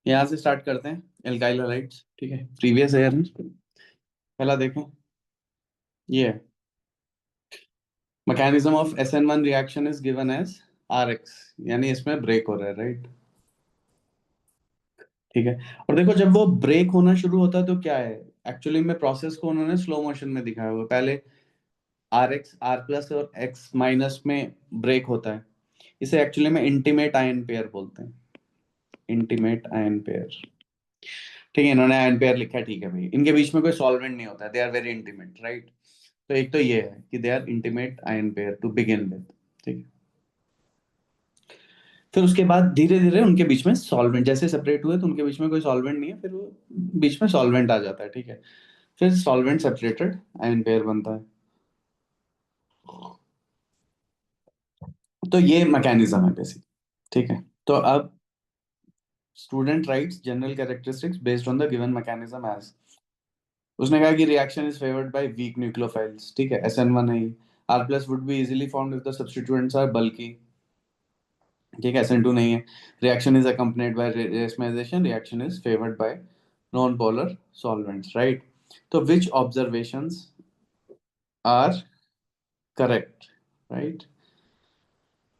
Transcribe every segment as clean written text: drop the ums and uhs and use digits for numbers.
यहाँ से स्टार्ट करते हैं, एल्काइल हैलाइड्स। ठीक है, प्रीवियस ईयर में पहला देखें, ये है mechanism of SN1 reaction is given as RX, यानी इसमें ब्रेक हो रहा है, राइट। ठीक है, और देखो जब वो ब्रेक होना शुरू होता है तो क्या है, एक्चुअली में प्रोसेस को उन्होंने स्लो मोशन में दिखाया हुआ है। पहले R+ और X- में ब्रेक होता है। इसे एक्चुअली में इंटीमेट आयन पेयर बोलते हैं, इंटीमेट आयन पेयर। ठीक है, इन्होंने आयन पेयर लिखा है, ठीक है भाई, इनके बीच में कोई सॉल्वेंट नहीं होता, they are very intimate, right. तो एक तो ये है कि they are intimate ion pair to begin with. ठीक है, फिर उसके बाद धीरे धीरे उनके बीच में सॉल्वेंट जैसे सेपरेट हुए तो उनके बीच में कोई सॉल्वेंट नहीं है, फिर वो बीच में सॉल्वेंट आ जाता है। ठीक है, फिर सॉल्वेंट सेपरेटेड आयन पेयर बनता है। तो ये मैकेनिज्म है बेसिक। ठीक है, तो अब student writes general characteristics based on the given mechanism as, उसने कहा कि reaction is favoured by weak nucleophiles. ठीक है, SN1 है। R+ would be easily formed if the substituents are bulky. ठीक है, SN2 नहीं है। Reaction is accompanied by racemisation, reaction is favoured by non polar solvents, right. तो which observations are correct, right,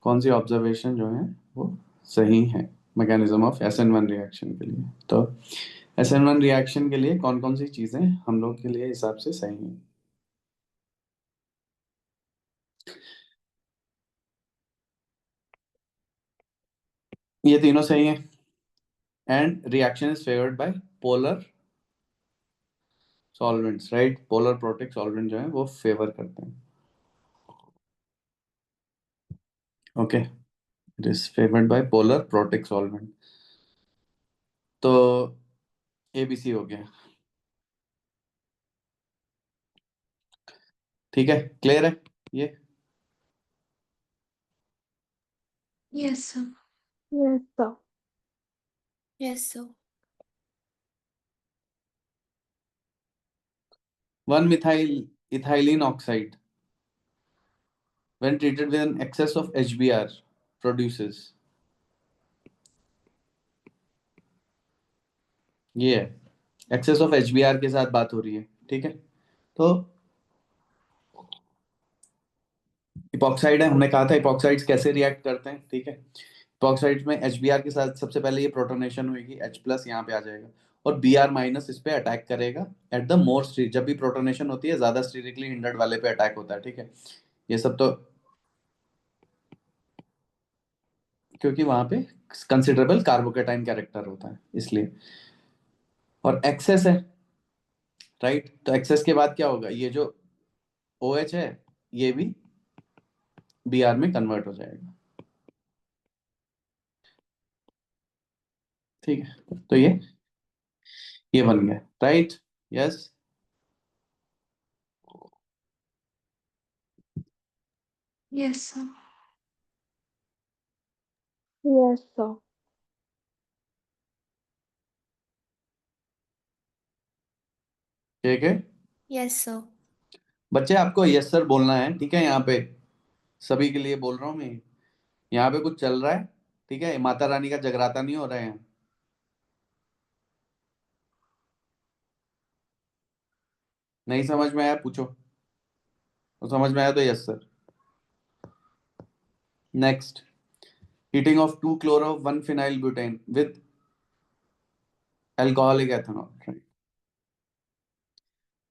कौन सी ऑब्जर्वेशन जो है वो सही है मैकेनिज्म ऑफ SN1 रिएक्शन के लिए। तो SN1 रिएक्शन के लिए कौन कौन सी चीजें हम लोग के लिए हिसाब से सही है। ये तीनों सही है, and reaction is favoured by polar solvents, right. Polar protic solvent जो है वो फेवर करते हैं। Okay, it is favoured by polar protic solvent. तो ABC हो गया। ठीक है, क्लियर है ये। Yes, sir. Yes, sir. Yes, sir. 1-methyl ethylene oxide when treated with an excess of HBr produces, ये है एक्सेस ऑफ HBr के साथ बात हो रही है। ठीक है, तो इपॉक्साइड है, हमने कहा था इपॉक्साइड्स कैसे रिएक्ट करते हैं। ठीक है, इपॉक्साइड्स में HBr के साथ सबसे पहले ये प्रोटोनेशन होगी, H+ यहाँ पे आ जाएगा और Br- इस पे अटैक करेगा एट द मोर स्टीर। जब भी प्रोटोनेशन होती है ज्यादा स्टीरिकली हिंडर्ड वाले पे अटैक होता है। ठीक है, ये सब तो क्योंकि वहां पे कंसिडरेबल कार्बोकेटाइन कैरेक्टर होता है इसलिए, और एक्सेस है, राइट। तो एक्सेस के बाद क्या होगा, ये जो OH है ये भी Br में कन्वर्ट हो जाएगा। ठीक है, तो ये बन गया, right. Yes, Yes, sir. Yes, sir. ठीक है Yes, sir. बच्चे, आपको यस सर बोलना है। ठीक है, यहाँ पे सभी के लिए बोल रहा हूँ मैं, यहाँ पे कुछ चल रहा है। ठीक है, माता रानी का जगराता नहीं हो रहा है। नहीं समझ में आया पूछो, तो समझ में आया तो yes sir. Next, heating of 2-chloro-1-phenyl butane with alcoholic ethanol, right?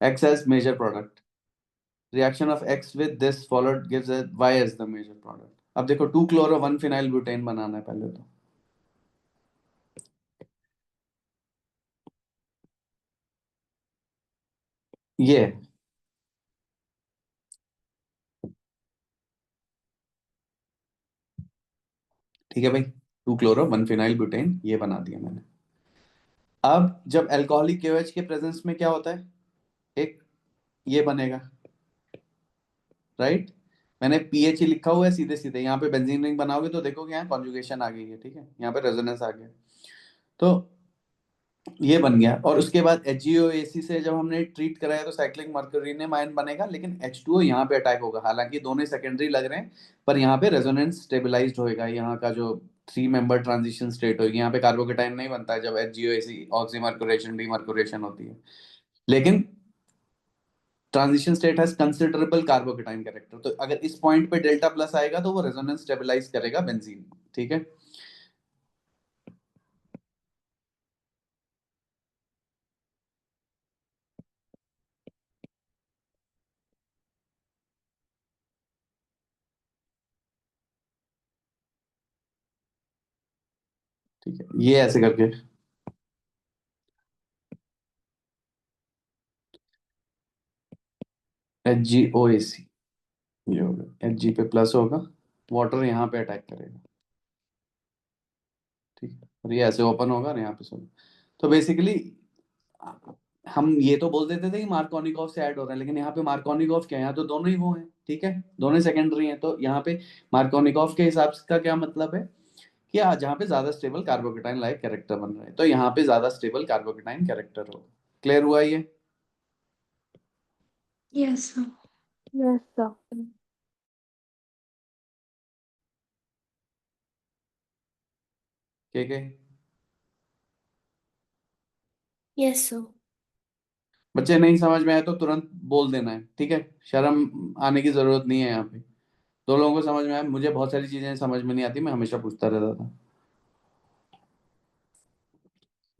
X as major product, reaction of X with this followed gives a Y as the major product। अब देखो 2-chloro-1-phenyl butane बनाना है पहले तो, ये है। ठीक है भाई, 2-chloro-1-phenyl butane ये बना दिया मैंने। अब जब अल्कोहलिक KOH के प्रेजेंस में क्या होता है, एक ये बनेगा, राइट। मैंने PH ही लिखा हुआ है सीधे सीधे, यहाँ पे बेंजीन रिंग बनाओगे तो देखोगे यहाँ कॉन्जुगेशन आ गई है। ठीक है, यहाँ पे रेजोनेंस आ गया, तो ये बन गया। और उसके बाद HgOAC से जब हमने ट्रीट कराया तो साइक्लिक मर्क्यूरिनियम आयन बनेगा, लेकिन H2O यहाँ पे अटैक होगा। हालांकि दोनों सेकेंडरी लग रहे हैं, पर यहाँ पे रेजोनेंस स्टेबलाइज्ड होएगा, यहाँ का जो 3 मेंबर ट्रांजिशन स्टेट होगी। यहाँ पे कार्बोकेटाइन नहीं बनता है जब HgOAc ऑक्सीमर्कुरेशन डीमर्कुरेशन होती है, लेकिन transition state has considerable carbocation character. तो अगर इस पॉइंट पे डेल्टा प्लस आएगा तो वो रेजोनेंस स्टेबलाइज करेगा बेंजीन। ठीक है, ठीक है, ये ऐसे करके HgOAc ये होगा, Hg पे प्लस होगा, वाटर यहाँ पे अटैक करेगा। ठीक है, और ये ऐसे ओपन होगा और यहाँ पे सोल्व। तो बेसिकली हम ये तो बोल देते थे कि मार्कोनिकॉफ से ऐड हो रहा है, लेकिन यहाँ पे मार्कोनिकॉफ क्या है, यहाँ तो दोनों ही वो हैं। ठीक है, दोनों सेकेंडरी हैं। तो यहाँ पे मार्कोनिकॉफ के हिसाब से का क्या मतलब है कि जहाँ पे ज्यादा स्टेबल कार्बोकेटाइन लाइक कैरेक्टर बन रहे हैं, तो यहाँ पे ज्यादा स्टेबल कार्बोकेटाइन कैरेक्टर होगा। क्लियर हुआ ये? Yes, sir. Yes, sir. ठीक है Yes, sir. बच्चे, नहीं समझ में आया तो तुरंत बोल देना है। ठीक है, शर्म आने की जरूरत नहीं है यहाँ पे। दो लोगों को समझ में आया, मुझे बहुत सारी चीजें समझ में नहीं आती, मैं हमेशा पूछता रहता था।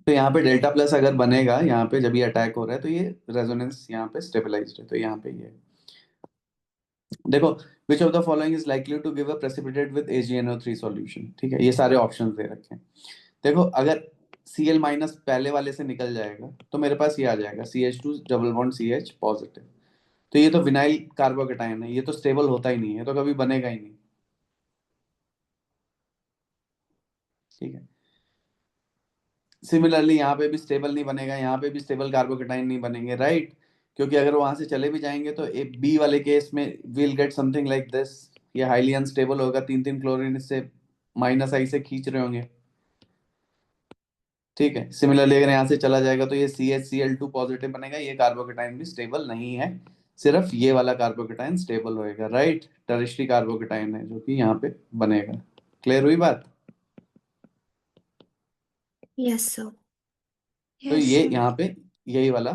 तो यहाँ पे डेल्टा प्लस अगर बनेगा यहाँ पे जब ये अटैक हो रहा है, तो ये रेजोनेंस यहाँ पे स्टेबलाइज्ड है। तो यहाँ पे ये देखो, which of the following is likely to give a precipitate with AgNO3 solution. ठीक है, ये सारे ऑप्शंस दे रखे हैं। देखो, अगर Cl माइनस पहले वाले से निकल जाएगा तो मेरे पास ये आ जाएगा CH2 double bond CH positive. तो ये तो विनाइल कार्बोकेटाइन है, ये तो स्टेबल होता ही नहीं है, तो कभी बनेगा ही नहीं। ठीक है, सिमिलरली यहाँ पे भी स्टेबल नहीं बनेगा, यहाँ पे भी स्टेबल कार्बोकेटाइन नहीं बनेंगे, राइट? क्योंकि अगर वहां से चले भी जाएंगे तो ए बी वाले केस में will get something like this. ये हाईली अनस्टेबल होगा, 3 3 क्लोरीन इससे माइनस आई से खींच रहे होंगे। ठीक है, सिमिलरली अगर यहाँ से चला जाएगा तो ये CHCl2 पॉजिटिव बनेगा, ये कार्बोकेटाइन भी स्टेबल नहीं है, सिर्फ ये वाला कार्बोकेटाइन स्टेबल होएगा, राइट? टर्शियरी कार्बोकेटाइन है जो कि यहाँ पे बनेगा। क्लियर हुई बात? Yes, sir. तो Yes, ये sir. यहाँ पे यही वाला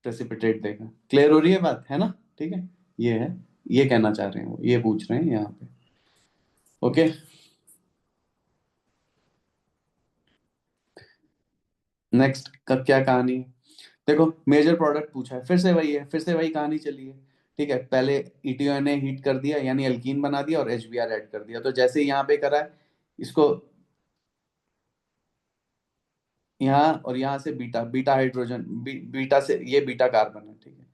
प्रेसिपिटेट देगा। क्लियर हो रही है बात, है ना? ठीक है, ये है, ये कहना चाह रहे हैं वो, ये पूछ रहे हैं यहाँ पे। ओके, नेक्स्ट का क्या कहानी है? देखो, मेजर प्रोडक्ट पूछा है, फिर से वही है, फिर से वही कहानी चली है। ठीक है, पहले ETO ने हीट कर दिया यानी अल्कीन बना दिया और HBr ऐड कर दिया। तो जैसे यहाँ पे करा है, इसको यहाँ और यहाँ से बीटा बीटा हाइड्रोजन बीटा से ये बीटा कार्बन है। ठीक है,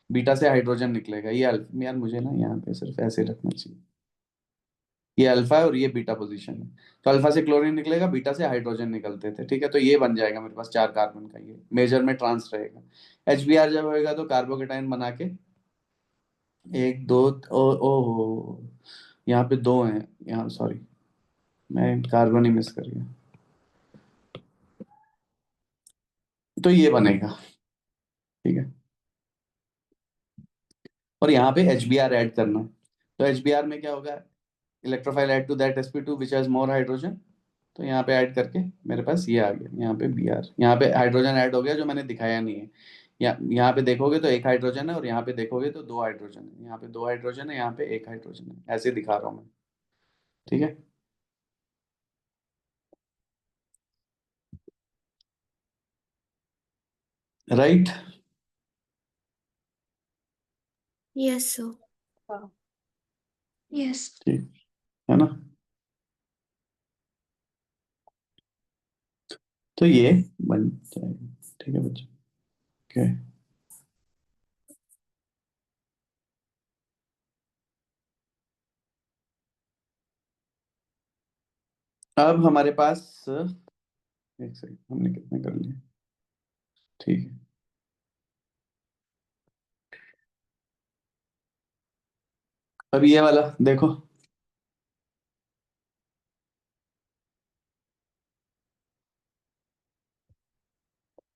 बीटा से हाइड्रोजन निकलेगा, ये अल्फा। यार मुझे ना यहाँ पे सिर्फ ऐसे रखना चाहिए, ये अल्फा है और ये बीटा पोजीशन है। तो अल्फा से क्लोरीन निकलेगा, बीटा से हाइड्रोजन निकलते थे। ठीक है, तो ये बन जाएगा मेरे पास 4 कार्बन का, ये मेजर में ट्रांस रहेगा। HBr जब होएगा तो कार्बोकेटाइन बना के एक दो ओ यहाँ पे 2 हैं, यहाँ सॉरी, मैं कार्बन ही मिस कर गया। तो ये बनेगा। ठीक है, और यहाँ पे HBr ऐड करना है। तो HBr में क्या होगा, electrophile add to that sp2 which has more hydrogen. तो यहाँ पे ऐड करके मेरे पास ये आ गया, यहाँ पे Br, यहाँ पे हाइड्रोजन ऐड हो गया जो मैंने दिखाया नहीं है। यहाँ पे देखोगे तो एक हाइड्रोजन है और यहाँ पे देखोगे तो 2 हाइड्रोजन है, यहाँ पे 2 हाइड्रोजन है, यहाँ पे एक हाइड्रोजन है, ऐसे दिखा रहा हूँ मैं। ठीक है, right? Yes, sir. Sir. Yes. ठीक है ना? तो ये बन जाएगा। ठीक है बच्चे, ओके। अब हमारे पास एक सेकंड, हमने कितने कर लिए? ठीक है, अब ये वाला देखो,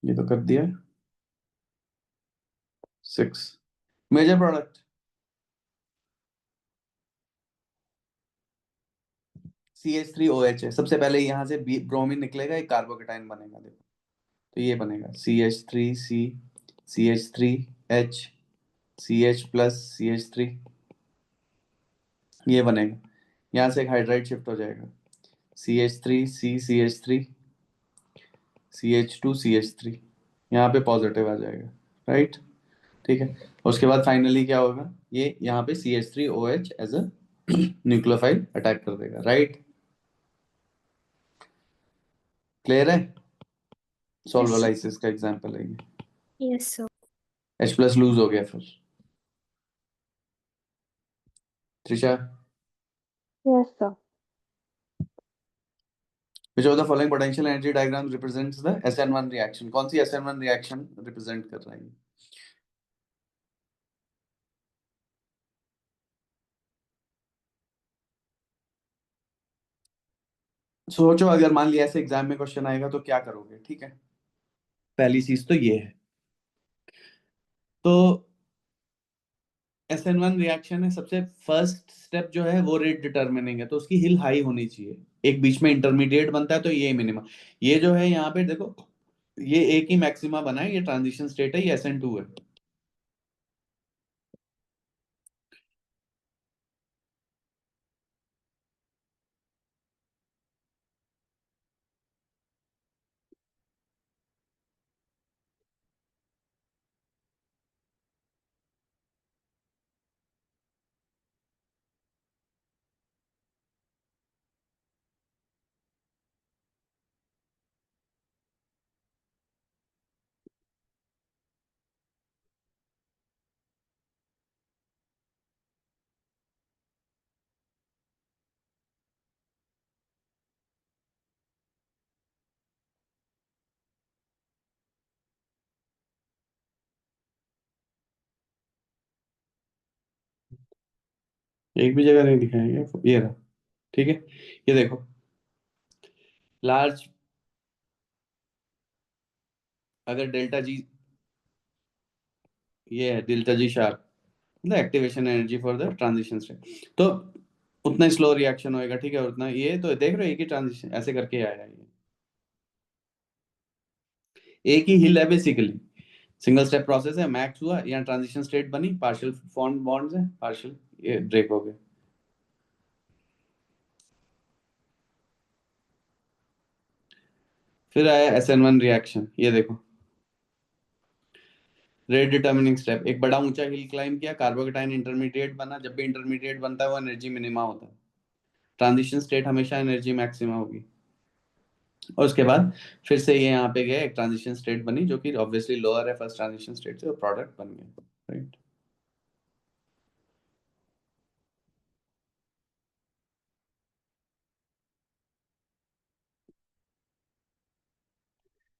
ये तो कर दिया 6 मेजर प्रोडक्ट। CH3OH है, सबसे पहले यहाँ से ब्रोमीन निकलेगा, एक कार्बोकेटाइन बनेगा, देखो तो ये बनेगा CH3C CH3H CH+CH3, ये बनेगा। यहाँ से एक हाइड्राइड शिफ्ट हो जाएगा CH3C CH3 CH2CH3, यहाँ पे पॉजिटिव आ जाएगा, राइट। ठीक है, उसके बाद फाइनली क्या होगा, ये यहाँ पे CH3OH as a nucleophile attack कर देगा, राइट। क्लियर है, सॉल्वोलाइसिस का एग्जांपल है ये। Yes, sir. H+ लूज हो गया फिर। Trisha, Yes, sir. which of the following potential energy diagrams represents the SN1 reaction? कौन सी SN1 reaction represent कर रहा है ये? सोचो, अगर मान लिया ऐसे एग्जाम में क्वेश्चन आएगा तो क्या करोगे, ठीक है। पहली चीज तो ये है, तो SN1 रिएक्शन है, सबसे फर्स्ट स्टेप जो है वो रेट डिटर्मिनिंग है, तो उसकी हिल हाई होनी चाहिए, एक बीच में इंटरमीडिएट बनता है तो ये मिनिमम, ये जो है यहाँ पे देखो, ये एक ही मैक्सिमा बना है, ये ट्रांजिशन स्टेट है, ये SN2 है। एक भी जगह नहीं दिखाएंगे, ये रहा, ठीक है। ये देखो, लार्ज, अगर डेल्टा जी, ये है delta G sharp, the activation energy for the transition state, तो उतना स्लो रिएक्शन होएगा, ठीक है, उतना, ये तो देख रहे हो एक ही ट्रांजिशन ऐसे करके आया है, ये एक ही हिल है बेसिकली, सिंगल स्टेप प्रोसेस है, मैक्स हुआ, यहाँ ट्रांजिशन स्टेट बनी, पार्शियल फॉर्म बॉन्ड्स है, पार्शियल ये ब्रेक हो गए। फिर आया SN1 रिएक्शन, ये देखो, रेट डिटर्मिनिंग स्टेप, एक बड़ा ऊंचा हिल क्लाइम किया, कार्बोकेटाइन इंटरमीडिएट बना, जब भी इंटरमीडिएट बनता है वो एनर्जी मिनिमा होता है, ट्रांजिशन स्टेट हमेशा एनर्जी मैक्सिमा होगी, और उसके बाद फिर से ये यहाँ पे गए, एक ट्रांजिशन स्टेट बनी जो कि ऑब्वियसली लोअर है फर्स्ट ट्रांजिशन स्टेट से, और प्रोडक्ट बन गया, राइट।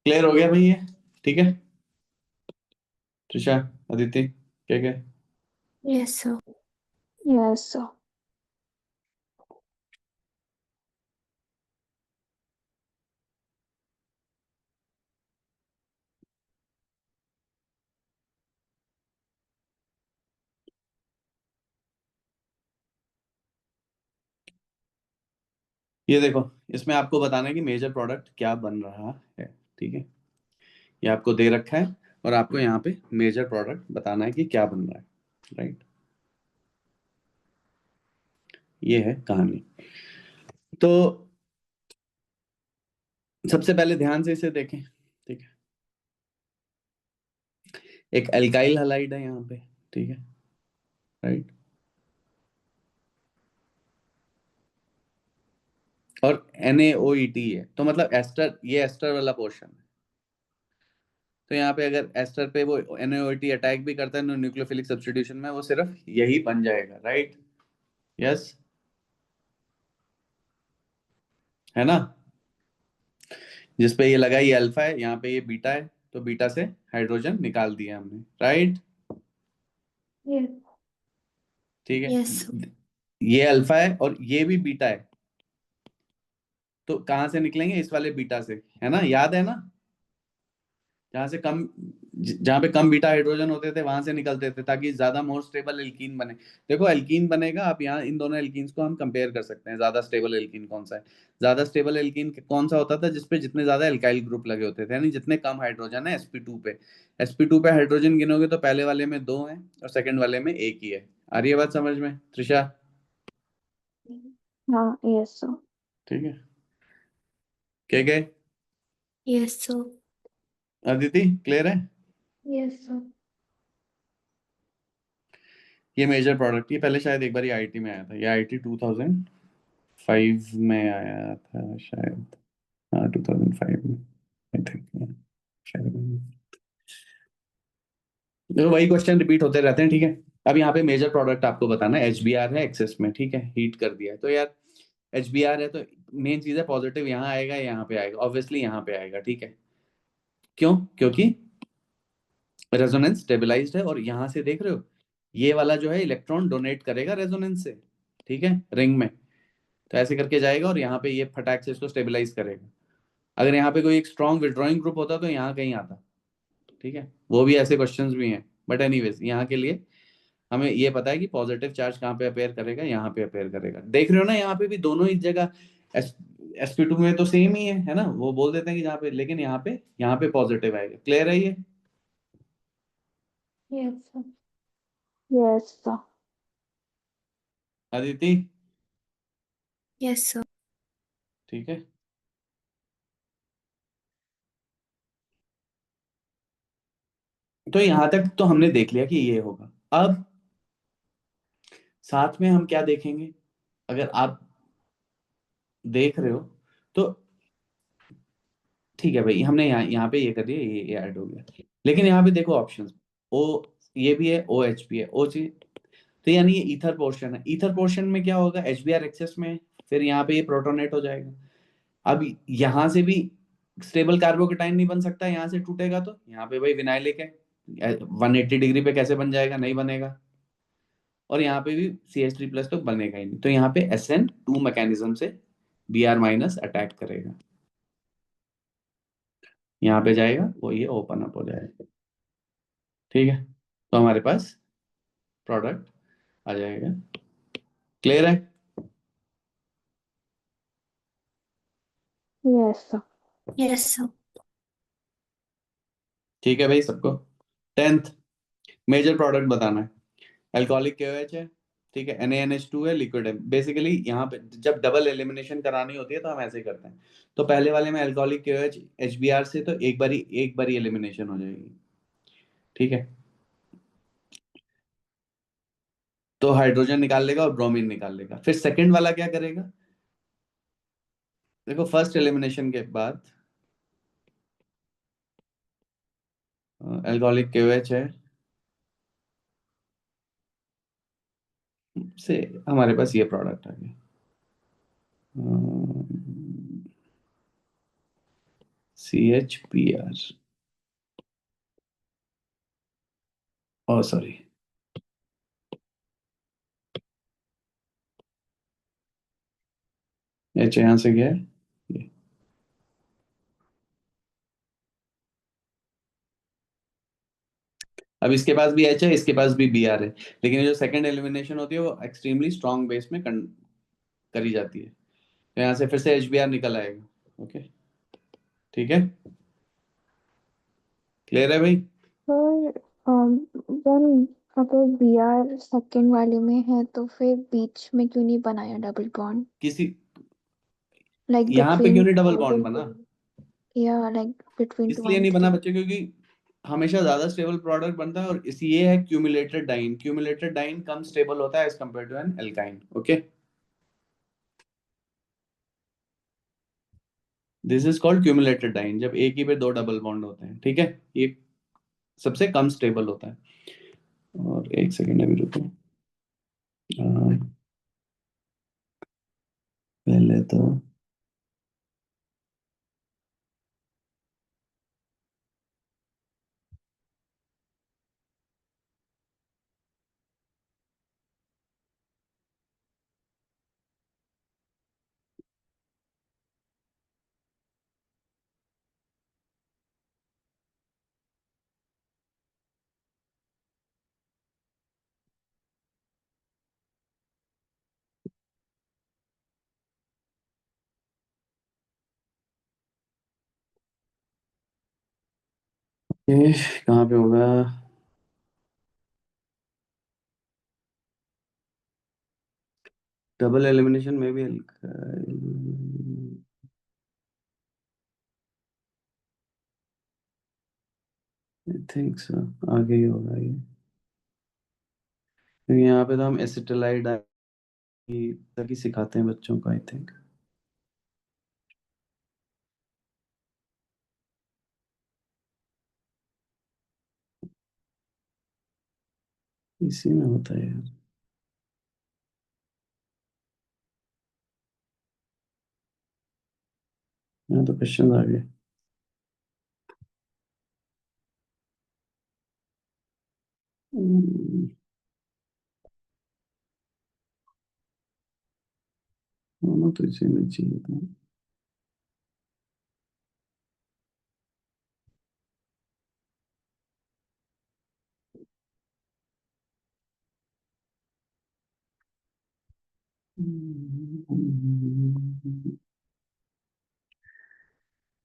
क्लियर हो गया भाई ये, ठीक है। त्रिशा, अदिति, क्या क्या? Yes, sir. Yes, sir. ये देखो, इसमें आपको बताना है कि मेजर प्रोडक्ट क्या बन रहा है, ठीक है, ये आपको दे रखा है, और आपको यहाँ पे मेजर प्रोडक्ट बताना है कि क्या बन रहा है, राइट। ये है कहानी। तो सबसे पहले ध्यान से इसे देखें, ठीक है, एक एल्काइल हलाइड है यहाँ पे, ठीक है, राइट, और NaOET है, तो मतलब एस्टर, ये एस्टर वाला पोर्शन है, तो यहाँ पे अगर एस्टर पे वो NaOET अटैक भी करता है न्यूक्लियोफिलिक सब्स्टिट्यूशन में, वो सिर्फ यही बन जाएगा, राइट, यस, है ना, जिसपे ये लगा ये अल्फा है, यहाँ पे ये बीटा है, तो बीटा से हाइड्रोजन निकाल दिया हमने, राइट, Yes. ठीक Yes, sir. है, ये अल्फा है और ये भी बीटा है, तो कहाँ से निकलेंगे, इस वाले बीटा से, है ना, याद है ना, जहाँ पे कम बीटा हाइड्रोजन होते थे वहां से निकलते थे, ताकि ज्यादा मोर स्टेबल एल्कीन बने। देखो एल्कीन बनेगा, आप यहाँ इन दोनों एल्कीन्स को हम कंपेयर कर सकते हैं, ज्यादा स्टेबल एल्कीन कौन सा है। ज्यादा स्टेबल एल्कीन कौन सा होता था, जिसपे जितने ज्यादा एल्काइल ग्रुप लगे होते थे, यानी जितने कम हाइड्रोजन है sp2 पे। sp2 पे हाइड्रोजन गिनोगे तो पहले वाले में 2 है और सेकंड वाले में 1 ही है। आ रही है बात समझ में त्रिषा? हाँ, yes sir. ठीक है, क्या Yes, sir. अदिति क्लियर है? Yes, sir. ये मेजर प्रोडक्ट, ये पहले शायद एक बार आईटी में आया था, ये आईटी 2005 में आया था शायद। हाँ 2005 में आई थिंक शायद। देखो वही क्वेश्चन रिपीट होते रहते हैं, ठीक है। अब यहाँ पे मेजर प्रोडक्ट आपको बताना है, एचबीआर है एक्सेस में, ठीक है, हीट कर दिया है तो यार एचबीआर है तो मेन चीज है पॉजिटिव यहाँ आएगा, यहाँ पे आएगा, ऑब्वियसली यहाँ पे आएगा, ठीक है। क्यों? क्योंकि रेजोनेंस स्टेबलाइज्ड है और यहाँ से देख रहे हो ये वाला जो है इलेक्ट्रॉन डोनेट करेगा रेजोनेंस से, ठीक है, रिंग में। तो ऐसे करके जाएगा और यहाँ पे ये फटाक से इसको स्टेबलाइज करेगा। अगर यहाँ पे कोई एक स्ट्रॉन्ग विड्रॉइंग ग्रुप होता तो यहाँ कहीं आता, ठीक है। वो भी ऐसे क्वेश्चंस भी हैं, बट एनीवेज यहाँ के लिए हमें ये पता है कि पॉजिटिव चार्ज कहाँ पे अपेयर करेगा, यहाँ पे अपेयर करेगा। देख रहे हो ना, यहाँ पे भी दोनों ही जगह sp2 में तो सेम ही है ना, वो बोल देते हैं कि जहाँ पे, लेकिन यहाँ पे पॉजिटिव आएगा। क्लियर है ये? Yes, sir. Yes sir. Aditi Yes, sir. ठीक है। तो यहां तक तो हमने देख लिया कि ये होगा। अब साथ में हम क्या देखेंगे, अगर आप देख रहे हो तो ठीक है भाई, हमने यहाँ पे ये कर दिया, ये ऐड हो गया। लेकिन यहाँ पे देखो ऑप्शंस, ओ ये भी है, ओ एच भी है, ओ ची, तो यानी ये ईथर पोर्शन है। ईथर पोर्शन में क्या होगा, एच बी आर एक्सेस में है, फिर यहाँ पे ये प्रोटोनेट हो जाएगा। अब यहाँ से भी स्टेबल कार्बोकेटाइन नहीं बन सकता, यहाँ से टूटेगा तो यहाँ पे भाई विनाइलिक है, 180 डिग्री पे कैसे बन जाएगा, नहीं बनेगा। और यहाँ पे भी CH3+ तो बनेगा ही नहीं, तो यहाँ पे SN2 मैकेनिज्म से Br- अटैक करेगा, यहाँ पे जाएगा वो ये ओपन अप हो जाएगा, ठीक है। तो हमारे पास प्रोडक्ट आ जाएगा। क्लियर है? Yes sir. Yes, sir. ठीक है भाई सबको। 10th मेजर प्रोडक्ट बताना है, अल्कोहलिक KOH है, ठीक है, NaNH2 है, लिक्विड है। बेसिकली यहाँ पे जब डबल एलिमिनेशन करानी होती है तो हम ऐसे ही करते हैं। तो पहले वाले में अल्कोहलिक KOH HBr से तो एक बारी एलिमिनेशन हो जाएगी, ठीक है। तो हाइड्रोजन निकाल लेगा और ब्रोमीन निकाल लेगा। फिर सेकंड वाला क्या करेगा, देखो फर्स्ट एलिमिनेशन के बाद अल्कोहलिक KOH है से हमारे पास ये प्रोडक्ट आ गया, CHBr, ओ सॉरी, H यहाँ से गया है ये। अब इसके पास भी H है, इसके पास भी Br है, लेकिन ये जो सेकंड एलिमिनेशन होती है वो एक्सट्रीमली स्ट्रॉन्ग बेस में करी जाती है। तो यहाँ से फिर से HBr निकल आएगा, ओके, ठीक है। क्लियर है भाई? पर then अगर BR सेकेंड वाले में है तो फिर बीच में क्यों नहीं बनाया डबल बॉन्ड, किसी लाइक यहाँ पे क्यों बिटवीन नहीं डबल बॉन्ड बना? हाइड्रोजन, या लाइक बिटवीन टू इसलिए एंड नहीं बना थ्री बच्चे क्योंकि हमेशा ज्यादा स्टेबल प्रोडक्ट बनता है, और इसी ये है क्यूमुलेटेड डाइन। क्यूमुलेटेड डाइन कम स्टेबल होता है as compare to an alkyne, okay. This is called cumulated diene, जब एक ही पे दो डबल बॉन्ड होते हैं, ठीक है। ये सबसे कम स्टेबल होता है। और एक सेकेंड अभी रुको, पहले तो ये कहाँ पे होगा? डबल एलिमिनेशन में भी आई थिंक सो आगे ही होगा ये, क्योंकि यहाँ पे तो हम एसिटिलाइड की सिखाते हैं बच्चों को, आई थिंक इसी में होता है यार। यहाँ तो क्वेश्चन आ गए। हम्म, होना तो इसी में चाहिए था।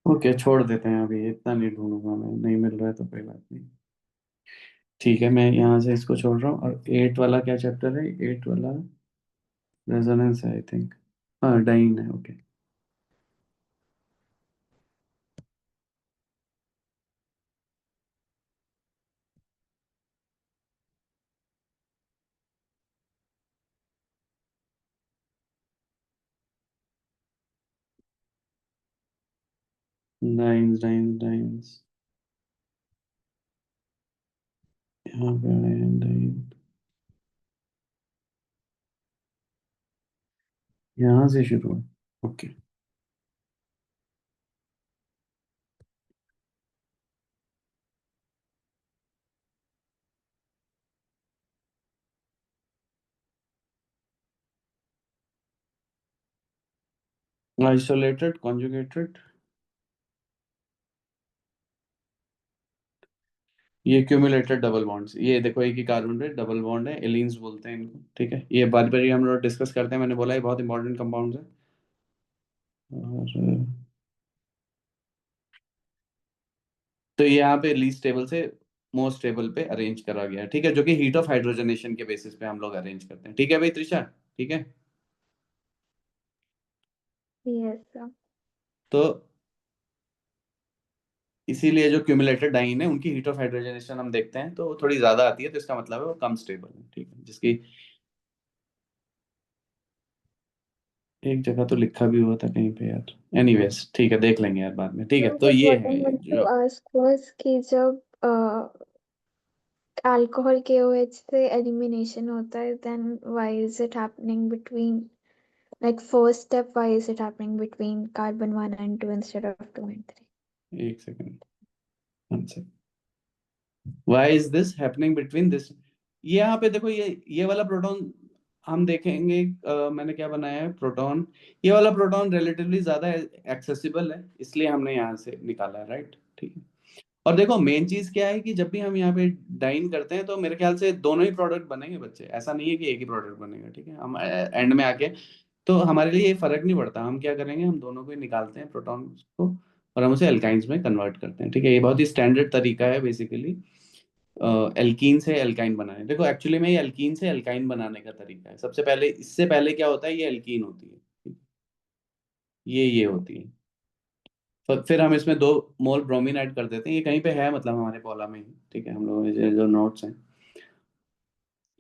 ओके, छोड़ देते हैं अभी, इतना नहीं ढूंढूंगा मैं, नहीं मिल रहा है तो कोई बात नहीं। ठीक है, मैं यहाँ से इसको छोड़ रहा हूँ। और 8 वाला क्या चैप्टर है? 8 वाला रेजोनेंस है आई थिंक। हाँ, डाइन है, ओके। डाइन्स डाइन्स डाइन्स, यहाँ पे आए हैं डाइन, यहाँ से शुरू है, ओके। आइसोलेटेड, कॉन्जुगेटेड, ये क्यूमुलेटेड डबल बॉन्ड्स, ये देखो एक ही कार्बन पे डबल बॉन्ड है, एलीन्स बोलते हैं इनको, ठीक है। ये बार बार हम लोग डिस्कस करते हैं, मैंने बोला ये बहुत इंपॉर्टेंट कंपाउंड्स है। और तो ये यहाँ पे लीस्ट टेबल से मोस्ट टेबल पे अरेंज करा गया है, ठीक है, जो कि हीट ऑफ हाइड्रोजनेशन के बेसिस पे हम लोग अरेंज करते हैं, ठीक है भाई त्रिशा? ठीक है। Yes sir. तो इसीलिए जो क्यूमुलेटेड डाइन है उनकी हीट ऑफ हाइड्रोजनेशन हम देखते हैं तो वो थोड़ी ज्यादा आती है, तो इसका मतलब है वो कम स्टेबल है, ठीक है। जिसकी एक जगह तो लिखा भी हुआ था कहीं पे यार, एनीवेज ठीक है, देख लेंगे यार बाद में, ठीक है। So, तो but ये what I है want to जो ask was कि जब अल्कोहल KOH से एलिमिनेशन होता है, then why is it happening between, like first step, why is it happening between carbon 1 and 2 instead of 2 and 3? एक second, why is this happening between this? ये यहाँ पे देखो, ये वाला प्रोटॉन हम देखेंगे, मैंने क्या बनाया है प्रोटॉन, ये वाला प्रोटॉन रिलेटिवली ज्यादा एक्सेसिबल है, इसलिए हमने यहाँ से निकाला है, राइट, ठीक है। और देखो मेन चीज क्या है कि जब भी हम यहाँ पे डाइन करते हैं तो मेरे ख्याल से दोनों ही प्रोडक्ट बनेंगे बच्चे, ऐसा नहीं है कि एक ही प्रोडक्ट बनेगा, ठीक है। हम एंड में आके तो हमारे लिए ये फर्क नहीं पड़ता, हम क्या करेंगे, हम दोनों को ही निकालते हैं प्रोटॉन को, और हम उसे एल्काइंस में कन्वर्ट करते हैं, ठीक है। ये बहुत ही स्टैंडर्ड तरीका है बेसिकली एल्कीन से एल्काइन बनाने। देखो एक्चुअली में ये एल्कीन से एल्काइन बनाने का तरीका है। सबसे पहले, इससे पहले क्या होता है, ये एल्कीन होती है, ये होती है। फिर हम इसमें 2 मोल ब्रोमीन ऐड कर देते हैं, ये कहीं पे है मतलब हमारे पॉला में ही, ठीक है, हम लोगों के जो नोट्स हैं।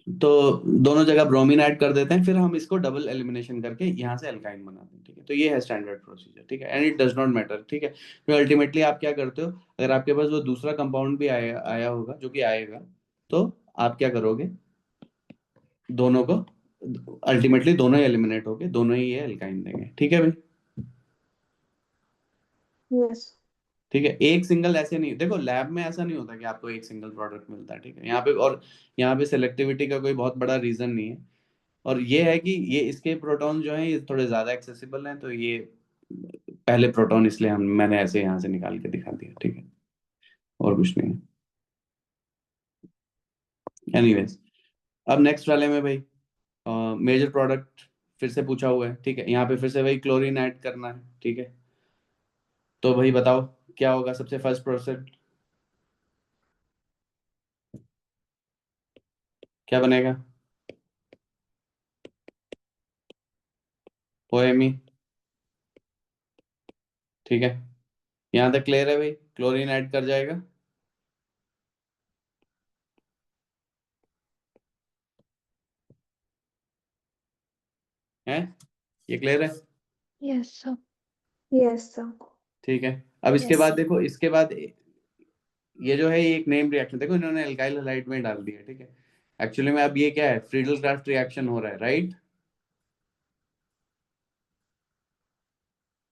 तो दोनों जगह ब्रोमीन ऐड कर देते हैं, फिर हम इसको डबल एलिमिनेशन करके यहाँ से एल्काइन बनाते हैं, ठीक है। तो ये है स्टैंडर्ड प्रोसीजर, ठीक है, and it does not matter, ठीक है। फिर अल्टीमेटली आप क्या करते हो, अगर आपके पास वो दूसरा कंपाउंड भी आया आया होगा, जो कि आएगा, तो आप क्या करोगे, दोनों को अल्टीमेटली दोनों ही एलिमिनेट होके दोनों ही ये एल्काइन देंगे, ठीक है भाई? Yes. ठीक है, एक सिंगल ऐसे नहीं, देखो लैब में ऐसा नहीं होता कि आपको एक सिंगल प्रोडक्ट मिलता है, ठीक है। यहाँ पे और यहाँ पे सेलेक्टिविटी का कोई बहुत बड़ा रीजन नहीं है। और ये है कि ये इसके प्रोटॉन जो हैं ये थोड़े ज्यादा एक्सेसिबल हैं, तो ये पहले प्रोटॉन इसलिए हम मैंने ऐसे यहाँ से निकाल के दिखा दिया, ठीक है, और कुछ नहीं है। एनीवेज, अब नेक्स्ट वाले में भाई मेजर प्रोडक्ट फिर से पूछा हुआ है, ठीक है। यहाँ पे फिर से वही क्लोरीन ऐड करना है, ठीक है। तो भाई बताओ क्या होगा सबसे फर्स्ट प्रोसेस? क्या बनेगा? पोएमी। ठीक है, यहां तक क्लियर है भाई? क्लोरीन ऐड कर जाएगा। है, ये क्लियर है? Yes, sir. Yes, sir. ठीक है, अब इसके Yes, बाद sir. देखो, इसके बाद ये जो है ये एक नेम रिएक्शन, देखो इन्होंने एल्काइल हैलाइड में डाल दिया। ठीक है, एक्चुअली में अब ये क्या है, फ्रीडल क्राफ्ट रिएक्शन हो रहा है, राइट?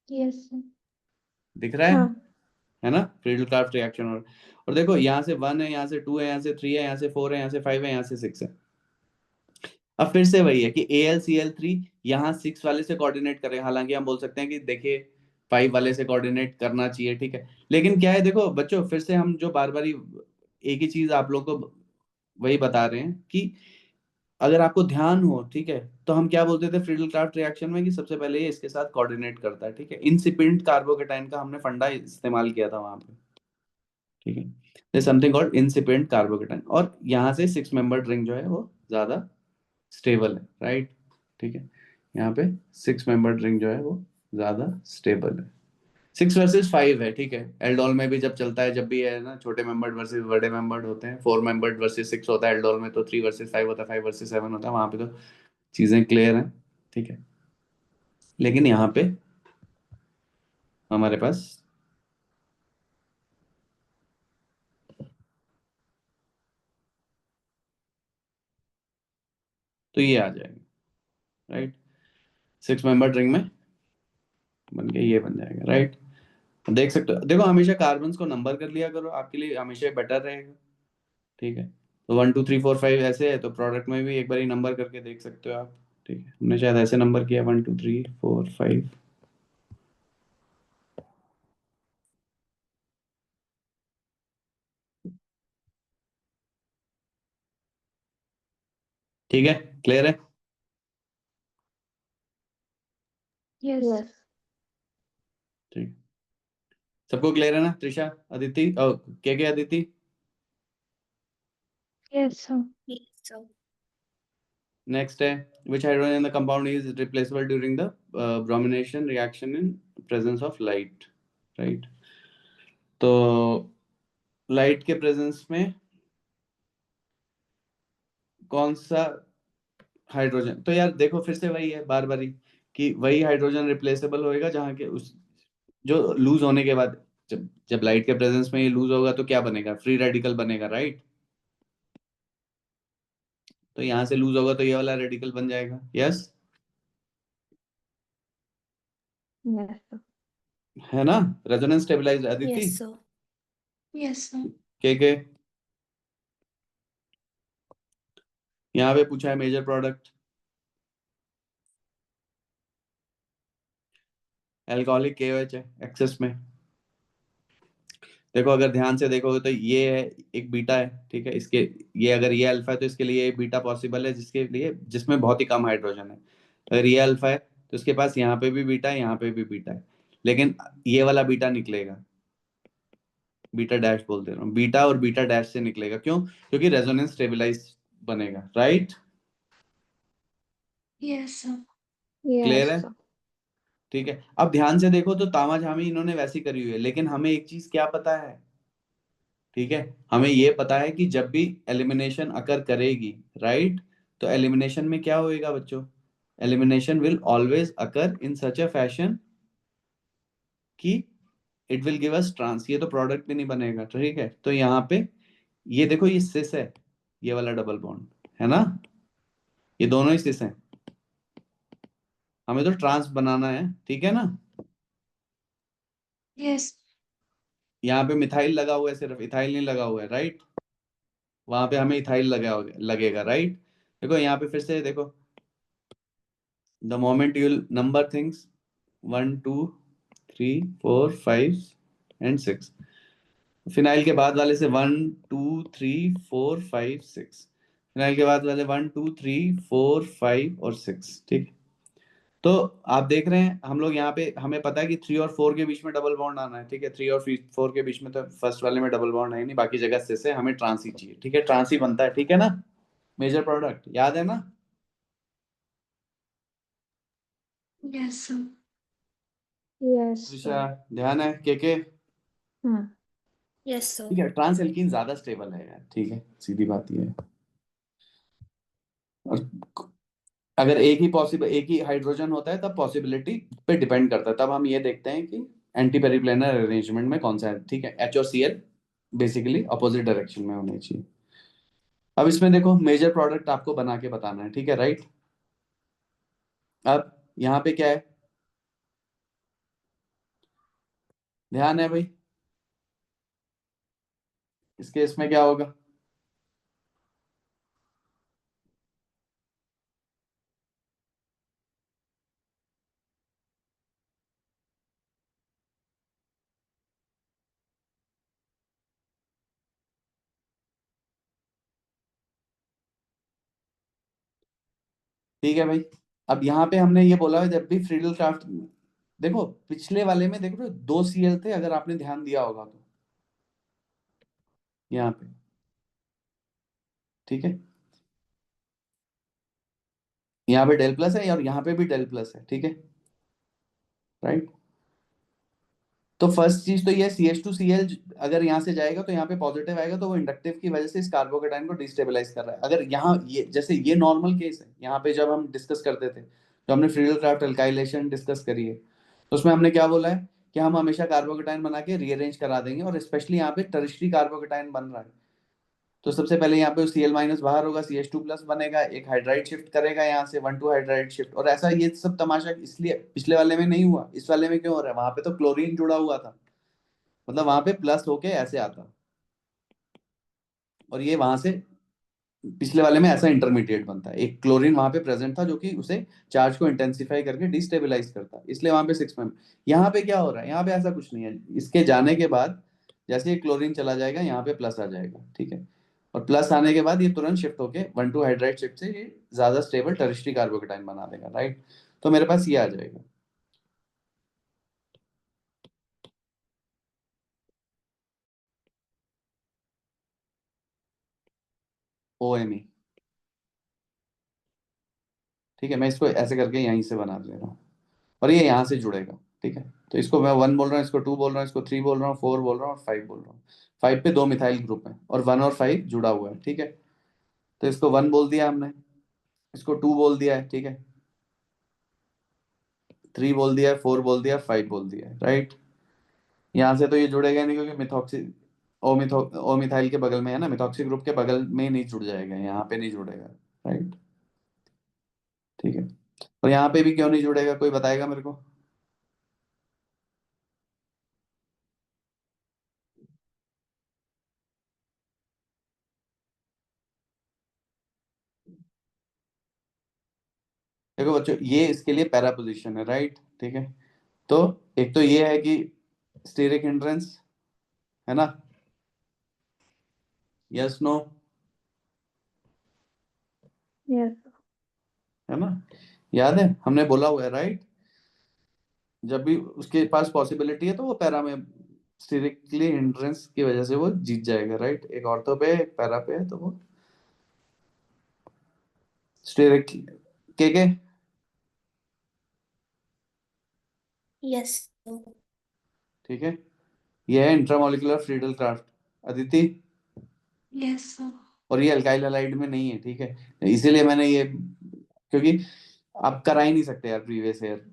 Yes, sir. दिख रहा हाँ. है ना? फ्रीडल क्राफ्ट रिएक्शन हो रहा है। और देखो यहाँ से 1 है, यहाँ से 2 है, यहाँ से 3 है, यहाँ से 4 है, यहाँ से 5 है, यहाँ से 6 है। अब फिर से वही है कि AlCl3 यहाँ 6 वाले से कोऑर्डिनेट करें, हालांकि हम बोल सकते हैं कि देखिए 5 वाले से कोऑर्डिनेट करना चाहिए। ठीक है, लेकिन क्या है, देखो बच्चों, फिर से हम जो बार बार एक ही चीज आप लोग को वही बता रहे हैं कि अगर आपको ध्यान हो, ठीक है, तो हम क्या बोलते थे फ्रीडल क्राफ्ट रिएक्शन में कि सबसे पहले ये इसके साथ कोऑर्डिनेट करता है। ठीक है, इंसिपिएंट कार्बोकेटाइन का हमने फंडा इस्तेमाल किया था वहां पे। ठीक है, there's समथिंग कॉल्ड इंसिपिएंट कार्बोकेटाइन, और यहाँ से 6 मेंबर्ड रिंग जो है वो ज्यादा स्टेबल है, राइट? ठीक है, यहाँ पे 6 मेंबर्ड रिंग जो है वो ज्यादा स्टेबल है। 6 वर्सेस 5 है। ठीक है, एल्डोल में भी जब चलता है, जब भी है ना, छोटे मेंबर्ड वर्सेस बड़े मेंबर्ड होते हैं, 4 मेंबर्ड वर्सेस 6 होता है एल्डोल में, तो 3 वर्सेस 5 होता है, 5 वर्सेस 7 होता है, वहां पे तो चीजें क्लियर हैं। ठीक है, लेकिन यहाँ पे हमारे पास तो ये आ जाएगा, राइट? 6 मेंबर्ड रिंग में बन के ये बन जाएगा, राइट? देख सकते हो, देखो हमेशा कार्बन्स को नंबर कर लिया करो, आपके लिए हमेशा बेटर रहेगा। ठीक है, तो 1 2 3 4 5 ऐसे है, तो प्रोडक्ट में भी एक बार ही नंबर करके देख सकते हो आप। ठीक है, हमने शायद ऐसे नंबर किया 1 2 3 4 5। ठीक है, क्लियर है? Yes. Yes. ठीक, सबको क्लियर है ना? त्रिशा, अदिति, के Aditi? Yes, sir. Yes, sir. Next है, which hydrogen in the compound is replaceable during the bromination reaction in presence of light, right? तो लाइट के प्रेजेंस में कौन सा हाइड्रोजन, तो यार देखो फिर से वही है बार बारी कि वही हाइड्रोजन रिप्लेसेबल होएगा जहां के उस जो लूज होने के बाद, जब जब लाइट के प्रेजेंस में ये लूज होगा तो क्या बनेगा? फ्री रेडिकल बनेगा, राइट? तो यहाँ से लूज होगा तो ये वाला रेडिकल बन जाएगा। Yes, Yes, sir. है ना? Resonance stabilise Aditi? Yes, sir. Yes, sir. के यहाँ पे पूछा है मेजर प्रोडक्ट एल्कोहलिक KOH है एक्सेस में। देखो अगर ध्यान से देखोगे तो ये है, एक बीटा है। ठीक है, इसके ये अगर ये अल्फा है तो इसके लिए ये बीटा पॉसिबल है, जिसके लिए जिसमें बहुत ही कम हाइड्रोजन है। अगर ये अल्फा है तो इसके पास यहाँ पे भी बीटा है, यहाँ पे भी बीटा है, लेकिन ये वाला बीटा निकलेगा, बीटा डैश बोल दे रहा हूँ, बीटा और बीटा डैश से निकलेगा। क्यों? क्योंकि रेजोनेंस स्टेबलाइज बनेगा, right? Yes, sir. Clear Yes, है? sir. ठीक है, अब ध्यान से देखो तो तामाझामी इन्होंने वैसी करी हुई है, लेकिन हमें एक चीज क्या पता है? ठीक है, हमें ये पता है कि जब भी एलिमिनेशन अकर करेगी, राइट, तो एलिमिनेशन में क्या होएगा बच्चों? Elimination will always occur in such a fashion कि it will give us trans, ये तो प्रोडक्ट भी नहीं बनेगा। ठीक है, तो यहाँ पे ये देखो, ये सिस है, ये वाला डबल बॉन्ड है ना, ये दोनों ही सिस हैं, हमें तो ट्रांस बनाना है। ठीक है ना? Yes. यहाँ पे मिथाइल लगा हुआ है, सिर्फ इथाइल नहीं लगा हुआ है, राइट? वहां पे हमें इथाइल लगेगा, राइट? देखो यहाँ पे फिर से देखो, the moment you number things 1 2 3 4 5 and 6, phenyl के बाद वाले से 1 2 3 4 5 6, फिनाइल के बाद वाले 1 2 3 4 5 और 6। ठीक, तो आप देख रहे हैं हम लोग यहाँ पे, हमें पता है कि 3 और 4 के बीच में डबल बॉन्ड आना है। ठीक है, 3 और 4 के बीच में तो फर्स्ट वाले में डबल बॉन्ड है नहीं, बाकी जगह से हमें ट्रांस ही चाहिए। ठीक है, ट्रांस ही बनता है। ठीक है ना? मेजर प्रोडक्ट याद है ना? Yes, sir. Yes, Trisha sir. ध्यान है? के हाँ. Yes, sir. ठीक है, ट्रांस एल्कीन ज्यादा स्टेबल है यार, ठीक है, सीधी बात ये है। और अगर एक ही हाइड्रोजन होता है तब पॉसिबिलिटी पे डिपेंड करता है, तब हम ये देखते हैं कि एंटी पेरिप्लेनर अरेंजमेंट में कौन सा है, ठीक है। एच और Cl बेसिकली अपोजिट डायरेक्शन में होने चाहिए। अब इसमें देखो मेजर प्रोडक्ट आपको बना के बताना है, ठीक है, राइट। अब यहाँ पे क्या है, ध्यान है भाई, इस केस में क्या होगा? ठीक है भाई, अब यहाँ पे हमने ये बोला है जब भी फ्रीडल क्राफ्ट, देखो पिछले वाले में देखो 2 Cl थे, अगर आपने ध्यान दिया होगा तो यहाँ पे, ठीक है, यहाँ पे डेल प्लस है और यहाँ पे भी डेल प्लस है, ठीक है, राइट। तो फर्स्ट चीज तो ये CH2Cl अगर यहाँ से जाएगा तो यहाँ पे पॉजिटिव आएगा, तो वो इंडक्टिव की वजह से इस कार्बोकेटाइन को डिस्टेबलाइज कर रहा है। अगर यहाँ ये जैसे ये नॉर्मल केस है, यहाँ पे जब हम डिस्कस करते थे, जो हमने फ्रीडल क्राफ्ट अल्काइलेशन डिस्कस करी है, तो उसमें हमने क्या बोला है कि हम हमेशा कार्बोकेटाइन बना के रीअरेंज करा देंगे, और स्पेशली यहाँ पे टर्शियरी कार्बोकेटाइन बन रहा है, तो सबसे पहले यहाँ पे Cl माइनस बाहर होगा, CH2 प्लस बनेगा, एक हाइड्राइड शिफ्ट करेगा यहाँ से 1,2 हाइड्राइड शिफ्ट, और ऐसा ये सब तमाशा इसलिए पिछले वाले में नहीं हुआ, इस वाले में क्यों हो रहा है? वहां पे तो क्लोरीन जुड़ा हुआ था, मतलब वहां पे प्लस होके ऐसे आता, और ये वहां से पिछले वाले में ऐसा इंटरमीडिएट बनता है, एक क्लोरीन वहां पे प्रेजेंट था जो कि उसे चार्ज को इंटेंसिफाई करके डिस्टेबलाइज करता है, इसलिए वहां पे 6 यहाँ पे क्या हो रहा है, यहाँ पे ऐसा कुछ नहीं है, इसके जाने के बाद जैसे ये क्लोरीन चला जाएगा यहाँ पे प्लस आ जाएगा, ठीक है, और प्लस आने के बाद ये तुरंत शिफ्ट होके 1,2 हाइड्राइड शिफ्ट से ये ज्यादा स्टेबल टर्शियरी कार्बोकेटाइन बना देगा, राइट। तो मेरे पास ये आ जाएगा OMe, ठीक है, मैं इसको ऐसे करके यहीं से बना दे रहा हूँ, और ये यहाँ से जुड़ेगा, ठीक है। तो इसको मैं 1 बोल रहा हूँ, इसको 2 बोल रहा हूँ, इसको 3 बोल रहा हूँ, 4 बोल रहा हूँ और 5 बोल रहा हूँ। 5 पे 2 मिथाइल ग्रुप है और 1 और 5 जुड़ा हुआ है, ठीक है। तो इसको 1 बोल दिया हमने, इसको 2 बोल दिया है, ठीक है, 3 बोल दिया है, 4 बोल दिया है, 5 बोल दिया है, राइट। यहाँ से तो ये जुड़ेगा नहीं, क्योंकि मिथॉक्सी ओ मिथाइल के बगल में है ना, मिथॉक्सी ग्रुप के बगल में नहीं जुड़ जाएगा, यहाँ पे नहीं जुड़ेगा, राइट, ठीक है। और यहाँ पे भी क्यों नहीं जुड़ेगा, कोई बताएगा मेरे को? देखो बच्चों, ये इसके लिए पैरा पोजीशन है, राइट, ठीक है। तो एक तो ये है कि स्टेरिक हिंड्रेंस है ना, यस नो, Yes. है ना, याद है हमने बोला हुआ है, राइट। जब भी उसके पास पॉसिबिलिटी है तो वो पैरा में स्टेरिकली हिंड्रेंस की वजह से वो जीत जाएगा, राइट। एक ऑर्थो पे एक पैरा पे है तो वो स्टेरिक के Yes, sir. ठीक है। ये है intramolecular Friedel craft, Aditi, Yes, sir. और ये अल्काइल हैलाइड में नहीं है, ठीक है, इसीलिए मैंने ये, क्योंकि आप करा ही नहीं सकते यार प्रीवियस ईयर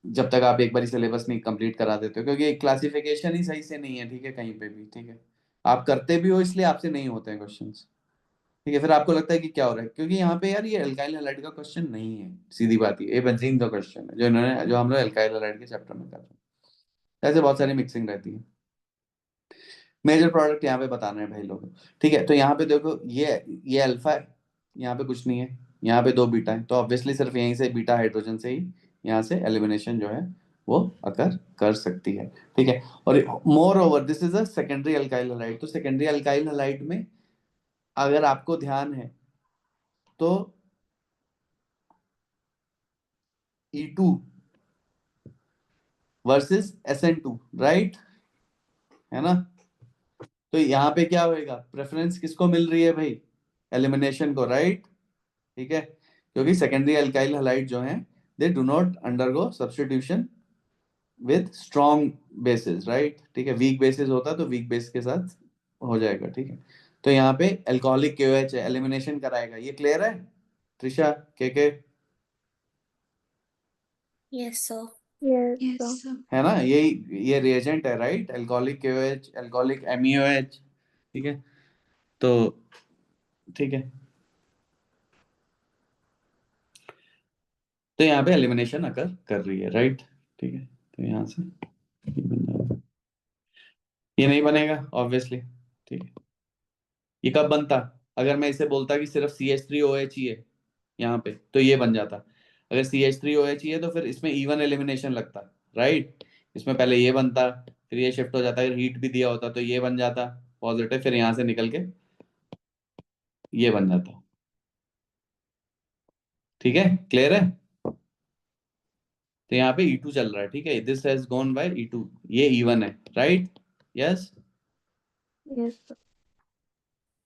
जब तक आप एक बार सिलेबस नहीं कंप्लीट करा देते हो, क्योंकि क्लासिफिकेशन ही सही से नहीं है, ठीक है, कहीं पे भी, ठीक है। आप करते भी हो इसलिए आपसे नहीं होते हैं क्वेश्चंस, ठीक है, फिर आपको लगता है कि क्या हो रहा है, क्योंकि यहाँ पे यार ये अल्काइल हैलाइड का क्वेश्चन नहीं है, सीधी बात ये बेंजीन का क्वेश्चन है, जो हम लोग अल्काइल हैलाइड के चैप्टर में कर रहे हैं, ऐसे बहुत सारी मिक्सिंग रहती है। मेजर प्रोडक्ट यहाँ पे बताना है भाई लोग, ठीक है। तो यहाँ पे देखो ये अल्फा है, यहाँ पे कुछ नहीं है, यहाँ पे 2 बीटा है, तो ऑब्वियसली सिर्फ यहीं से बीटा हाइड्रोजन से ही यहाँ से एलिमिनेशन जो है वो अकर कर सकती है, ठीक है। और more over this is a secondary alkyl halide, तो सेकेंडरी अल्काइल हैलाइड में अगर आपको ध्यान है तो E2 वर्सेस SN2, राइट, है ना। तो यहाँ पे क्या होएगा, प्रेफरेंस किसको मिल रही है भाई, एलिमिनेशन को, राइट। ठीक है, क्योंकि सेकेंडरी अल्काइल हलाइड जो हैं they do not undergo substitution with strong bases, right. ठीक है, वीक बेसिस होता तो वीक बेस के साथ हो जाएगा। ठीक है, तो यहाँ पे अल्कोहलिक KOH है, एलिमिनेशन कराएगा। ये क्लियर है त्रिशा? के Yes, sir. Yes, Yes, sir. sir. है ना, ये रिएजेंट है, right. Alcoholic KOH, alcoholic MEOH। ठीक है, तो ठीक है, तो यहाँ पे एलिमिनेशन अकर कर रही है, राइट। ठीक है, तो यहाँ से ये बन जाएगा। ये नहीं बनेगा ऑब्वियसली। ठीक है, ये कब बनता? अगर मैं इसे बोलता कि सिर्फ CH3OH ही है यहाँ पे, तो ये बन जाता। अगर CH3OH ही है तो फिर इसमें इवन एलिमिनेशन लगता, राइट। इसमें पहले ये बनता, फिर ये शिफ्ट हो जाता, अगर हीट भी दिया होता तो ये बन जाता पॉजिटिव, फिर यहाँ से निकल के ये बन जाता। ठीक है, क्लियर है? तो यहाँ पे E2 चल रहा है। ठीक है, this has gone by E2, ये इवन है, right. Yes, Yes, sir.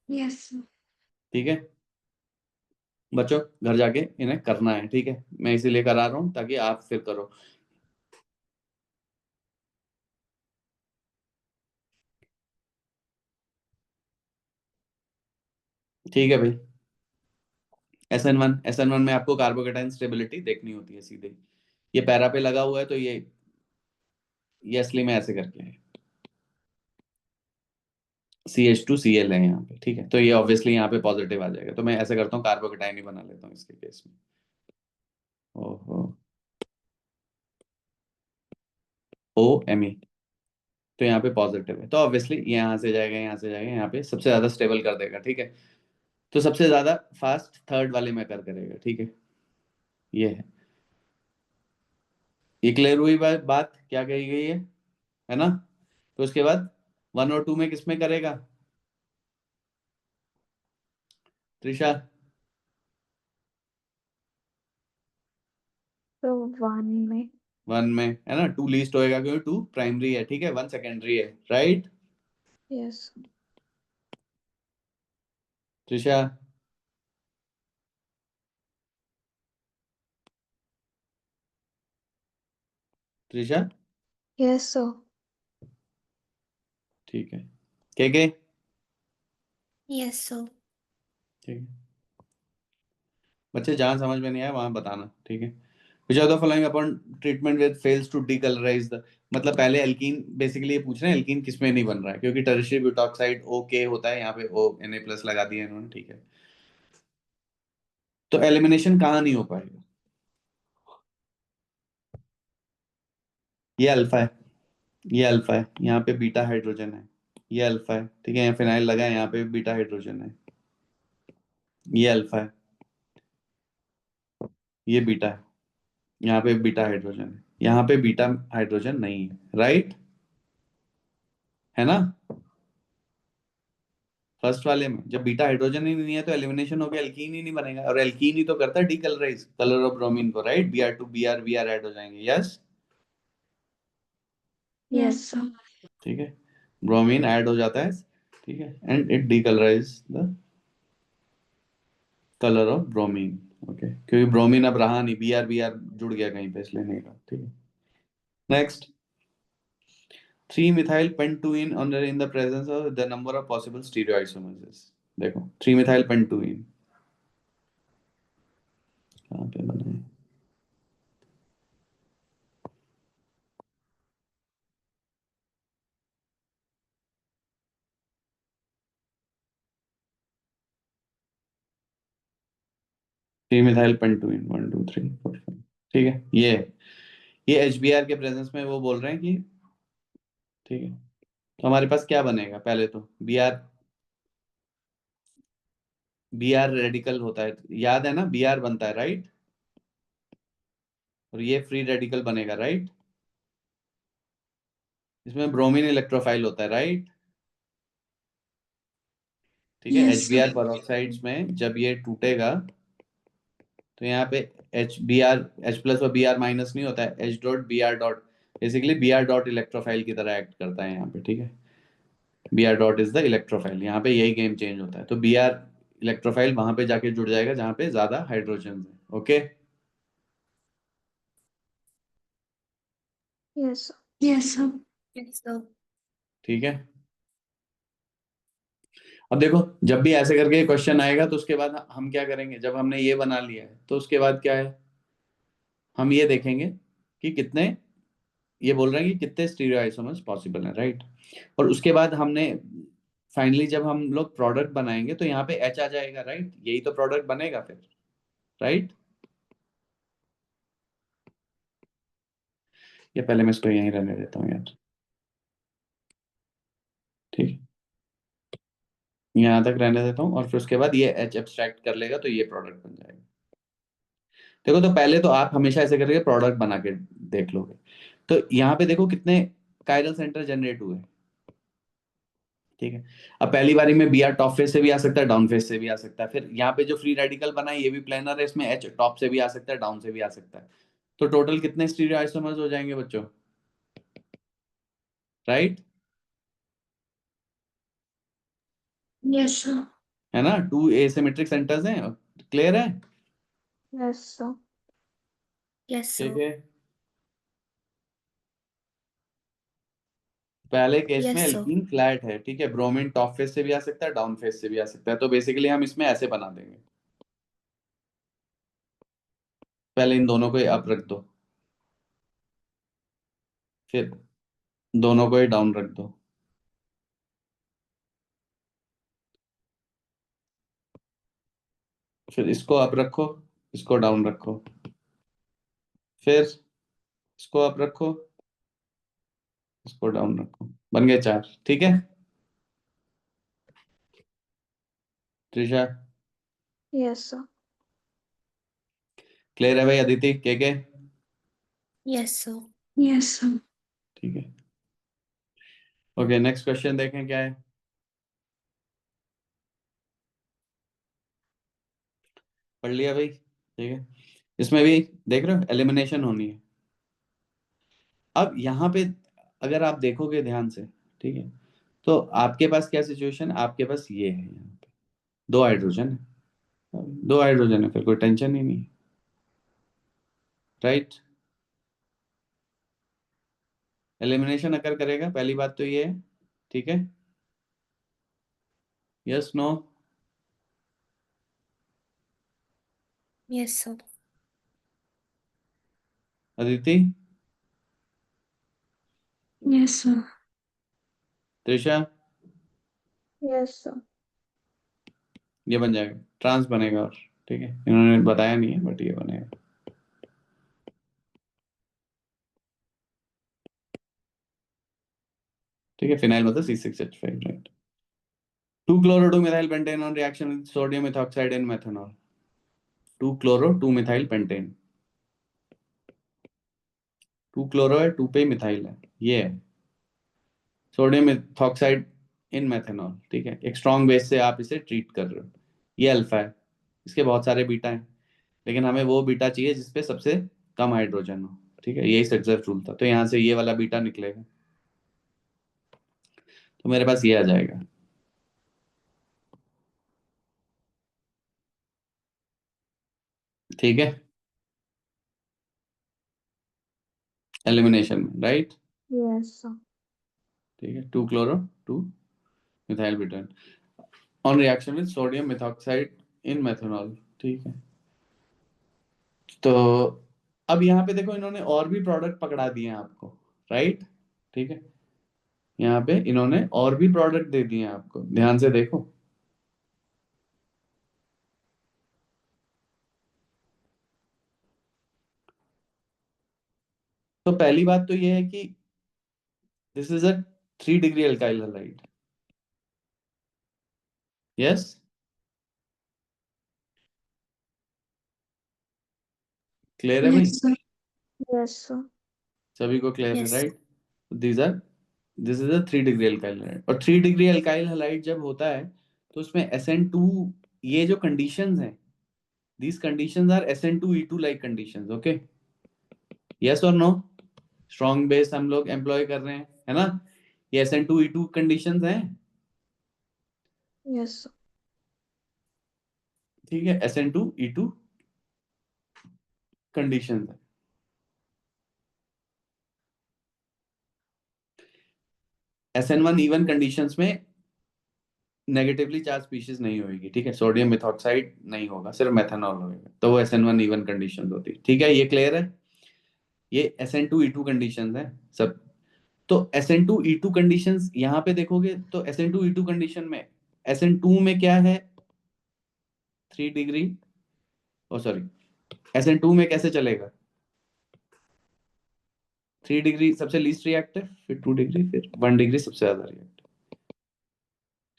Yes, sir. ठीक है बच्चों, घर जाके इन्हें करना है। ठीक है, मैं इसीलिए करा रहा हूँ ताकि आप फिर करो। ठीक है भाई, SN1 में आपको कार्बोकेटाइन स्टेबिलिटी देखनी होती है सीधे। ये पैरा पे लगा हुआ है तो ये असली में ऐसे करके है, CH2Cl है यहाँ पे। ठीक है, तो ये ऑब्वियसली यहाँ पे पॉजिटिव आ जाएगा, तो मैं ऐसे करता हूँ, कार्बोकेटाइन ही बना लेता हूँ इसके केस में। ओहो, OMe, तो यहाँ पे पॉजिटिव है, तो ऑब्वियसली यहाँ से जाएगा, यहाँ से जाएगा, यहाँ पे सबसे ज्यादा स्टेबल कर देगा। ठीक है, तो सबसे ज्यादा फास्ट थर्ड वाले में करेगा। ठीक है, ये है, ये क्लियर हुई बात क्या कही गई है ना। तो उसके बाद 1 और 2 में किस में करेगा त्रिशा? So 1 में 1 में है ना, 2 लीस्ट होएगा क्योंकि 2 प्राइमरी है। ठीक है, 1 सेकेंडरी है, right. yes, Trisha, Trisha, yes, sir. ठीक है, के Yes, sir. ठीक है बच्चे, जहां समझ में नहीं आया वहां बताना। ठीक है, which of the following upon treatment with fails to decolorize the, मतलब पहले एल्कीन, बेसिकली ये पूछ रहे हैं एल्कीन किसमें नहीं बन रहा है, क्योंकि टर्शियरी ब्यूटॉक्साइड OK होता है, यहाँ पे Na+ लगा दिया इन्होंने। ठीक है, तो एलिमिनेशन कहाँ नहीं हो पाएगा? ये अल्फा है, ये अल्फा है, यहाँ पे बीटा हाइड्रोजन है, ये अल्फा है। ठीक है, यहाँ फिनाइल लगा है, यहाँ पे बीटा हाइड्रोजन है, ये अल्फा है, ये बीटा है, यहाँ पे बीटा हाइड्रोजन है, यहाँ पे बीटा हाइड्रोजन नहीं है, राइट, है ना। फर्स्ट वाले में जब बीटा हाइड्रोजन ही नहीं है तो एलिमिनेशन हो गया, एल्कीन ही नहीं बनेगा, और एल्कीन ही तो करता है डीकलराइज कलर ऑफ ब्रोमीन को, राइट। Br2 Br ऐड हो जाएंगे, यस। Yes, sir. ठीक है, ब्रोमीन ऐड हो जाता है। ठीक है, and it decolourise the colour of bromine. Okay, क्योंकि ब्रोमीन अब रहा नहीं, Br जुड़ गया कहीं पे, इसलिए नहीं रहा। ठीक है, next, 3-methyl pentuine in the presence of the number of possible stereoisomers। देखो 3-methyl pentuine कहाँ पे बना है? Three methyl pentyne 1 2 3 4 5। ठीक है, ये HBr के प्रेजेंस में वो बोल रहे हैं कि, ठीक है, तो हमारे पास क्या बनेगा? पहले तो Br रेडिकल होता है, याद है ना, Br बनता है, राइट, और ये फ्री रेडिकल बनेगा, राइट। इसमें ब्रोमीन इलेक्ट्रोफाइल होता है, राइट। ठीक है, Yes, sir. HBr peroxides में जब ये टूटेगा तो यहाँ पे H+ और Br- नहीं होता है, H.Br. Basically Br. इलेक्ट्रोफाइल की तरह एक्ट करता है यहाँ पे। ठीक है, Br. इज द इलेक्ट्रोफाइल, यहाँ पे यही गेम चेंज होता है। तो Br इलेक्ट्रोफाइल वहां पे जाके जुड़ जाएगा जहां पे ज्यादा हाइड्रोजन है। Okay, Yes, sir. Yes, sir. Yes, sir. ठीक है। अब देखो, जब भी ऐसे करके क्वेश्चन आएगा तो उसके बाद हम क्या करेंगे, जब हमने ये बना लिया है तो उसके बाद क्या है, हम ये देखेंगे कि कितने, ये बोल रहे हैं कि कितने स्टीरियो आइसोमर्स पॉसिबल हैं, राइट। और उसके बाद हमने फाइनली जब हम लोग प्रोडक्ट बनाएंगे तो यहाँ पे एच आ जाएगा, राइट। यही तो प्रोडक्ट बनेगा फिर, राइट। ये पहले मैं इसको यहीं रहने देता हूँ यार, ठीक है, यहाँ तक रहने देता हूँ और फिर उसके बाद ये एच एब्स्ट्रैक्ट कर लेगा तो ये प्रोडक्ट बन जाएगा। देखो, तो पहले तो आप हमेशा ऐसे करके प्रोडक्ट बना के देख लोगे। तो यहाँ पे देखो कितने कायरल सेंटर जनरेट हुए, ठीक है। अब पहली बारी में बी आर टॉप फेस से भी आ सकता है, डाउन फेस से भी आ सकता है। फिर यहाँ पे जो फ्री रेडिकल बना है ये भी प्लेनर है, इसमें एच टॉप से भी आ सकता है, डाउन से भी आ सकता है। तो टोटल कितने स्टीरियो आइसोमर्स हो जाएंगे बच्चों, राइट। Yes, sir. है ना, 2 एसिमेट्रिक सेंटर्स हैं, क्लियर है। Yes, sir. Yes, ठीक sir. है, पहले केस में Yes, sir. एल्कीन फ्लैट है, ठीक है। ब्रोमीन टॉप फेस से भी आ सकता है, डाउन फेस से भी आ सकता है। तो बेसिकली हम इसमें ऐसे बना देंगे, पहले इन दोनों को अप रख दो, फिर दोनों को ही डाउन रख दो, फिर इसको अप रखो, इसको डाउन रखो, फिर इसको अप रखो, इसको डाउन रखो, बन गए 4, ठीक है। Trisha, Yes, sir. क्लियर है भाई, अदिति के Yes, sir. Yes, sir. ठीक है। ओके, नेक्स्ट क्वेश्चन देखें क्या है। पढ़ लिया भाई, ठीक है। इसमें भी देख रहे हो एलिमिनेशन होनी है। अब यहाँ पे अगर आप देखोगे ध्यान से, ठीक है, तो आपके पास क्या सिचुएशन, आपके पास ये है, यहाँ पे 2 हाइड्रोजन है, 2 हाइड्रोजन है, फिर कोई टेंशन ही नहीं, राइट। एलिमिनेशन अगर करेगा, पहली बात तो ये है, ठीक है। Yes, no, Yes, sir. Aditi, Yes, sir. Trisha, Yes, sir. ये बन जाएगा, ट्रांस बनेगा। और ठीक है, इन्होंने बताया नहीं है बट ये बनेगा। ठीक है, फिनाइल मतलब C6H5, right. 2 chloro 2 methyl pentane on reaction with sodium ethoxide in methanol। 2 chloro 2 methyl pentane, 2 chloro है, 2 पे मिथाइल है, ये है सोडियम इथॉक्साइड इन मेथनॉल, ठीक है। एक स्ट्रॉन्ग बेस से आप इसे ट्रीट कर रहे हो, ये अल्फा है, इसके बहुत सारे बीटा हैं, लेकिन हमें वो बीटा चाहिए जिसपे सबसे कम हाइड्रोजन हो, ठीक है। यही सक्सेस रूल था, तो यहाँ से ये वाला बीटा निकलेगा, तो मेरे पास ये आ जाएगा, ठीक है, एलिमिनेशन में, राइट। Yes, sir. ठीक है, 2 chloro 2 methyl butane on reaction with sodium methoxide in methanol, ठीक है। तो अब यहाँ पे देखो, इन्होंने और भी प्रोडक्ट पकड़ा दिए हैं आपको, राइट, ठीक है। यहाँ पे इन्होंने और भी प्रोडक्ट दे दिए हैं आपको, ध्यान से देखो। तो पहली बात तो ये है कि this is a 3 degree alkyl halide, yes. Clear है भाई, Yes, sir. Yes, sir. सभी को क्लियर है, Yes. Right. These are this is a 3 degree alkyl halide. और 3 डिग्री अल्काइल हैलाइड जब होता है तो उसमें SN2, ये जो कंडीशंस हैं, these conditions are SN2E2 like conditions, okay, yes or no। Strong base हम लोग एम्प्लॉय कर रहे हैं, है ना, ये SN2E2 कंडीशंस हैं। Yes, sir. ठीक है, SN2E2 कंडीशन है। SN1E1 कंडीशंस में नेगेटिवली चार्ज स्पीशीज नहीं होगी, ठीक है, सोडियम मेथॉक्साइड नहीं होगा, सिर्फ मेथनॉल होगा, तो वो SN1E1 कंडीशन होती है। ठीक है, ये क्लियर है। ये SN2E2 कंडीशन है सब। तो SN2E2 कंडीशंस यहाँ पे देखोगे तो SN2E2 कंडीशन में SN2 में क्या है, 3 डिग्री, ओ सॉरी, SN2 में कैसे चलेगा, 3 डिग्री सबसे लीस्ट रिएक्टिव, फिर 2 डिग्री, फिर 1 डिग्री सबसे ज्यादा रिएक्टिव।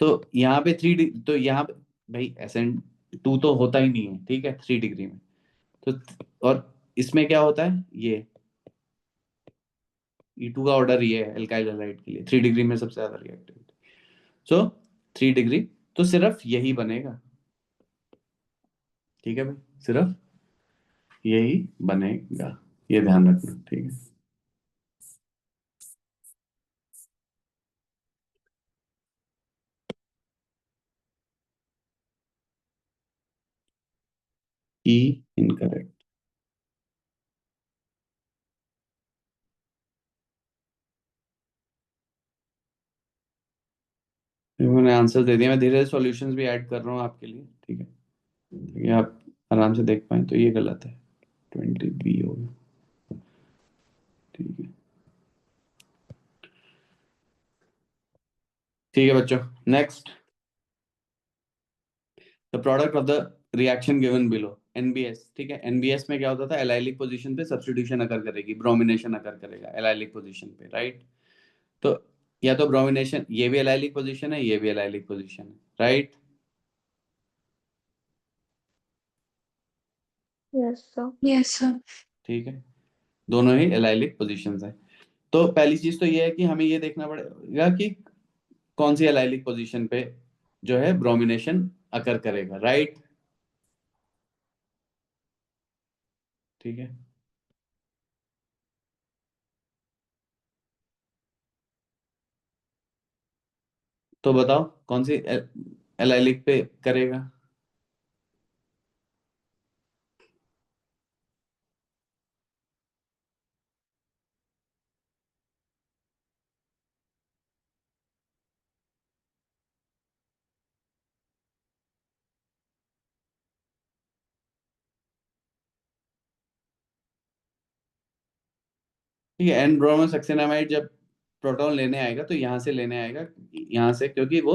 तो यहाँ पे तो यहाँ पे भाई SN2 तो होता ही नहीं है, ठीक है, 3 डिग्री में। तो और इसमें क्या होता है, ये E2 का ऑर्डर ये है एल्काइल हैलाइड के लिए, 3 डिग्री में सबसे ज्यादा रिएक्टिविटी। सो 3 डिग्री, तो सिर्फ यही बनेगा, ठीक है भाई, सिर्फ यही बनेगा, ये ध्यान रखना, ठीक है। ई इनकरेक्ट। मैंने आंसर दे दिया, मैं धीरे धीरे सॉल्यूशंस भी ऐड कर रहा हूँ आपके लिए, ठीक है, ताकि आप आराम से देख पाए। तो ये गलत है, 20B होगा, ठीक है। ठीक है बच्चों, next, the product of the reaction given below, NBS, ठीक है। NBS में क्या होता था, एलाइलिक पोजीशन पे सब्स्टिट्यूशन अकर करेगी, ब्रोमिनेशन अकर करेगा एलाइलिक पोजीशन पे, राइट। तो या तो ब्रोमिनेशन, ये भी एलाइलिक पोजीशन है, ये भी एलाइलिक पोजीशन है, right. Yes, sir. Yes, sir. ठीक है, दोनों ही एलाइलिक पोजीशंस है। तो पहली चीज तो ये है कि हमें ये देखना पड़ेगा कि कौन सी एलाइलिक पोजीशन पे जो है ब्रोमिनेशन अकर करेगा, राइट। ठीक है, तो बताओ कौन सी एलाइलिक पे करेगा। ठीक है, एन ब्रोमो सक्सिनामाइड जब प्रोटॉन लेने आएगा तो यहाँ से लेने आएगा, यहाँ से, क्योंकि वो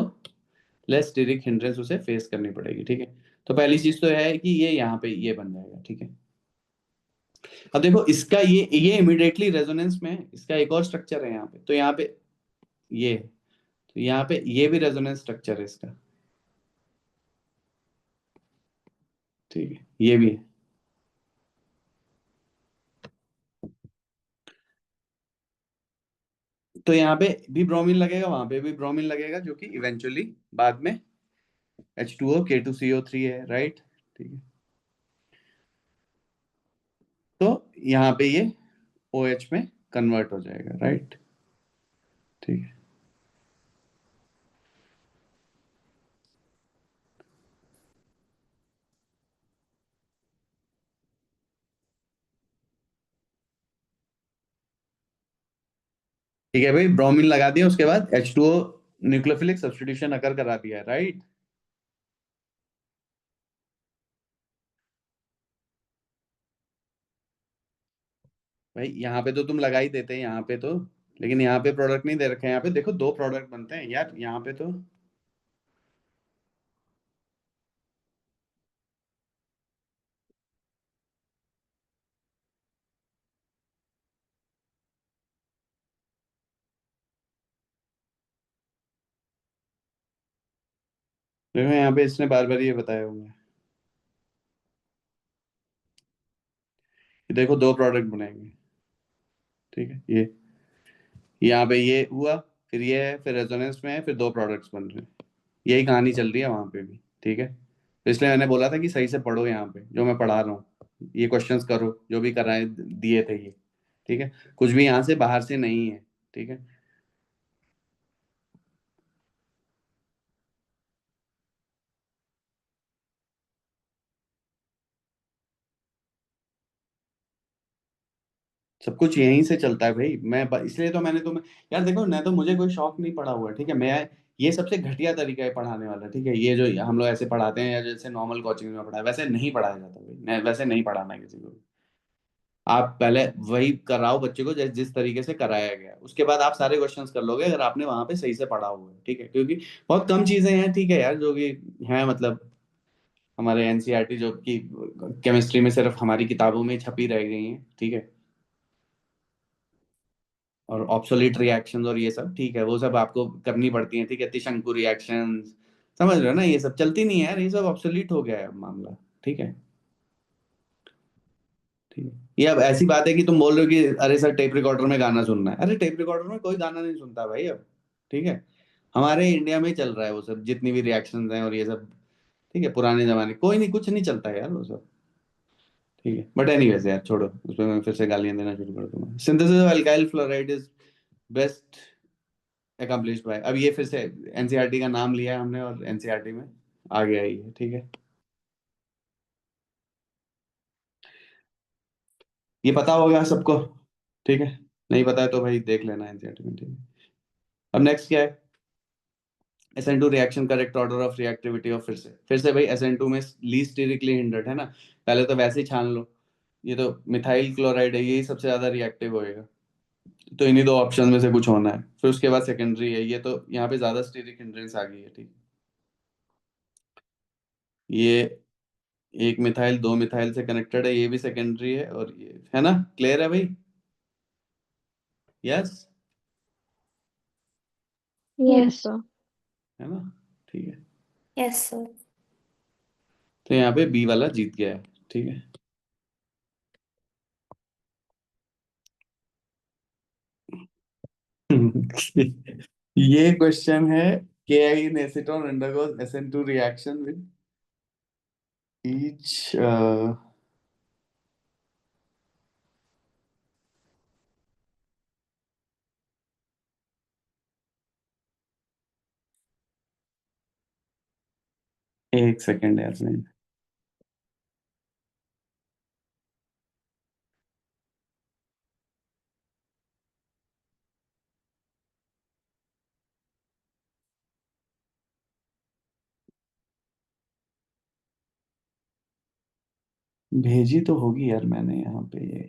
लेस स्टेरिक हिंड्रेंस उसे फेस करनी पड़ेगी, ठीक है। तो पहली चीज तो है कि ये यहाँ पे ये बन जाएगा, ठीक है। अब देखो इसका ये इमिडिएटली रेजोनेंस में है, इसका एक और स्ट्रक्चर है यहाँ पे, तो यहाँ पे ये है। तो यहाँ पे ये भी रेजोनेंस स्ट्रक्चर है इसका, ठीक है, ये भी है। तो यहाँ पे भी ब्रोमीन लगेगा, वहां पे भी ब्रोमीन लगेगा, जो कि इवेंचुअली बाद में H2O K2CO3 है, राइट, ठीक है। तो यहाँ पे ये OH में कन्वर्ट हो जाएगा, राइट, ठीक है। ठीक है भाई, ब्रोमीन लगा दिया, उसके बाद H2O न्यूक्लियोफिलिक सब्स्टिट्यूशन अकर करा दिया, राइट। भाई यहाँ पे तो तुम लगा ही देते हैं यहाँ पे तो, लेकिन यहाँ पे प्रोडक्ट नहीं दे रखे हैं। यहाँ पे देखो दो प्रोडक्ट बनते हैं यार, यहाँ पे तो देखो, यहाँ पे इसने बार बार ये बताया हुआ है कि देखो दो प्रोडक्ट बनेंगे, ठीक है। ये यहाँ पे ये हुआ, फिर ये है, फिर रेजोनेंस में है, फिर दो प्रोडक्ट्स बन रहे हैं। यही कहानी चल रही है वहां पे भी, ठीक है। तो इसलिए मैंने बोला था कि सही से पढ़ो, यहाँ पे जो मैं पढ़ा रहा हूँ ये क्वेश्चंस करो, जो भी कराए दिए थे ये, ठीक है। कुछ भी यहाँ से बाहर से नहीं है, ठीक है। सब कुछ यहीं से चलता है भाई। इसलिए तो मैंने तुम्हें, यार देखो, मैं तो, मुझे कोई शौक नहीं पड़ा हुआ है, ठीक है। मैं, ये सबसे घटिया तरीका है पढ़ाने वाला, ठीक है। ये जो हम लोग ऐसे पढ़ाते हैं, या जैसे नॉर्मल कोचिंग में पढ़ाया, वैसे नहीं पढ़ाया जाता भाई। मैं वैसे नहीं पढ़ाना है किसी को। आप पहले वही कराओ बच्चे को जिस तरीके से कराया गया, उसके बाद आप सारे क्वेश्चंस कर लोगे, अगर आपने वहां पे सही से पढ़ा हुआ है, ठीक है। क्योंकि बहुत कम चीजें हैं, ठीक है यार, जो कि हैं, मतलब हमारे एनसीईआरटी जो कि केमिस्ट्री में सिर्फ हमारी किताबों में छपी रह गई हैं, ठीक है। और ऑब्सोलीट रिएक्शंस और ये सब, ठीक है, वो सब आपको करनी पड़ती हैं, ठीक है। त्रिशंकु रिएक्शंस, समझ रहे हो ना, ये सब चलती नहीं है यार, ये सब ऑब्सोलीट हो गया है मामला, ठीक है। ठीक है, ये अब ऐसी बात है कि तुम बोल रहे हो कि अरे सर टेप रिकॉर्डर में गाना सुनना है, अरे टेप रिकॉर्डर में कोई गाना नहीं सुनता भाई अब, ठीक है। हमारे इंडिया में ही चल रहा है वो सब, जितनी भी रिएक्शंस हैं और ये सब, ठीक है। पुराने जमाने कोई नहीं, कुछ नहीं चलता है यार वो सब, ठीक है। बट एनीवेज यार छोड़ो, उसमें मैं फिर से गालियां देना शुरू कर दूंगा। Synthesis of alkyl fluoride is best accomplished by, अब ये फिर से एनसीईआरटी का नाम लिया है हमने, और एनसीईआरटी में आ गया ही है, ठीक है। ये पता होगा सबको, ठीक है। नहीं पता है तो भाई देख लेना एनसीईआरटी में, ठीक है। अब नेक्स्ट क्या है? SN2 reaction correct order of reactivity of, फिर से भाई SN2 में लीस्ट स्टेरिकली हिंडर्ड है ना, पहले तो वैसे ही छान लो। ये तो मिथाइल क्लोराइड है, यही सबसे ज्यादा रिएक्टिव होएगा, तो इन्हीं दो ऑप्शन में से कुछ होना है। फिर उसके बाद सेकेंडरी है, ये तो यहाँ पे ज्यादा स्टेरिक हिंड्रेंस आ गई है, ठीक। ये एक मिथाइल दो मिथाइल से कनेक्टेड है, ये भी सेकेंडरी है, और ये है ना, क्लियर है भाई? Yes, Yes, sir. है ना, ठीक है। Yes, sir. तो यहाँ पे बी वाला जीत गया है, ठीक है। ये क्वेश्चन है, KI in acetone undergoes SN2 reaction with each एक सेकेंड यार, मैं भेजी तो होगी यार मैंने यहाँ पे ये।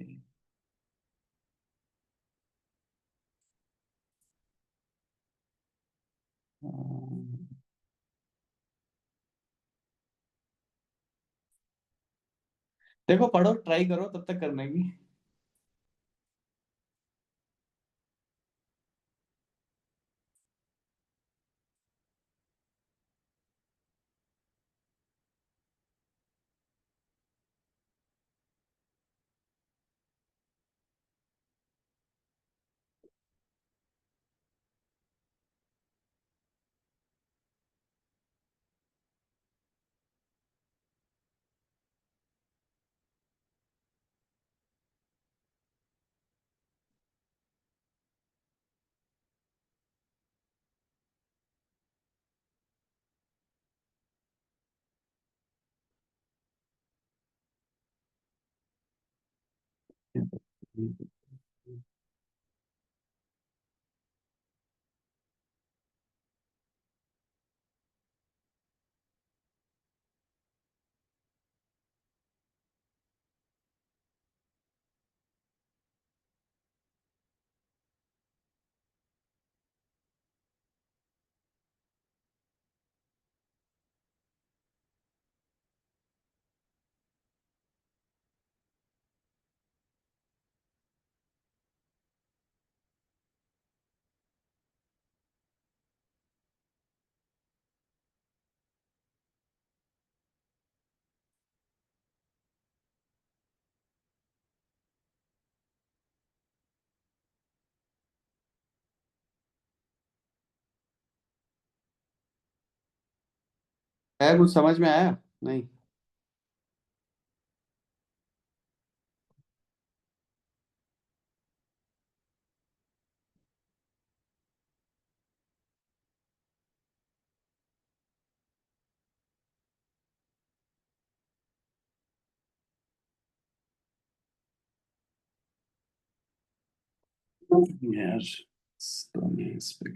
अम, देखो पढ़ो, ट्राई करो तब तक करने की। है कुछ समझ में आया? नहीं? यार तो नहीं इस पे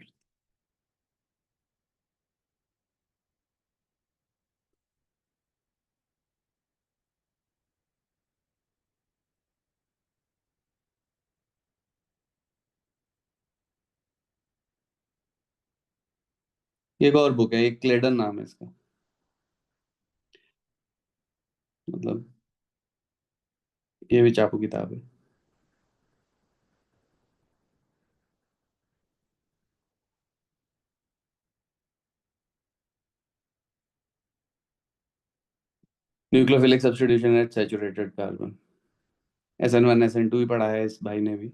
एक और बुक है, एक क्लेडन नाम है इसका, मतलब ये भी चाकू किताब है। Nucleophilic substitution at saturated carbon, SN1 SN2 ही पढ़ा है इस भाई ने भी।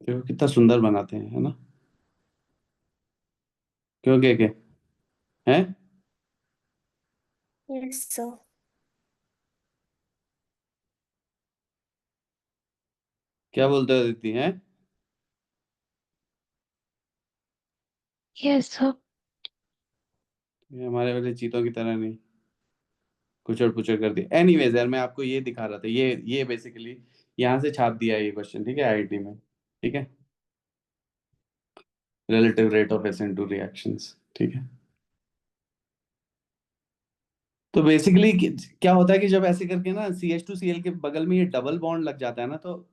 देखो कितना सुंदर बनाते हैं, है ना? क्यों क्या क्या है? Yes, sir. क्या बोलते हो दीदी हैं? Yes, sir. ये हमारे वाले चीतों की तरह नहीं कुचड़ पुचड़ कर दिया। एनीवेज यार, मैं आपको ये दिखा रहा था, ये बेसिकली यहाँ से छाप दिया है ये क्वेश्चन, ठीक है, आईआईटी में। ठीक है, relative rate of SN2 reactions, ठीक है। तो बेसिकली क्या होता है कि जब ऐसे करके ना CH2Cl के बगल में ये डबल बॉन्ड लग जाता है ना, तो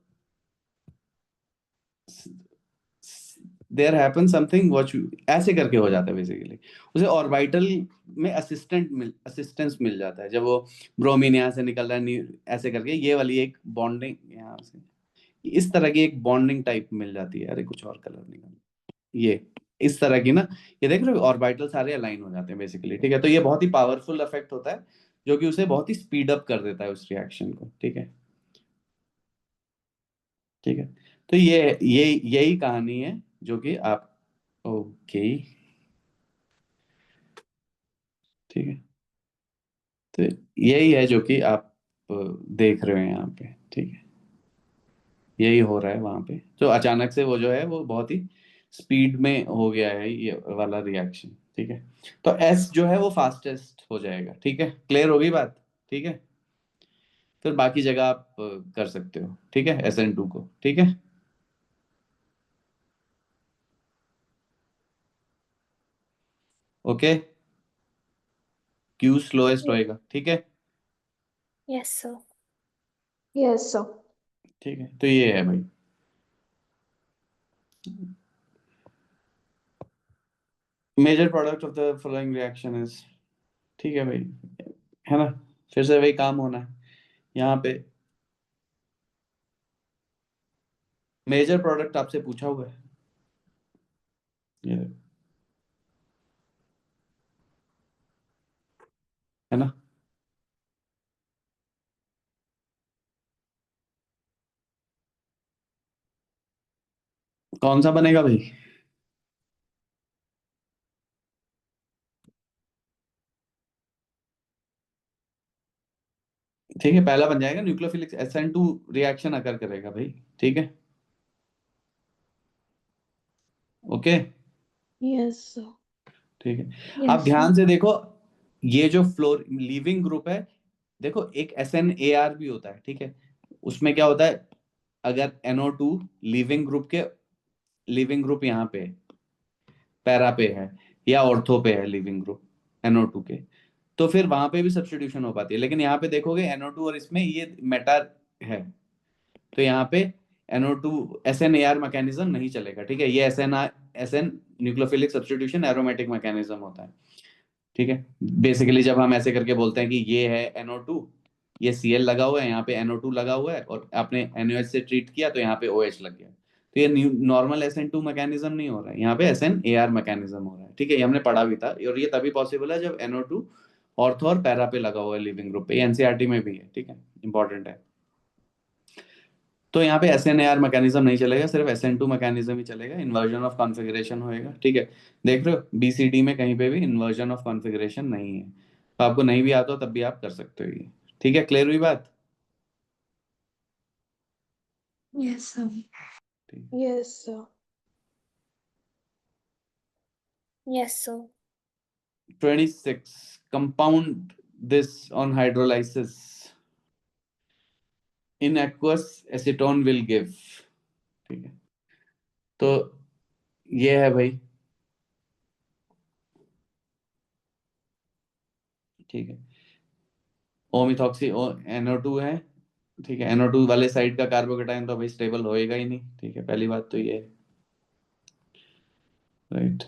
देयर हैपन समथिंग व्हाट ऐसे करके हो जाता है बेसिकली। उसे ऑर्बिटल में असिस्टेंस मिल जाता है, जब वो ब्रोमीन यहाँ से निकल रहा है ऐसे करके, ये वाली एक बॉन्डिंग यहाँ से इस तरह की एक बॉन्डिंग टाइप मिल जाती है। अरे कुछ और कलर निकल, ये इस तरह की ना, ये देख रहे हो ऑर्बिटल सारे अलाइन हो जाते हैं बेसिकली, ठीक है। तो ये बहुत ही पावरफुल इफेक्ट होता है, जो कि उसे बहुत ही स्पीड अप कर देता है उस रिएक्शन को, ठीक है। ठीक है, तो ये यही कहानी है जो कि आप, ओके, ठीक है। तो यही है जो कि आप देख रहे हैं यहाँ पे, ठीक है। यही हो रहा है वहां पे, जो अचानक से वो जो है वो बहुत ही स्पीड में हो गया है ये वाला रिएक्शन, ठीक है। तो S जो है वो फास्टेस्ट हो जाएगा, ठीक है। क्लियर होगी बात, ठीक है। फिर बाकी जगह आप कर सकते हो, ठीक है, SN2 को, ठीक है। ओके, Q स्लोएस्ट होएगा, ठीक है। Yes, sir. Yes, sir. ठीक है, तो ये है भाई। Major product of the following reaction is, ठीक है भाई, है ना? फिर से वही काम होना है यहाँ पे। मेजर प्रोडक्ट आपसे पूछा हुआ है, ये देखो, है ना? कौन सा बनेगा भाई? ठीक है, पहला बन जाएगा न्यूक्लियोफिलिक SN2 रिएक्शन अकर करेगा भाई, ठीक है। Okay, Yes, sir. ठीक है। आप Yes, sir. ध्यान से देखो, ये जो फ्लोर लीविंग ग्रुप है, देखो एक SNAR भी होता है, ठीक है। उसमें क्या होता है, अगर NO2 लीविंग ग्रुप के, लिविंग ग्रुप यहाँ पे पैरा पे है या ऑर्थो पे है लिविंग ग्रुप NO2 के, तो फिर वहां पे भी सब्स्टिट्यूशन हो पाती है। लेकिन यहाँ पे देखोगे NO2 और इसमें ये मेटा है, तो यहाँ पे NO2 SNAR मैकेनिज्म नहीं चलेगा, ठीक है। ये SN nucleophilic substitution aromatic mechanism होता है, ठीक है। बेसिकली जब हम ऐसे करके बोलते हैं कि ये है NO2, ये Cl लगा हुआ है, यहाँ पे NO2 लगा हुआ है, और आपने NaOH से ट्रीट किया तो यहाँ पे OH लग गया, तो ये नॉर्मल SN2 मैकेनिज्म नहीं हो रहा है, यहाँ पे SNAR मैकेनिज्म हो रहा है, ठीक है। ये हमने पढ़ा भी था, और ये तभी पॉसिबल है जब NO2 ऑर्थो और पैरा पे लगा हुआ है लिविंग ग्रुप पे, ये एनसीईआरटी में भी है, ठीक है, इंपॉर्टेंट है। तो यहाँ पे SNAR मैकेनिज्म नहीं चलेगा, सिर्फ SN2 मैकेनिज्म ही चलेगा, इन्वर्जन ऑफ कॉन्फ़िगरेशन होएगा, ठीक है। देख रहे हो BCD में कहीं पे भी इन्वर्जन ऑफ कॉन्फ़िगरेशन नहीं है, तो आपको नहीं भी आता हो तब भी आप कर सकते हो ये, ठीक है। क्लियर हुई बात? Yes, sir. ठीक। Yes, sir. Yes, sir. 26. Compound this on hydrolysis. In aqueous acetone will give. ठीक है, तो ये है भाई, ठीक है, ओमिथॉक्सी NO2 है, ठीक है। NO2 वाले साइड का कार्बोकेटाइन तो भाई स्टेबल होएगा ही नहीं, ठीक है, पहली बात तो ये है, राइट।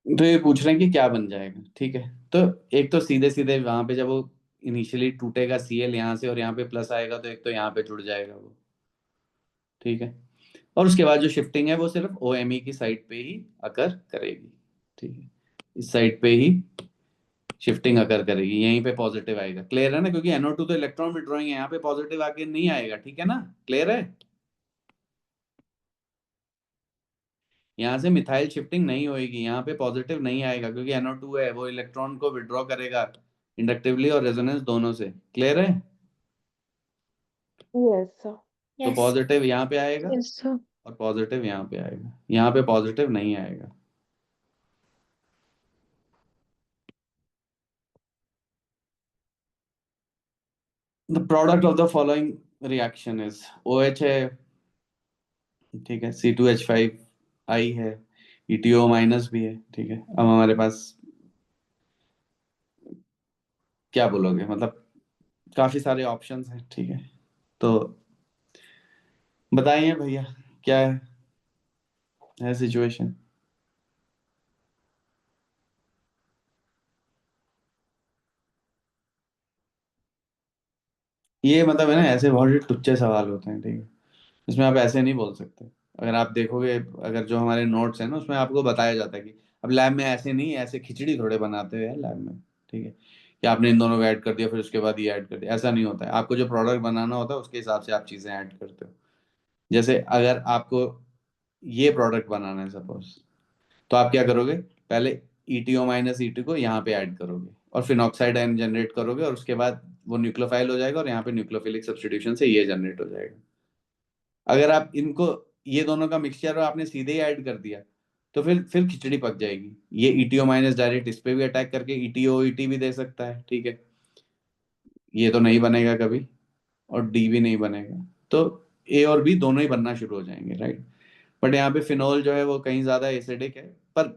तो ये पूछ रहे हैं कि क्या बन जाएगा, ठीक है। तो एक तो सीधे सीधे वहां पे जब वो इनिशियली टूटेगा Cl यहाँ से और यहाँ पे प्लस आएगा, तो एक तो यहाँ पे जुड़ जाएगा वो, ठीक है। और उसके बाद जो शिफ्टिंग है वो सिर्फ OMe की साइड पे ही अकर करेगी, ठीक है, इस साइड पे ही शिफ्टिंग अकर करेगी, यहीं पे पॉजिटिव आएगा। क्लियर है ना, क्योंकि NO2 तो इलेक्ट्रॉन विड्रॉइंग है, यहाँ पे पॉजिटिव आके नहीं आएगा, ठीक है ना, क्लियर है। यहाँ से मिथाइल शिफ्टिंग नहीं होएगी, यहाँ पे पॉजिटिव नहीं आएगा, क्योंकि NO2 है, वो इलेक्ट्रॉन को विड्रॉ करेगा इंडक्टिवली और रेजोनेंस दोनों से। क्लियर है, Yes, sir. तो Yes. पॉजिटिव यहाँ पे आएगा Yes, sir. और पॉजिटिव यहाँ पे आएगा, यहाँ पे पॉजिटिव नहीं आएगा। The product of the following reaction is OH है, ठीक है, C2H5 है, ETO माइनस भी है, ठीक है। अब हमारे पास क्या बोलोगे, मतलब काफी सारे ऑप्शंस हैं, ठीक है। तो बताइए भैया, क्या है सिचुएशन। ये मतलब है ना, ऐसे बहुत ही टुच्चे सवाल होते हैं, ठीक है, इसमें आप ऐसे नहीं बोल सकते। अगर आप देखोगे, अगर जो हमारे नोट्स हैं ना, उसमें आपको बताया जाता है कि अब लैब में ऐसे नहीं, ऐसे खिचड़ी थोड़े बनाते हैं लैब में, ठीक है, कि आपने इन दोनों को ऐड कर दिया फिर उसके बाद ये ऐड कर दिया, ऐसा नहीं होता है। आपको जो प्रोडक्ट बनाना होता है उसके हिसाब से आप चीज़ें ऐड करते हो। जैसे अगर आपको ये प्रोडक्ट बनाना है सपोज, तो आप क्या करोगे, पहले ETO माइनस ET को यहाँ पे ऐड करोगे और फिर ऑक्साइड आयन जनरेट करोगे, और उसके बाद वो न्यूक्लियोफाइल हो जाएगा और यहाँ पे न्यूक्लियोफिलिक सब्स्टिट्यूशन से ये जनरेट हो जाएगा। अगर आप इनको, ये दोनों का मिक्सचर आपने सीधे ही ऐड कर दिया, तो फिर खिचड़ी पक जाएगी। ये ETO माइनस डायरेक्ट इस पे भी अटैक करके ETO ET भी दे सकता है, ठीक है, ये तो नहीं बनेगा कभी, और D भी नहीं बनेगा, तो A और B दोनों ही बनना शुरू हो जाएंगे, राइट। बट यहाँ पे फिनोल जो है वो कहीं ज्यादा एसिडिक है, पर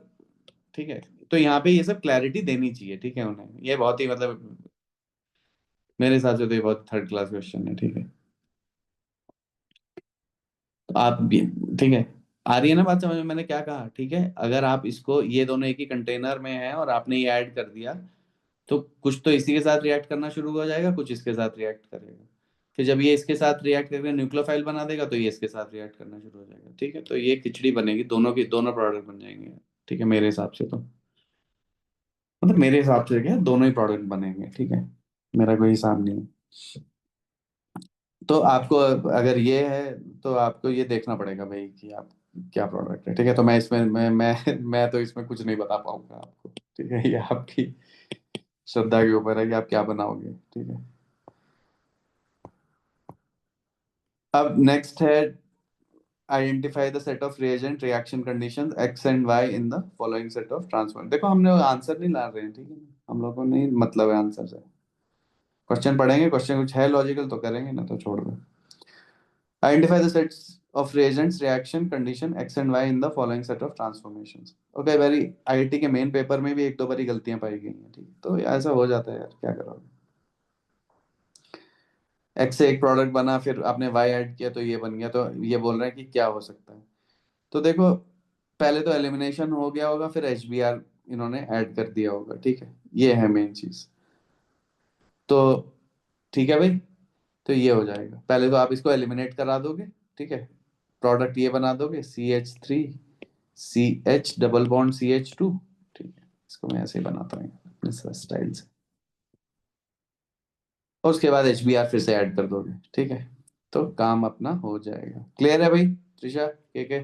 ठीक है, तो यहाँ पे ये सब क्लैरिटी देनी चाहिए, ठीक है उन्हें। ये बहुत ही मतलब मेरे हिसाब से तो ये बहुत थर्ड क्लास क्वेश्चन है, ठीक है। तो आप भी, ठीक है, आ रही है ना बात समझ में, मैंने क्या कहा, ठीक है। अगर आप इसको, ये दोनों एक ही कंटेनर में है और आपने ये ऐड कर दिया, तो कुछ तो इसी के साथ रिएक्ट करना शुरू हो जाएगा, कुछ इसके साथ रिएक्ट करेगा, फिर जब ये इसके साथ रिएक्ट करके न्यूक्लियोफाइल बना देगा, तो ये इसके साथ रिएक्ट करना शुरू हो जाएगा, ठीक है। तो ये खिचड़ी बनेगी, दोनों की दोनों प्रोडक्ट बन जाएंगे, ठीक है, मेरे हिसाब से तो, मतलब मेरे हिसाब से क्या, दोनों ही प्रोडक्ट बनेंगे, ठीक है, मेरा कोई हिसाब नहीं है। तो आपको अगर ये है, तो आपको ये देखना पड़ेगा भाई कि आप क्या प्रोडक्ट है, ठीक है। तो मैं इसमें मैं तो इसमें कुछ नहीं बता पाऊंगा आपको, ठीक है, ये आपकी श्रद्धा के ऊपर है कि आप क्या बनाओगे, ठीक है। अब नेक्स्ट है, identify the set of reagent reaction conditions X and Y in the following set of transform. देखो हमने आंसर नहीं ला रहे हैं, ठीक है, हम लोगों को नहीं मतलब है आंसर से, क्वेश्चन पढ़ेंगे, क्वेश्चन कुछ है लॉजिकल तो करेंगे, ना तो छोड़ दो। Identify the sets of reagents, reaction, condition X and Y in the following set of transformations. Okay, very IIT के मेन पेपर में भी एक दो बारी गलतियां पाई गई हैं, ठीक, तो ऐसा हो जाता है यार, क्या करोगे। X से एक प्रोडक्ट बना, फिर आपने Y ऐड किया तो ये बन गया, तो ये बोल रहे हैं कि क्या हो सकता है। तो देखो, पहले तो एलिमिनेशन हो गया होगा, फिर HBr इन्होंने ऐड कर दिया होगा, ठीक है, ये है मेन चीज। तो ठीक है भाई, तो ये हो जाएगा, पहले तो आप इसको एलिमिनेट करा दोगे, ठीक है, प्रोडक्ट ये बना दोगे CH3 CH double bond CH2, ठीक है, इसको मैं ऐसे ही बनाता हूँ अपने स्टाइल से, और उसके बाद HBr फिर से ऐड कर दोगे, ठीक है, तो काम अपना हो जाएगा। क्लियर है भाई, त्रिशा के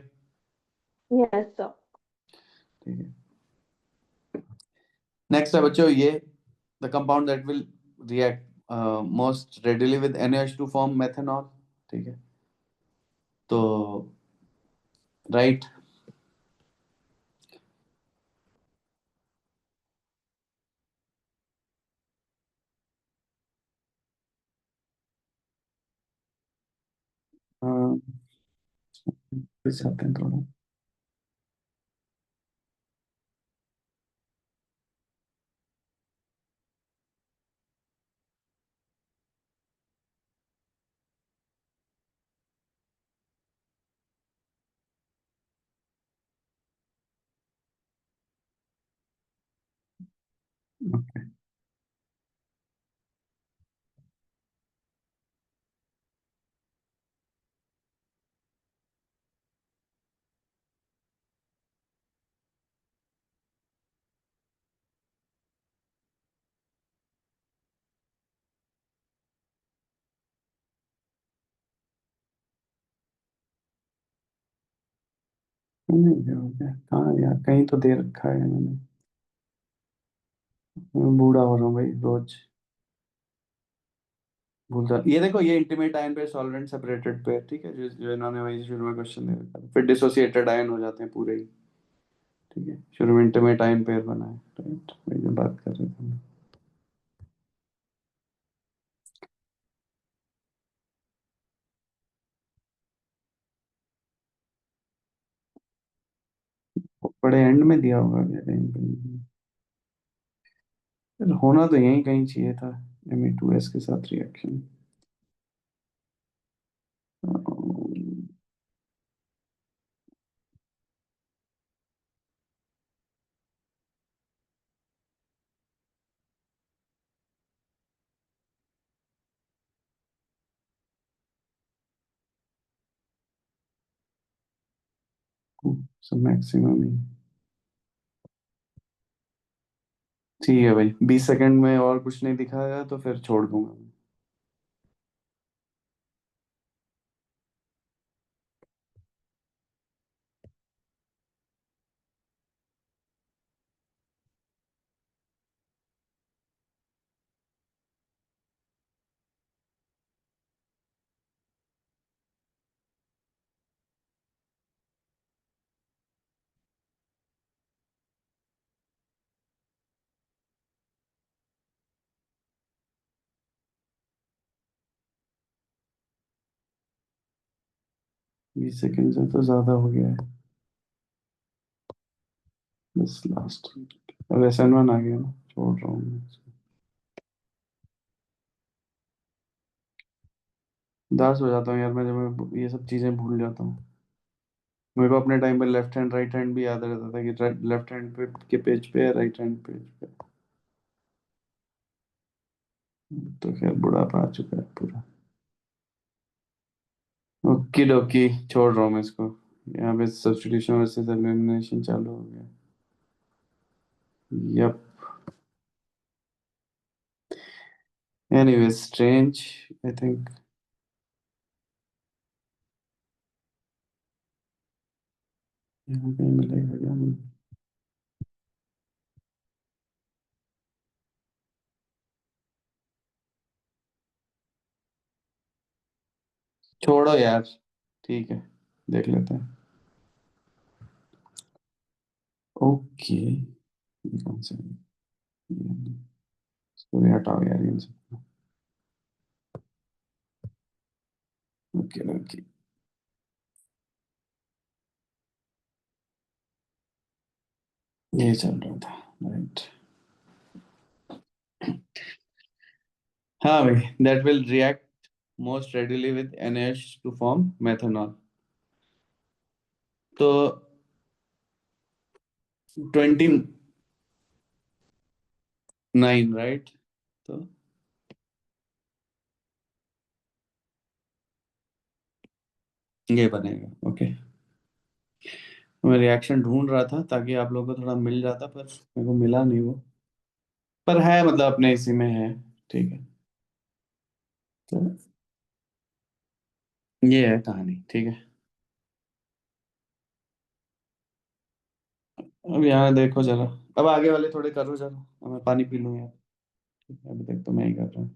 Yes, sir. ठीक है। नेक्स्ट है बच्चों, ये the the compound that will react most readily with NaOH to form methanol. ठीक है, तो राइट इस आते हैं थोड़ा okay. नहीं क्या हो गया, कहाँ यार, कहीं तो दे रखा है मैंने। मैं बूढ़ा हो रहा हूँ भाई, रोज भूलता। ये देखो, ये इंटीमेट आयन पे सॉल्वेंट सेपरेटेड पे, ठीक है, जो जो इन्होंने वही शुरू में क्वेश्चन दे रखा था। फिर डिसोसिएटेड आयन हो जाते हैं पूरे ही, ठीक है। शुरू में इंटीमेट आयन पेयर बना है, राइट, वही जो बात कर रहे थे हम। बड़े एंड में दिया होगा क्या कहीं पे? यार, होना तो यहीं कहीं चाहिए था, Me2S के साथ रिएक्शन। सब मैक्सिमम ही। ठीक है भाई, 20 सेकंड में और कुछ नहीं दिखाया तो फिर छोड़ दूंगा मैं। बीस सेकंड से तो ज्यादा हो गया है। बस लास्ट, अब SN1 आ गया ना, छोड़ रहा हूँ मैं इसको। उदास हो जाता हूँ यार मैं, जब मैं ये सब चीजें भूल जाता हूँ। मेरे को अपने टाइम पे लेफ्ट हैंड राइट हैंड भी याद रहता था कि लेफ्ट हैंड पे के पेज पे है, राइट हैंड पेज पे। तो खैर बुढ़ापा आ चुका है पूरा। ओके डोकी, छोड़ रहा हूँ मैं इसको। यहाँ पे सब्स्टिट्यूशन वर्सेस एलिमिनेशन चालू हो गया। Yup. Anyway, strange, I think यहाँ कहीं मिलेगा क्या मुझे? छोड़ो यार, ठीक है, देख लेते हैं। ओके, ये कौन सा है? इसको भी हटाओ यार इन सबको। ओके ओके, ये चल रहा था, राइट। हाँ भाई, that will react most readily with NaH to form methanol। तो 29, राइट, तो ये बनेगा। ओके, मैं रिएक्शन ढूंढ रहा था ताकि आप लोगों को थोड़ा मिल जाता, पर मेरे को मिला नहीं वो। पर है, मतलब अपने इसी में है, ठीक है। तो ये है कहानी, ठीक है। अब यहाँ देखो जरा, अब आगे वाले थोड़े करो जरा, अब मैं पानी पी लूँ यार। ठीक है, अभी तक तो मैं ही कर रहा हूँ।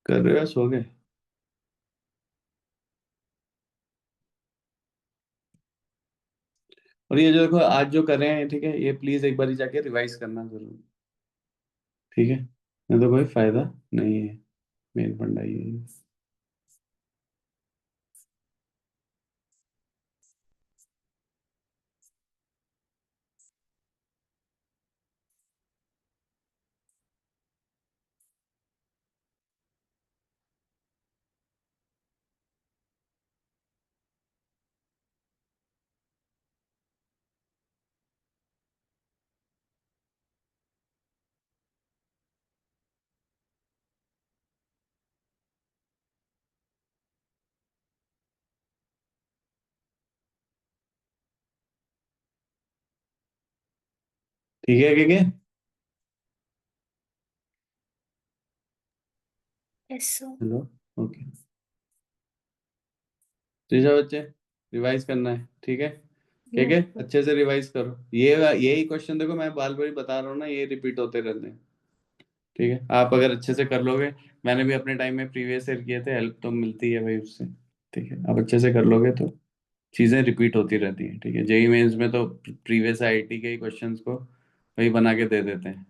कर रहे हो या सो गए? और ये जो देखो आज जो कर रहे हैं, ठीक है, ये प्लीज एक बार जाके रिवाइज करना जरूर। ठीक है, नहीं तो कोई फायदा नहीं है। मेन फंडा ये है। ठीक है, क्या? Yes, sir. हेलो। ओके। तीसरा बच्चे, रिवाइज करना है, ठीक है? ठीक है, Yes, sir. अच्छे से रिवाइज करो। ये यही क्वेश्चन देखो, मैं बार बार बता रहा हूँ ना, ये रिपीट होते रहते हैं। ठीक है, आप अगर अच्छे से कर लोगे, मैंने भी अपने टाइम में प्रीवियस ईयर किए थे, हेल्प तो मिलती है भाई उससे। ठीक है, आप अच्छे से कर लोगे तो चीजें रिपीट होती रहती हैं। ठीक है, जेई मेंस में तो प्रीवियस आईआईटी के ही क्वेश्चंस को वही बना के दे देते हैं।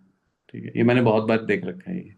ठीक है, ये मैंने बहुत बार देख रखा है ये।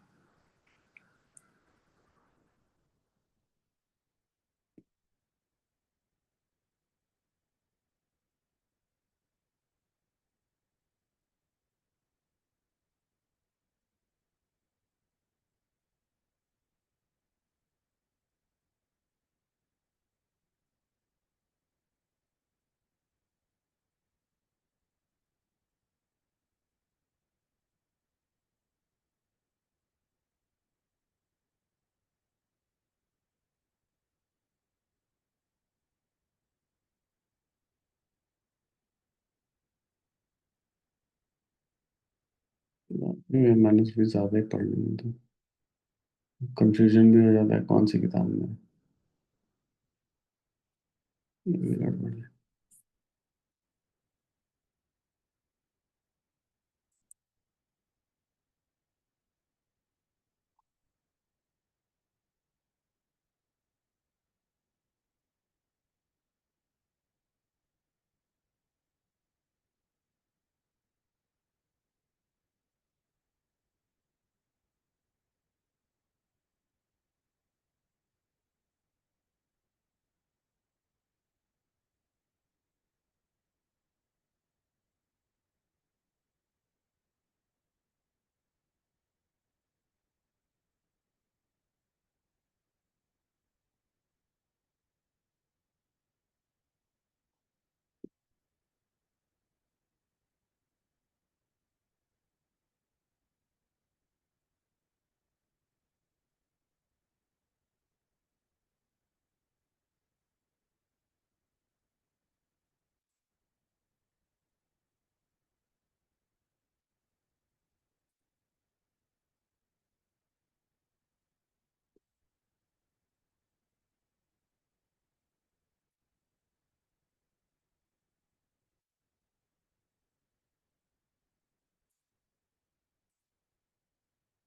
मैंने फिर ज्यादा ही पढ़ ली तो कंफ्यूजन भी हो जाता है कौन सी किताब में है। ये भी गड़बड़ है।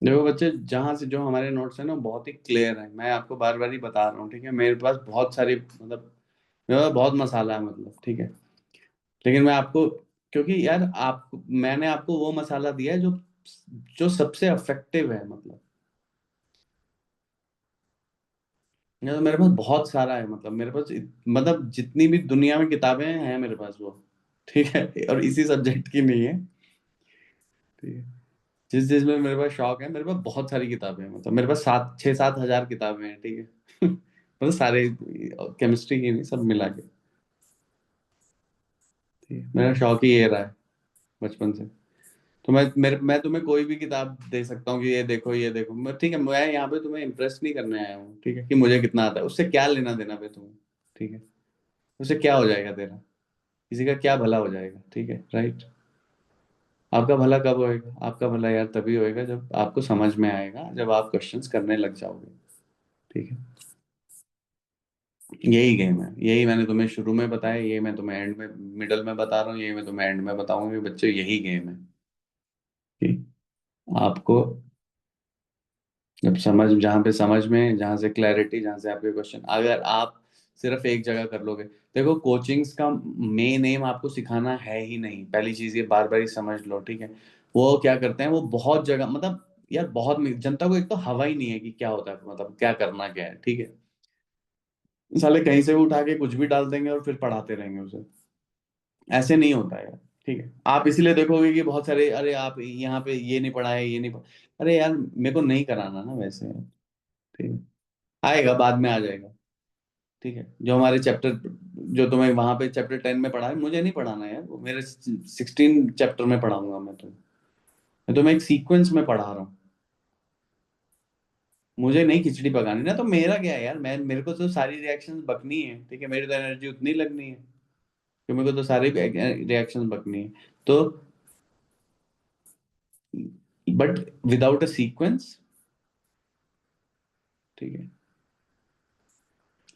देखो बच्चे, जहाँ से जो हमारे नोट्स है ना बहुत ही क्लियर है, मैं आपको बार बार ही बता रहा हूँ, ठीक है। मेरे पास बहुत सारी मतलब मेरे पास बहुत मसाला है मतलब, ठीक है। लेकिन मैं आपको, क्योंकि यार आप, मैंने आपको वो मसाला दिया है जो जो सबसे इफेक्टिव है मतलब। ये तो मेरे पास बहुत सारा है मतलब, मेरे पास मतलब जितनी भी दुनिया में किताबें हैं मेरे पास वो, ठीक है। और इसी सब्जेक्ट की नहीं है, ठीक है। जिस चीज में मेरे पास शौक है, मेरे पास बहुत सारी किताबें हैं मतलब, मेरे पास 6-7 हजार किताबें हैं, ठीक है। मतलब सारे केमिस्ट्री की नहीं, सब मिला के, ठीक है। मेरा शौक ही ये रहा है बचपन से। तो मैं तुम्हें कोई भी किताब दे सकता हूँ कि ये देखो ये देखो, ठीक है। मैं यहाँ पे तुम्हें इम्प्रेस नहीं करने आया हूँ, ठीक है, कि मुझे कितना आता है, उससे क्या लेना देना पे तुम्हें, ठीक है। उससे क्या हो जाएगा तेरा, किसी का क्या भला हो जाएगा, ठीक है, राइट। आपका भला कब होएगा? आपका भला यार तभी होएगा जब आपको समझ में आएगा, जब आप क्वेश्चंस करने लग जाओगे, ठीक है। यही गेम है, यही मैंने तुम्हें शुरू में बताया, यही मैं तुम्हें एंड में, मिडल में बता रहा हूँ, यही मैं तुम्हें एंड में बताऊंगा कि बच्चे यही गेम है कि आपको जब समझ, जहाँ पे समझ में, जहाँ से क्लैरिटी, जहाँ से आपके क्वेश्चन, अगर आप सिर्फ एक जगह कर लोगे। देखो कोचिंग्स का मेन एम आपको सिखाना है ही नहीं, पहली चीज ये बार बार ही समझ लो, ठीक है। वो क्या करते हैं, वो बहुत जगह मतलब, यार बहुत जनता को एक तो हवा ही नहीं है कि क्या होता है, मतलब क्या करना क्या है, ठीक है। साले कहीं से भी उठा के कुछ भी डाल देंगे और फिर पढ़ाते रहेंगे उसे। ऐसे नहीं होता है यार, ठीक है। आप इसीलिए देखोगे कि बहुत सारे, अरे आप यहाँ पे ये नहीं पढ़ाए, ये नहीं अरे यार मेरे को नहीं कराना ना वैसे, ठीक है। आएगा बाद में आ जाएगा, ठीक है। जो हमारे चैप्टर, जो तुम्हें वहां पे चैप्टर 10 में पढ़ा है, मुझे नहीं पढ़ाना यार, वो मेरे 16 चैप्टर में पढ़ाऊंगा मैं तुम्हें एक सीक्वेंस में पढ़ा रहा हूँ। मुझे नहीं खिचड़ी पकानी ना, तो मेरा क्या है यार, मैं, मेरे को तो सारी रिएक्शंस बकनी है, ठीक है। मेरी तो एनर्जी उतनी लगनी है कि मेरे को तो सारी रिएक्शंस बकनी है। तो बट विदाउट अ सीक्वेंस, ठीक है,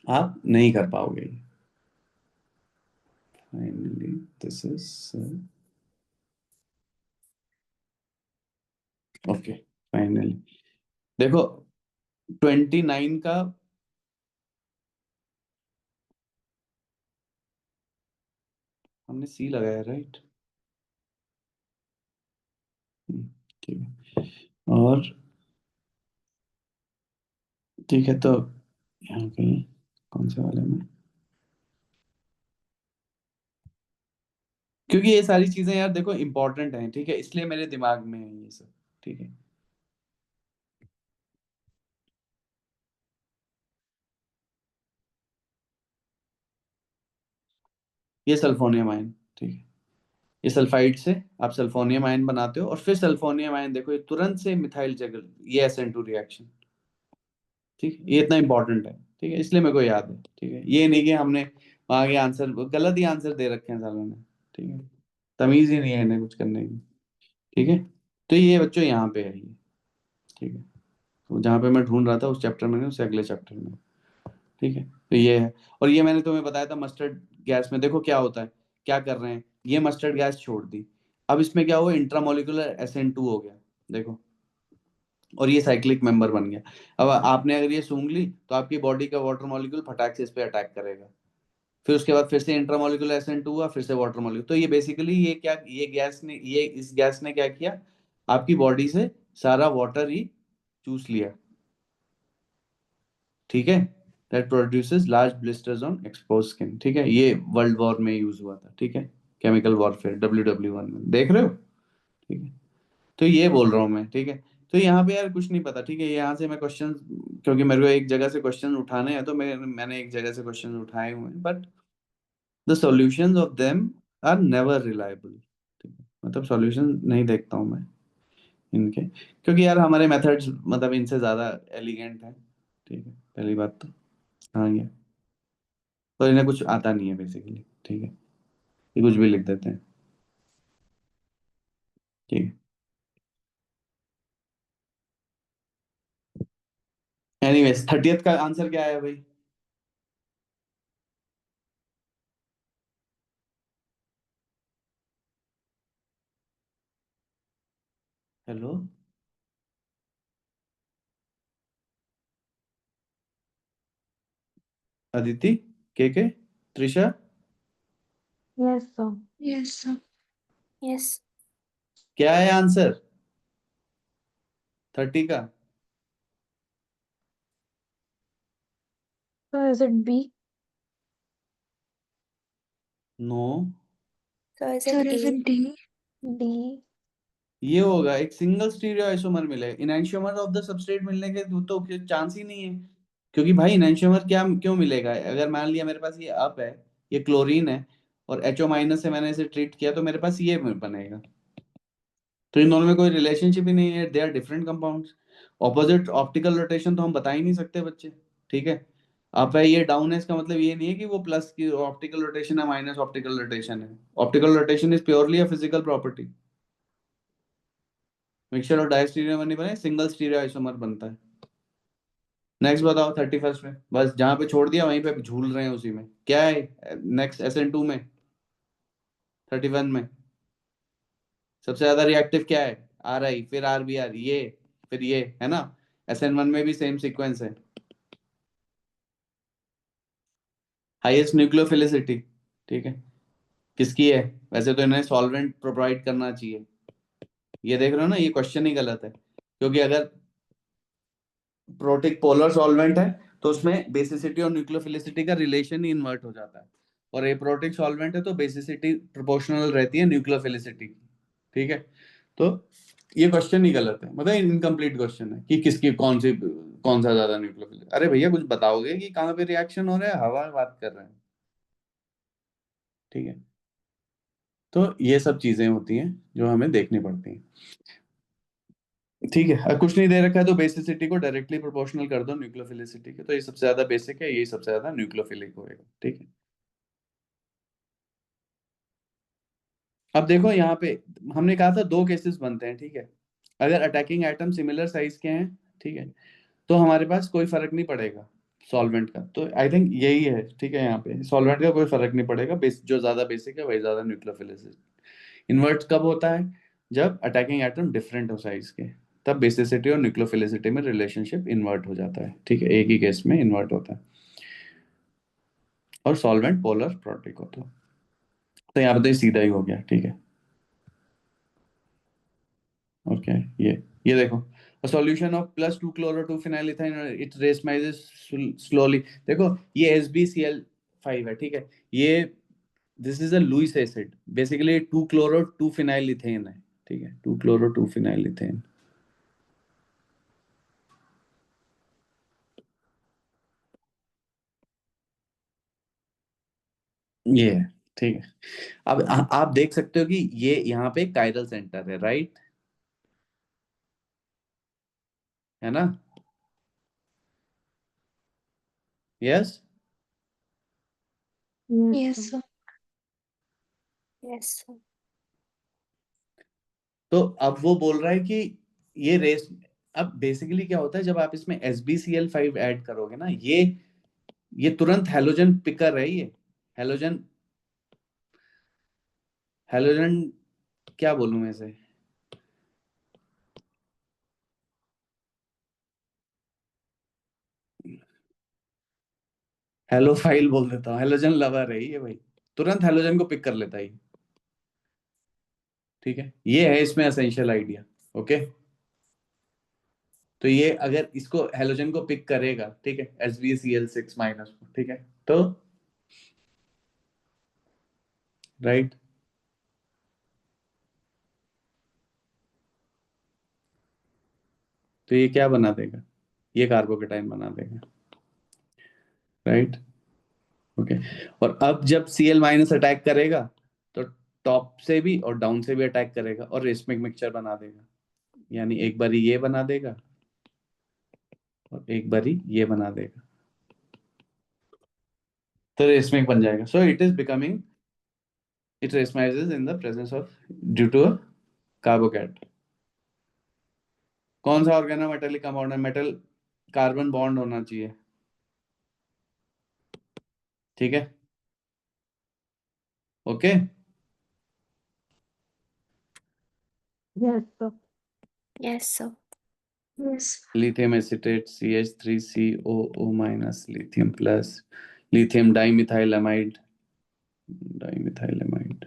आप नहीं कर पाओगे। Finally this is okay. Finally देखो 29 का हमने सी लगाया, राइट। ठीक है। और ठीक है, तो यहाँ कहीं कौन से वाले में, क्योंकि ये सारी चीजें यार देखो इंपॉर्टेंट हैं, ठीक है, इसलिए मेरे दिमाग में है ये सब, ठीक है। ये सल्फोनियम आयन, ठीक है। ये सल्फाइड से आप सल्फोनियम आयन बनाते हो, और फिर सल्फोनियम आयन देखो ये तुरंत से मिथाइल जगह, ये SN2 रिएक्शन, ठीक है। ये इतना इंपॉर्टेंट है, ठीक है, इसलिए मेरे को याद है, ठीक है। ये नहीं कि हमने आगे आंसर गलत ही आंसर दे रखे हैं सालों ने, ठीक है। तमीज ही नहीं है इन्हें कुछ करने की, ठीक है। तो ये बच्चों यहाँ पे है ये, ठीक है। तो जहाँ पे मैं ढूंढ रहा था उस चैप्टर में नहीं, उससे अगले चैप्टर में, ठीक है। तो ये है, और ये मैंने तुम्हें बताया था मस्टर्ड गैस में देखो क्या होता है, क्या कर रहे हैं, ये मस्टर्ड गैस छोड़ दी, अब इसमें क्या हुआ, इंट्रामोलिकुलर SN2 हो गया, देखो, और ये साइक्लिक मेंबर बन गया। अब आपने अगर ये सूंघ ली तो आपकी बॉडी का वाटर मॉलिक्यूल फटाक से इस पे अटैक करेगा, फिर उसके बाद फिर से इंट्रामोलिकुलर SN2 हुआ, फिर से वाटर मॉलिक्यूल। तो ये बेसिकली ये क्या, ये गैस ने, ये इस गैस ने क्या किया, आपकी बॉडी से सारा वाटर ही चूस लिया, ठीक है। That produces large blisters on expose skin, ठीक है। ये वर्ल्ड वॉर में यूज हुआ था, ठीक है, केमिकल वॉरफेयर WW1 में, देख रहे हो, ठीक है। तो ये बोल रहा हूँ मैं, ठीक है। तो यहाँ पे यार कुछ नहीं पता, ठीक है, यहाँ से मैं क्वेश्चन, क्योंकि मेरे को एक जगह से क्वेश्चन उठाने हैं तो मैंने एक जगह से क्वेश्चन उठाए हुए हैं, but the solutions of them are never reliable, ठीक है। मतलब सॉल्यूशन नहीं देखता हूँ मैं इनके, क्योंकि यार हमारे मेथड्स मतलब इनसे ज्यादा एलिगेंट है, ठीक है, पहली बात तो। हाँ ये, तो इन्हें कुछ आता नहीं है बेसिकली, ठीक है, ये कुछ भी लिख देते हैं, ठीक है। एनीवेज 30th का आंसर क्या है भाई? हेलो अदिति, के Trisha, Yes, sir. Yes, sir. Yes. क्या है आंसर 30 का? So is it B? No, So is Sir, it is D? it D? D. ये होगा एक सिंगल स्टीरियो आइसोमर मिले, इनैंशियोमर ऑफ द सबस्ट्रेट मिलने के तो चांस ही नहीं है, क्योंकि भाई इनैंशियोमर क्या क्यों मिलेगा, अगर मान लिया मेरे पास ये अप है, ये क्लोरीन है, और HO- से मैंने इसे ट्रीट किया तो मेरे पास ये बनेगा। तो इन दोनों में कोई रिलेशनशिप ही नहीं है, they are different compounds. Opposite optical rotation तो हम बता ही नहीं सकते बच्चे, ठीक है। आप है ये डाउन है, इसका मतलब ये नहीं है कि वो प्लस की ऑप्टिकल रोटेशन है, माइनस ऑप्टिकल रोटेशन है। Optical rotation is purely a physical property. Mixture और डायस्टीरियो नहीं बने, सिंगल स्टीरियो आइसोमर बनता है। नेक्स्ट बताओ 31st में, बस जहां पे छोड़ दिया वहीं पे झूल रहे हैं, उसी में क्या है नेक्स्ट SN2 में, 31 में सबसे ज्यादा रिएक्टिव क्या है, RI, फिर RBR, ये फिर ये है ना। SN1 में भी सेम सीक्वेंस है, हाईएस्ट न्यूक्लियोफिलिसिटी, ठीक है, किसकी है? वैसे तो इन्हें सॉल्वेंट प्रोवाइड करना चाहिए, ये देख रहे हो ना, ये क्वेश्चन ही गलत है, क्योंकि अगर प्रोटिक पोलर सॉल्वेंट है तो उसमें बेसिसिटी और न्यूक्लियोफिलिसिटी का रिलेशन ही इन्वर्ट हो जाता है, और एप्रोटिक सॉल्वेंट है तो बेसिसिटी प्रोपोर्शनल रहती है न्यूक्लियोफिलिसिटी की, ठीक है। तो ये क्वेश्चन ही गलत है, मतलब इनकम्प्लीट क्वेश्चन है कि किसकी कौन सा ज्यादा न्यूक्लियोफिलिसिटी, अरे भैया कुछ बताओगे कि कहाँ पे रिएक्शन हो रहा है, हवा में बात कर रहे हैं, ठीक है। तो ये सब चीजें होती हैं जो हमें देखनी पड़ती हैं, ठीक है। अगर कुछ नहीं दे रखा है तो बेसिसिटी को डायरेक्टली प्रोपोर्शनल कर दो न्यूक्लियोफिलिसिटी के, तो ये सबसे ज्यादा बेसिक है, यही सबसे ज्यादा न्यूक्लियोफिलिक होएगा, ठीक है। अब देखो यहाँ पे हमने कहा था दो केसेस बनते हैं, ठीक है। अगर अटैकिंग एटम सिमिलर साइज के हैं, ठीक है, तो हमारे पास कोई फर्क नहीं पड़ेगा सॉल्वेंट का, तो आई थिंक यही है, ठीक है। यहाँ पे सॉल्वेंट का कोई फर्क नहीं पड़ेगा, जो ज्यादा बेसिक है वही ज्यादा न्यूक्लियोफिलिसिस। इन्वर्ट कब होता है, जब अटैकिंग एटम डिफरेंट हो साइज के, तब बेसिसिटी और न्यूक्लियोफिलिसिटी में रिलेशनशिप इन्वर्ट हो जाता है, ठीक है, एक ही केस में इन्वर्ट होता है, और सॉल्वेंट पोलर प्रोटिक होता है। तो यहाँ पे तो ये सीधा ही हो गया, ठीक है। ओके, ये देखो, a solution of +2 chloro 2 phenyl ethane, it racemizes slowly, देखो ये SbCl5 है, ठीक है। ये this is a Lewis acid, basically 2 chloro 2 phenyl ethane है, ठीक है, 2 chloro 2 phenyl ethane, ये है, ठीक है। अब आप देख सकते हो कि ये यहाँ पे कायरल सेंटर है, राइट, है ना, yes. Yes, Yes, sir. sir. Yes, sir. तो अब वो बोल रहा है कि ये रेस, अब बेसिकली क्या होता है जब आप इसमें SbCl5 ऐड करोगे ना, ये तुरंत हैलोजन पिकर है, ये हैलोजन हैलोजन क्या बोलूं मैं इसे, हेलोफाइल बोल देता हूँ, हैलोजन लवर है ये भाई, तुरंत हैलोजन को पिक कर लेता है ये। ठीक है, ये है इसमें एसेंशियल आइडिया। ओके, तो ये अगर इसको हैलोजन को पिक करेगा, ठीक है, SbCl6 ठीक है, तो राइट, तो ये क्या बना देगा, ये कार्बोकेटाइन बना देगा, राइट। ओके, और अब जब Cl- अटैक करेगा तो टॉप से भी और डाउन से भी अटैक करेगा और रेसमिक मिक्सचर बना देगा, यानी एक बारी ये बना देगा और एक बारी ये बना देगा, तो रेसमिक बन जाएगा। So it is becoming, it racemizes in the presence of due to a carbocat। कौन सा ऑर्गेनोमेटेलिक कंपाउंड है, मेटल कार्बन बॉन्ड होना चाहिए, ठीक है, okay. Yes, sir. Yes, sir. Yes. Lithium acetate CH3COO- lithium plus, lithium dimethylamide, dimethylamide,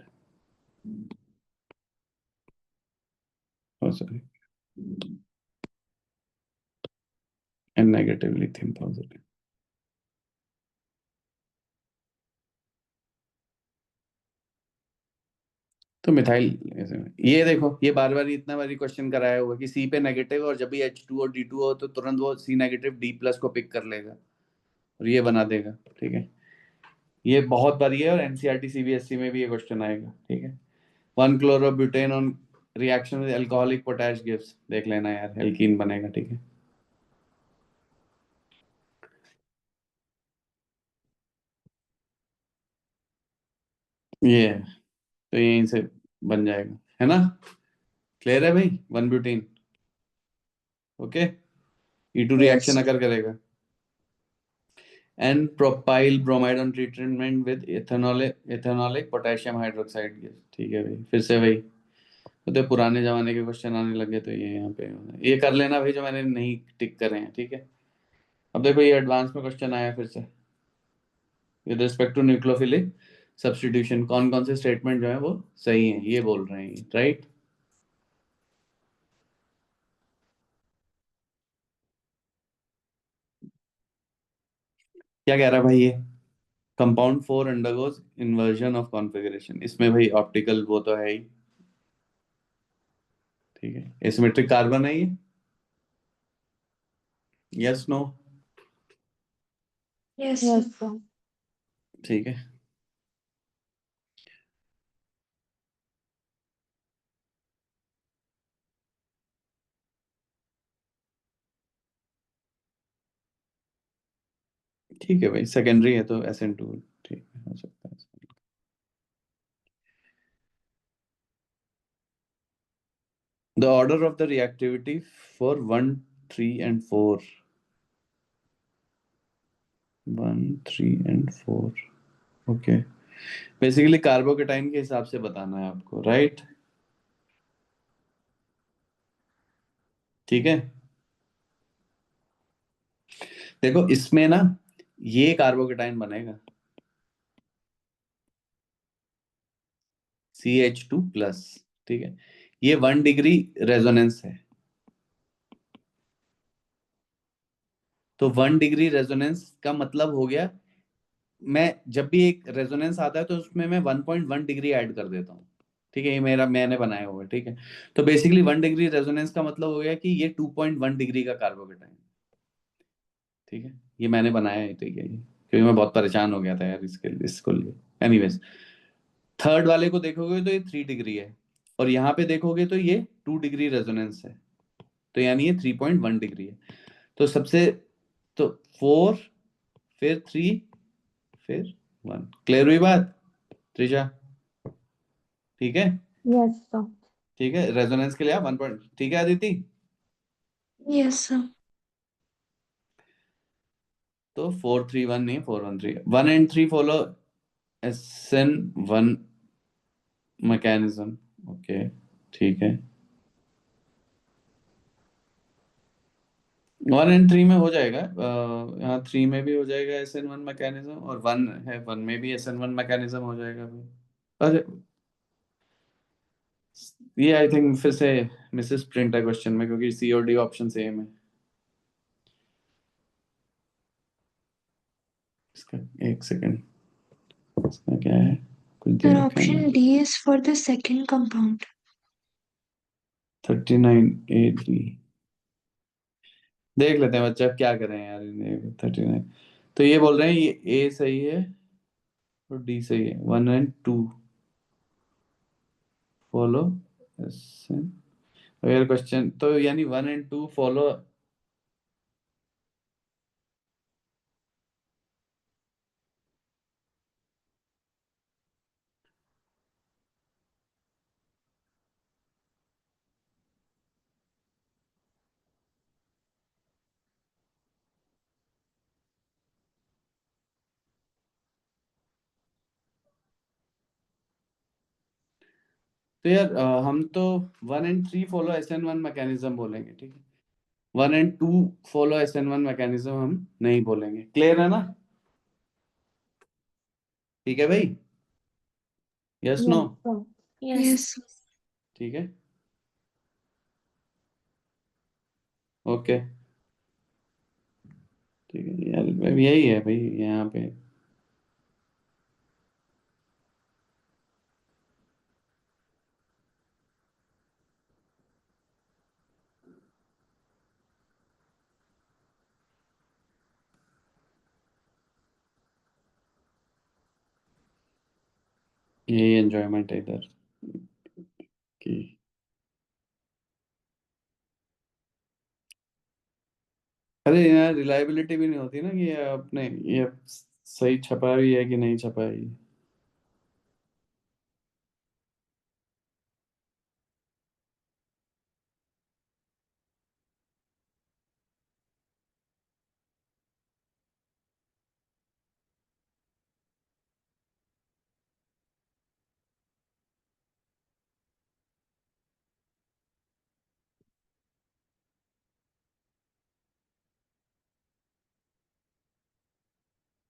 sorry, and negative lithium positive. तो methyl, ये देखो, ये बार बार इतना बारी क्वेश्चन कराया हुआ कि C पे नेगेटिव, और जब भी H2 और D2 हो तो तुरंत वो C नेगेटिव D+ को पिक कर लेगा और ये बना देगा, ठीक है। ये बहुत बारी है और NCERT CBSE में भी ये क्वेश्चन आएगा, ठीक है। 1-chlorobutain on reaction with alcoholic potash gives, देख लेना यार, एल्कीन बनेगा, ठीक है। ये है, तो यहीं से बन जाएगा, है ना, क्लियर है भाई, 1-ब्यूटेन, ओके। E2 Yes. रिएक्शन अगर करेगा, n propyl bromide on treatment with ethanolic potassium hydroxide gas, ठीक है भाई, फिर से भाई, तो पुराने जमाने के क्वेश्चन आने लगे, तो ये यहाँ पे ये कर लेना भाई जो मैंने नहीं टिक करे हैं, ठीक है। अब देखो ये एडवांस में क्वेश्चन आया फिर से, with respect to nucleophilic substitution, कौन कौन से स्टेटमेंट जो है वो सही है, ये बोल रहे हैं, राइट। क्या कह रहा है भाई ये, compound 4 undergoes inversion of configuration, इसमें भाई ऑप्टिकल वो तो है ही, ठीक है, एसिमेट्रिक कार्बन है ये, yes no, Yes, Yes, sir. sir. ठीक है। ठीक है भाई, सेकेंडरी है तो SN2, ठीक है, हो सकता है। The order of the reactivity for 1, 3 and 4, 1, 3 and 4, okay, basically carbocation के हिसाब से बताना है आपको, राइट, ठीक है। देखो इसमें ना ये कार्बोकेटाइन बनेगा CH2+, ठीक है, ये 1 डिग्री रेजोनेंस है, तो 1 डिग्री रेजोनेंस का मतलब हो गया, मैं जब भी एक रेजोनेंस आता है तो उसमें मैं 1.1 डिग्री ऐड कर देता हूँ, ठीक है, ये मैंने बनाया हुआ है, ठीक है। तो बेसिकली 1 डिग्री रेजोनेंस का मतलब हो गया कि ये 2.1 डिग्री का कार्बोकेटाइन, ठीक है, ये मैंने बनाया है, ठीक है, क्योंकि मैं बहुत परेशान हो गया था यार इसको लिए। एनीवेज, थर्ड वाले को देखोगे तो ये 3 डिग्री है, और यहाँ पे देखोगे तो ये 2 डिग्री रेजोनेंस है, तो यानी ये 3.1 डिग्री है। तो सबसे, तो 4, फिर 3, फिर 1, क्लियर हुई बात त्रिशा, ठीक है। Yes, sir. ठीक है, रेजोनेंस के लिए आप 1 पॉइंट, ठीक है अदिति। Yes, sir. तो 4-3-1 नहीं, 4-1-3, 1 and 3 follow SN1 mechanism. Okay, ठीक है। 1 and 3 में हो जाएगा, यहाँ 3 में भी हो जाएगा SN1 मैकेनिज्म, और 1 है, 1 में भी SN1 मैकेनिज्म हो जाएगा भाई। अरे ये आई थिंक फिर से मिसेस प्रिंट है क्वेश्चन में, क्योंकि सी और डी ऑप्शन सेम है। इसका एक सेकंड, इसका क्या है, कुछ दे Sir, रखा है option ना। D is for the second compound. 39A3 देख लेते हैं बच्चे, अब क्या करें यार, 39। तो ये बोल रहे हैं ये ए सही है और डी सही है, 1 and 2 फॉलो। अगर क्वेश्चन तो यानी 1 and 2 फॉलो। तो यार हम तो 1 and 3 फॉलो SN1 मैकेनिज्म बोलेंगे, ठीक है। 1 and 2 फॉलो SN1 मैकेनिज्म हम नहीं बोलेंगे, क्लियर है ना। ठीक है भाई, yes no. Yes, sir. Yes. ठीक है, ओके, ठीक है यार, अब यही है भाई यहाँ पे। यही एंजॉयमेंट है इधर की। अरे यार रिलायबिलिटी भी नहीं होती ना, कि ये अपने ये सही छपा भी है कि नहीं छपा है।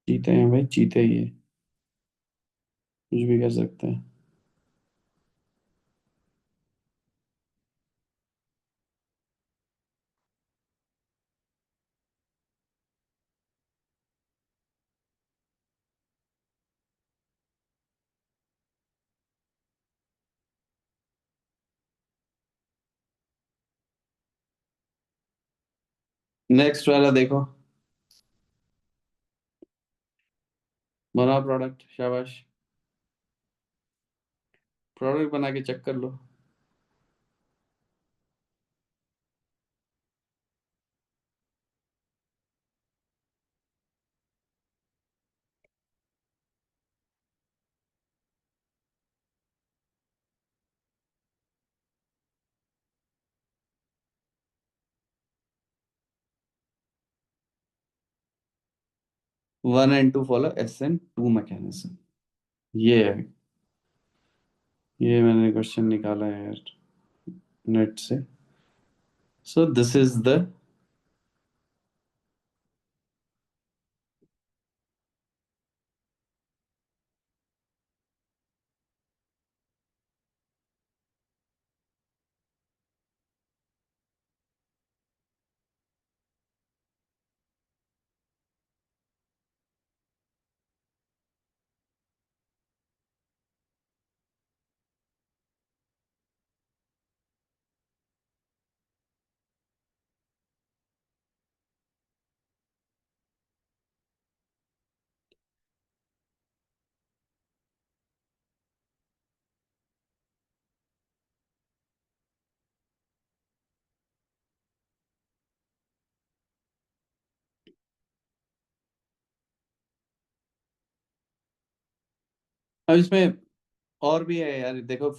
चीते हैं भाई, चीते ही है, कुछ भी कर सकते हैं। नेक्स्ट वाला देखो, बनाओ प्रोडक्ट, शाबाश, प्रोडक्ट बना के चेक कर लो। 1 and 2 फॉलो SN2 मैकेनिज्म, ये है, ये मैंने क्वेश्चन निकाला है यार नेट से। सो दिस इज द अब इसमें और भी है यार, देखो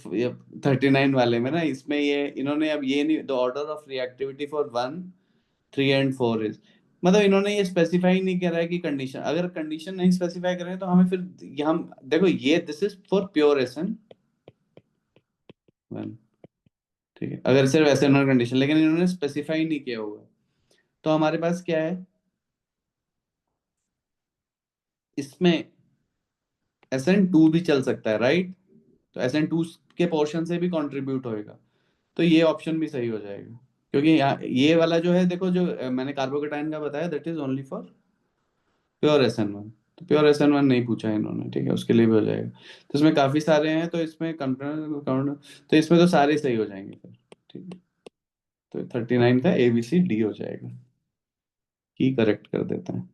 39 वाले में ना, इसमें ये इन्होंने अब ये नहीं, the order of reactivity for 1 3 and 4 is, मतलब इन्होंने ये स्पेसिफाई नहीं करा है कि कंडीशन, अगर कंडीशन नहीं स्पेसिफाई करें तो हमें फिर हम देखो ये दिस इज फॉर प्योर एसन 1, ठीक है, अगर सिर्फ एसन और कंडीशन, लेकिन इन्होंने स्पेसिफाई नहीं किया हुआ है, तो हमारे पास क्या है इसमें, SN2 भी चल सकता है, राइट, तो SN2 के पोर्शन से भी कंट्रीब्यूट होएगा, तो ये ऑप्शन भी सही हो जाएगा, क्योंकि यहाँ ये वाला जो है देखो, जो मैंने कार्बोकेटाइन का बताया, that is only for pure SN1, तो प्योर SN1 नहीं पूछा है इन्होंने, ठीक है, उसके लिए भी हो जाएगा, तो इसमें काफी सारे हैं, तो इसमें तो इसमें तो सारे सही हो जाएंगे फिर, ठीक है, तो 39 का ABCD हो जाएगा, की करेक्ट कर देते हैं।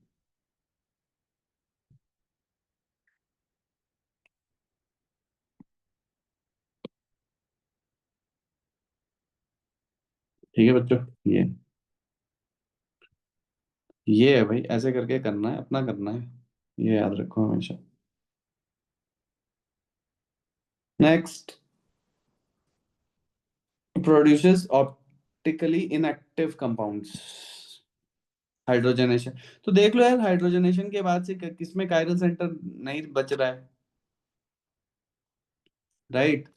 ठीक है बच्चों, ये है भाई, ऐसे करके करना है, अपना करना है, ये याद रखो हमेशा। Next, produces optically inactive compounds, hydrogenation, तो देख लो यार, हाइड्रोजनेशन के बाद से किसमें कायरल सेंटर नहीं बच रहा है, राइट,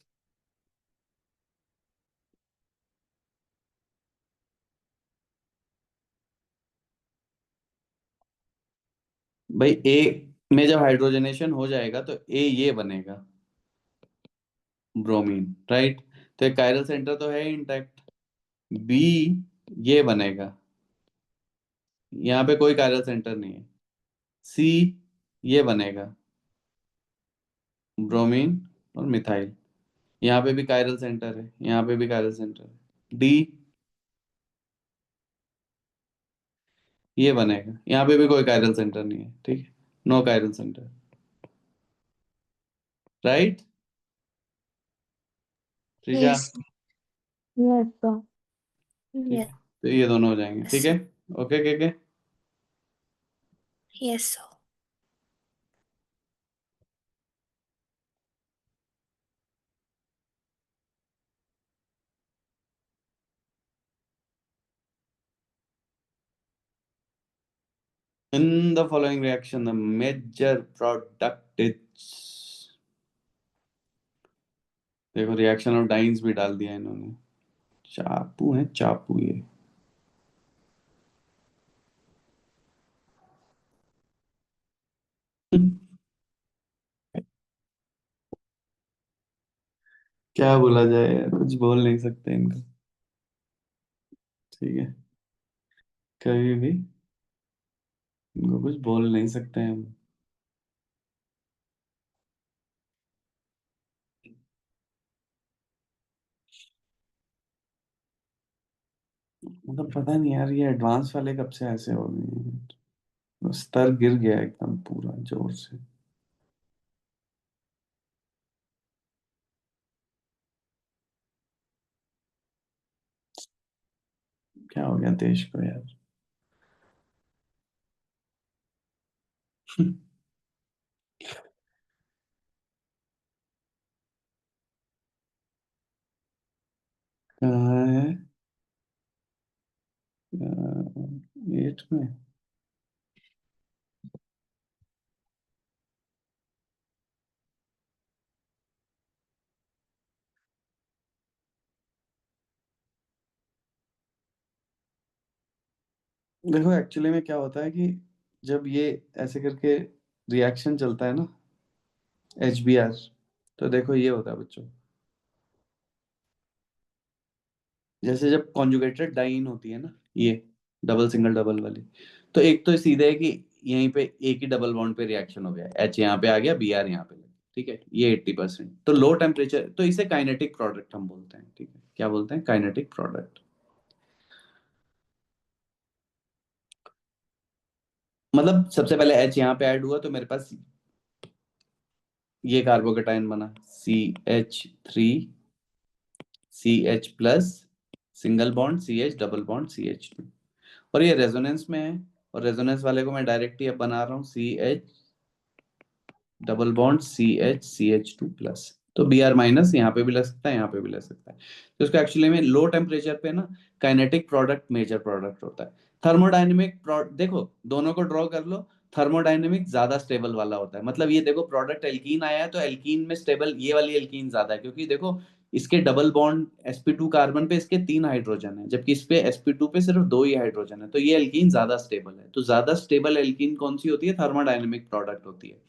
भाई ए में जब हाइड्रोजनेशन हो जाएगा तो ए ये बनेगा ब्रोमीन, राइट, तो एक कायरल सेंटर तो है इंटैक्ट, बी ये बनेगा, यहाँ पे कोई कायरल सेंटर नहीं है, सी ये बनेगा ब्रोमीन और मिथाइल, यहाँ पे भी कायरल सेंटर है, यहाँ पे भी कायरल सेंटर है, डी ये बनेगा, यहाँ पे भी कोई कायरल सेंटर नहीं है, ठीक है, नो कायरल सेंटर, राइट, त्रिजा, Yes. Yes, sir. ठीक Yes. है, तो ये दोनों हो जाएंगे, ठीक है, ओके के Yes, sir. in the following reaction the major product is, देखो रिएक्शन ऑफ डाइन्स भी डाल दिया इन्होंने, चापू है चापू ये, क्या बोला जाए यार, कुछ बोल नहीं सकते इनको, ठीक है, कभी भी इनको कुछ बोल नहीं सकते हैं हम, मतलब पता नहीं यार, ये एडवांस वाले कब से ऐसे हो गए हैं, स्तर गिर गया एकदम पूरा जोर से, क्या हो गया देश को यार। कहाँ है, 8 में, देखो एक्चुअली में क्या होता है कि जब ये ऐसे करके रिएक्शन चलता है ना, HBr, तो देखो ये होता है बच्चों, जैसे जब कॉन्जुगेटेड डाइन होती है ना, ये डबल सिंगल डबल वाली, तो एक तो सीधे है कि यहीं पे एक ही डबल बॉन्ड पे रिएक्शन हो गया, H यहाँ पे आ गया, Br यहाँ पे लगा, ठीक है, ये 80%, तो लो टेम्परेचर, तो इसे काइनेटिक प्रोडक्ट हम बोलते हैं, ठीक है, क्या बोलते हैं, काइनेटिक प्रोडक्ट, मतलब सबसे पहले H यहाँ पे ऐड हुआ तो मेरे पास ये कार्बोकेटाइन बना, CH3 CH plus, single bond CH, double bond CH2, और ये रेजोनेंस में है, और रेजोनेंस वाले को मैं डायरेक्ट ही अब बना रहा हूँ CH double bond CH CH2 plus, तो Br माइनस यहाँ पे भी लग सकता है, यहाँ पे भी लग सकता है। तो इसको एक्चुअली में लो टेम्परेचर पे ना काइनेटिक प्रोडक्ट मेजर प्रोडक्ट होता है। थर्मोडायनेमिक देखो दोनों को ड्रॉ कर लो। थर्मोडायनेमिक ज्यादा स्टेबल वाला होता है, मतलब ये देखो प्रोडक्ट एल्कीन आया है तो एल्कीन में स्टेबल ये वाली एल्कीन ज्यादा है, क्योंकि देखो इसके डबल बॉन्ड sp2 कार्बन पे इसके 3 हाइड्रोजन है, जबकि इस पे sp2 पे सिर्फ 2 ही हाइड्रोजन है, तो ये एल्कीन ज्यादा स्टेबल है। तो ज्यादा स्टेबल एल्कीन कौन सी होती है? थर्मोडायनेमिक प्रोडक्ट होती है।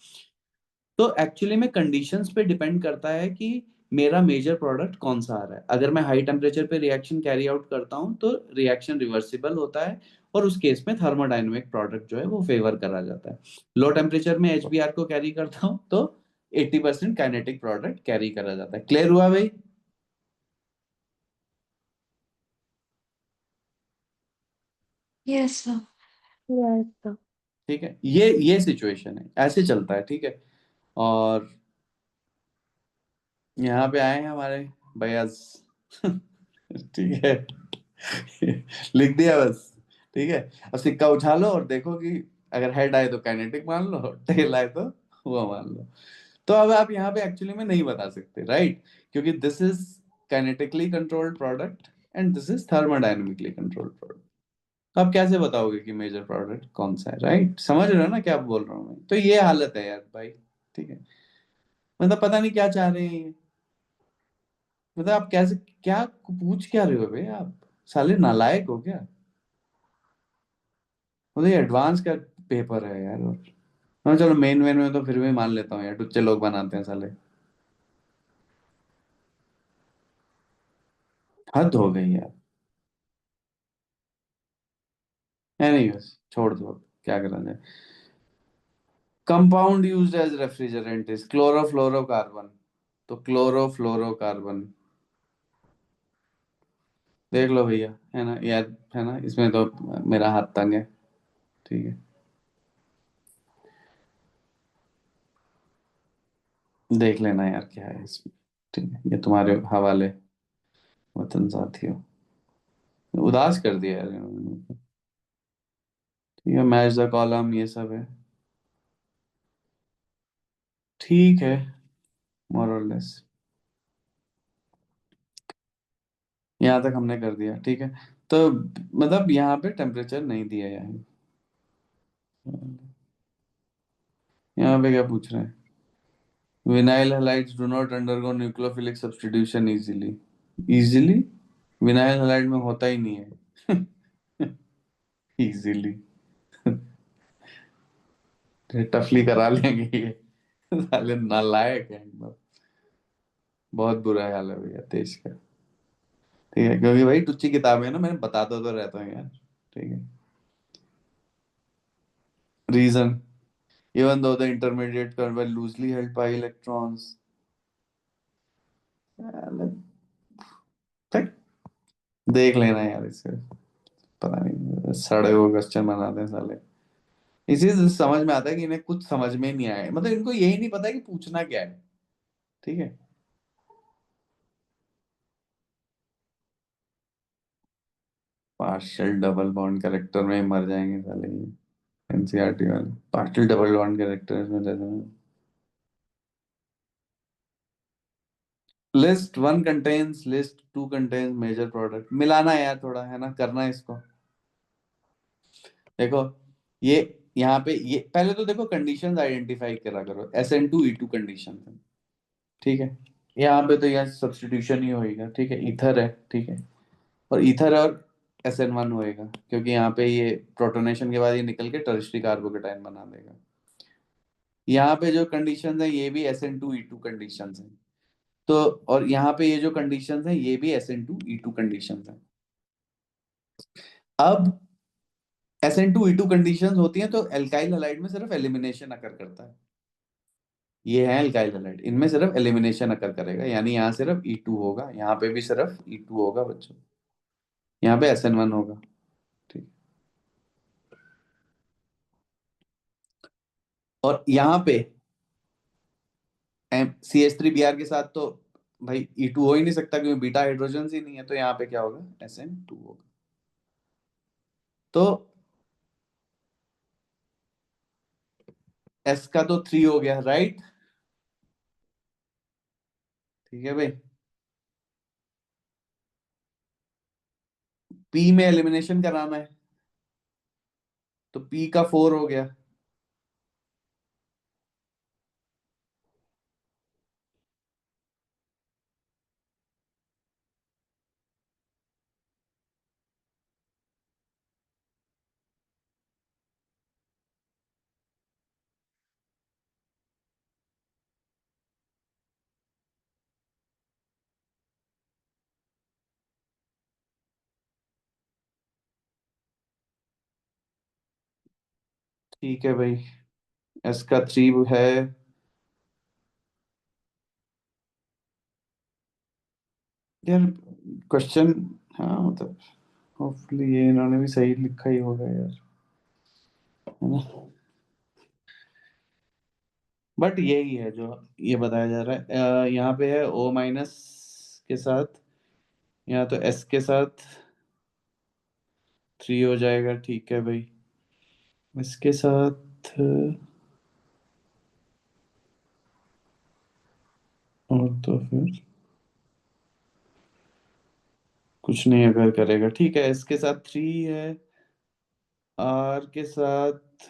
तो एक्चुअली में कंडीशंस पे डिपेंड करता है कि मेरा मेजर प्रोडक्ट कौन सा आ रहा है। अगर मैं हाई टेम्परेचर पे रिएक्शन कैरी आउट करता हूं तो रिएक्शन रिवर्सिबल होता है, और उस केस में थर्मोडायनेमिक प्रोडक्ट जो है वो फेवर करा जाता है। लो टेम्परेचर में HBr को कैरी करता हूं तो 80% काइनेटिक प्रोडक्ट कैरी करा जाता है। क्लियर हुआ भाई? Yes, sir. Yes, sir. ठीक है, ये सिचुएशन है, ऐसे चलता है। ठीक है, और यहाँ पे आए हैं हमारे बयाज। ठीक है। लिख दिया बस। ठीक है, अब सिक्का उछालो और देखो कि अगर हेड आए तो काइनेटिक मान लो, टेल आए तो वो मान लो। तो अब आप यहाँ पे एक्चुअली में नहीं बता सकते, राइट? क्योंकि this is kinetically controlled product and this is thermodynamically controlled product. तो आप कैसे बताओगे कि मेजर प्रोडक्ट कौन सा है? राइट, समझ रहे हो ना क्या बोल रहा हूँ मैं? तो ये हालत है यार भाई। ठीक है, मतलब पता नहीं क्या चाह रहे हैं ये। मतलब आप कैसे, क्या पूछ क्या रहे हो भाई आप? साले नालायक हो क्या? मतलब ये एडवांस का पेपर है यार। और हाँ चलो, मेन मेन में तो फिर भी मान लेता हूँ यार, टुच्चे लोग बनाते हैं साले। हद हो गई यार। नहीं बस छोड़ दो अब, क्या करा जाए। Compound used as refrigerant is chlorofluorocarbon. तो क्लोरोफ्लोरोकार्बन देख लो भैया, है ना यार? है ना, इसमें तो मेरा हाथ तंग है। ठीक है, देख लेना यार क्या है इसमें। ठीक है, ये तुम्हारे हवाले, वतन साथियों। उदास कर दिया यार इन्होंने। ठीक है, मैच द कॉलम ये सब है। ठीक है, मोर और लेस यहाँ तक हमने कर दिया। ठीक है, तो मतलब यहाँ पे टेम्परेचर नहीं दिया है। यहाँ पे क्या पूछ रहे हैं? Vinyl halides do not undergo nucleophilic substitution easily. Easily? Vinyl halide में होता ही नहीं है। इजीली। टफली करा लेंगे ये। साले नालायक है एकदम। बहुत बुरा हाल है भैया देश का। ठीक है, क्योंकि भाई टुच्ची किताबें है ना, मैंने बताता तो रहता हूँ यार। ठीक है, reason even though the intermediate current were loosely held by electrons। ठीक, देख लेना यार इससे। पता नहीं सड़े हुए क्वेश्चन बनाते हैं साले। इसी से समझ में आता है कि इन्हें कुछ समझ में नहीं आया है। मतलब इनको यही नहीं पता है कि पूछना क्या है। ठीक है, पार्शियल डबल बॉन्ड कैरेक्टर में ही मर जाएंगे साले ये। एनसीईआरटी वाले पार्शियल डबल बॉन्ड कैरेक्टर में दे देना। List one contains, list two contains major product. मिलाना है यार थोड़ा, है ना, करना है इसको। देखो ये यहाँ पे ये पहले तो देखो कंडीशंस आइडेंटिफाई करा करो, SN2E2 कंडीशन है। ठीक है, यहाँ पे तो यहाँ सब्स्टिट्यूशन ही होएगा। ठीक है, ईथर है। ठीक है, और ईथर और SN1 होएगा, क्योंकि यहाँ पे ये प्रोटोनेशन के बाद ये निकल के टर्शियरी कार्बोकेटाइन बना देगा। यहाँ पे जो कंडीशंस है ये भी SN2E2 कंडीशंस हैं। तो और यहाँ पे ये जो कंडीशंस हैं ये भी SN2E2 कंडीशंस हैं। अब SN2E2 कंडीशंस होती हैं तो एल्काइल हैलाइड में सिर्फ एलिमिनेशन अकर करता है। ये है एल्काइल हैलाइड, इनमें सिर्फ एलिमिनेशन अकर करेगा, यानी यहाँ सिर्फ E2 होगा, यहाँ पे भी सिर्फ E2 होगा बच्चों, यहाँ पे SN1 होगा। ठीक, और यहाँ पे CH3Br के साथ तो भाई E2 हो ही नहीं सकता, क्योंकि बीटा हाइड्रोजन ही नहीं है, तो यहाँ पे क्या होगा? SN2 होगा। तो S का तो 3 हो गया, राइट? ठीक है भाई। पी में एलिमिनेशन कराना है, तो पी का 4 हो गया। ठीक है भाई, एस का 3 है। यार क्वेश्चन, हाँ मतलब होपफुली ये इन्होंने भी सही लिखा ही होगा यार, है ना। बट यही है जो ये बताया जा रहा है। यहाँ पे है ओ माइनस के साथ, यहाँ तो एस के साथ 3 हो जाएगा। ठीक है भाई, इसके साथ और तो फिर कुछ नहीं अगर करेगा। ठीक है, इसके साथ 3 है, आर के साथ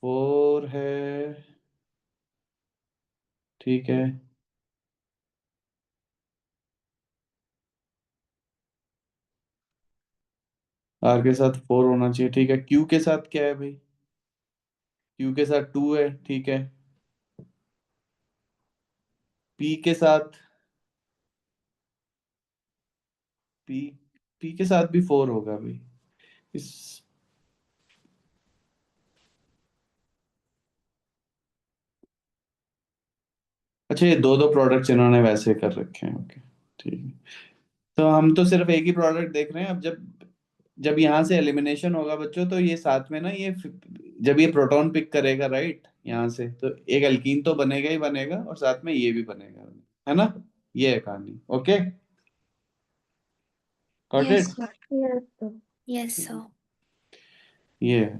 4 है। ठीक है, आर के साथ 4 होना चाहिए। ठीक है, क्यू के साथ क्या है भाई? क्यू के साथ 2 है। ठीक है, पी के साथ, पी पी के साथ भी 4 होगा भाई। इस अच्छा, ये दो दो प्रोडक्ट्स इन्होंने वैसे कर रखे हैं। ओके, ठीक है। तो हम तो सिर्फ एक ही प्रोडक्ट देख रहे हैं। अब जब जब यहाँ से एलिमिनेशन होगा बच्चों, तो ये साथ में ना ये जब ये प्रोटॉन पिक करेगा राइट यहाँ से, तो एक एल्कीन तो बनेगा ही बनेगा, और साथ में ये भी बनेगा, है ना। ये है कहानी। Okay, got Yes, it. sir. Yes, sir. Yes, sir. ये है,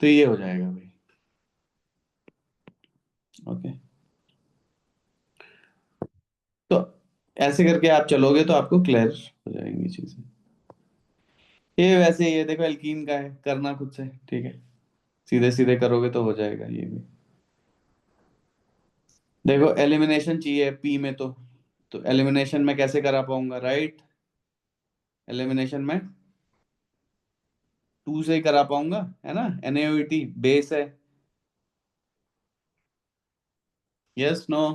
तो ये हो जाएगा भाई। ओके, तो ऐसे करके आप चलोगे तो आपको क्लियर हो जाएंगी चीजें। ये वैसे ये देखो एल्कीन का है, करना खुद से। ठीक है, सीधे सीधे करोगे तो हो जाएगा ये भी। देखो एलिमिनेशन चाहिए पी में, तो एलिमिनेशन में कैसे करा पाऊंगा राइट? एलिमिनेशन में 2 से ही करा पाऊंगा, है ना। NaOH बेस है। Yes no?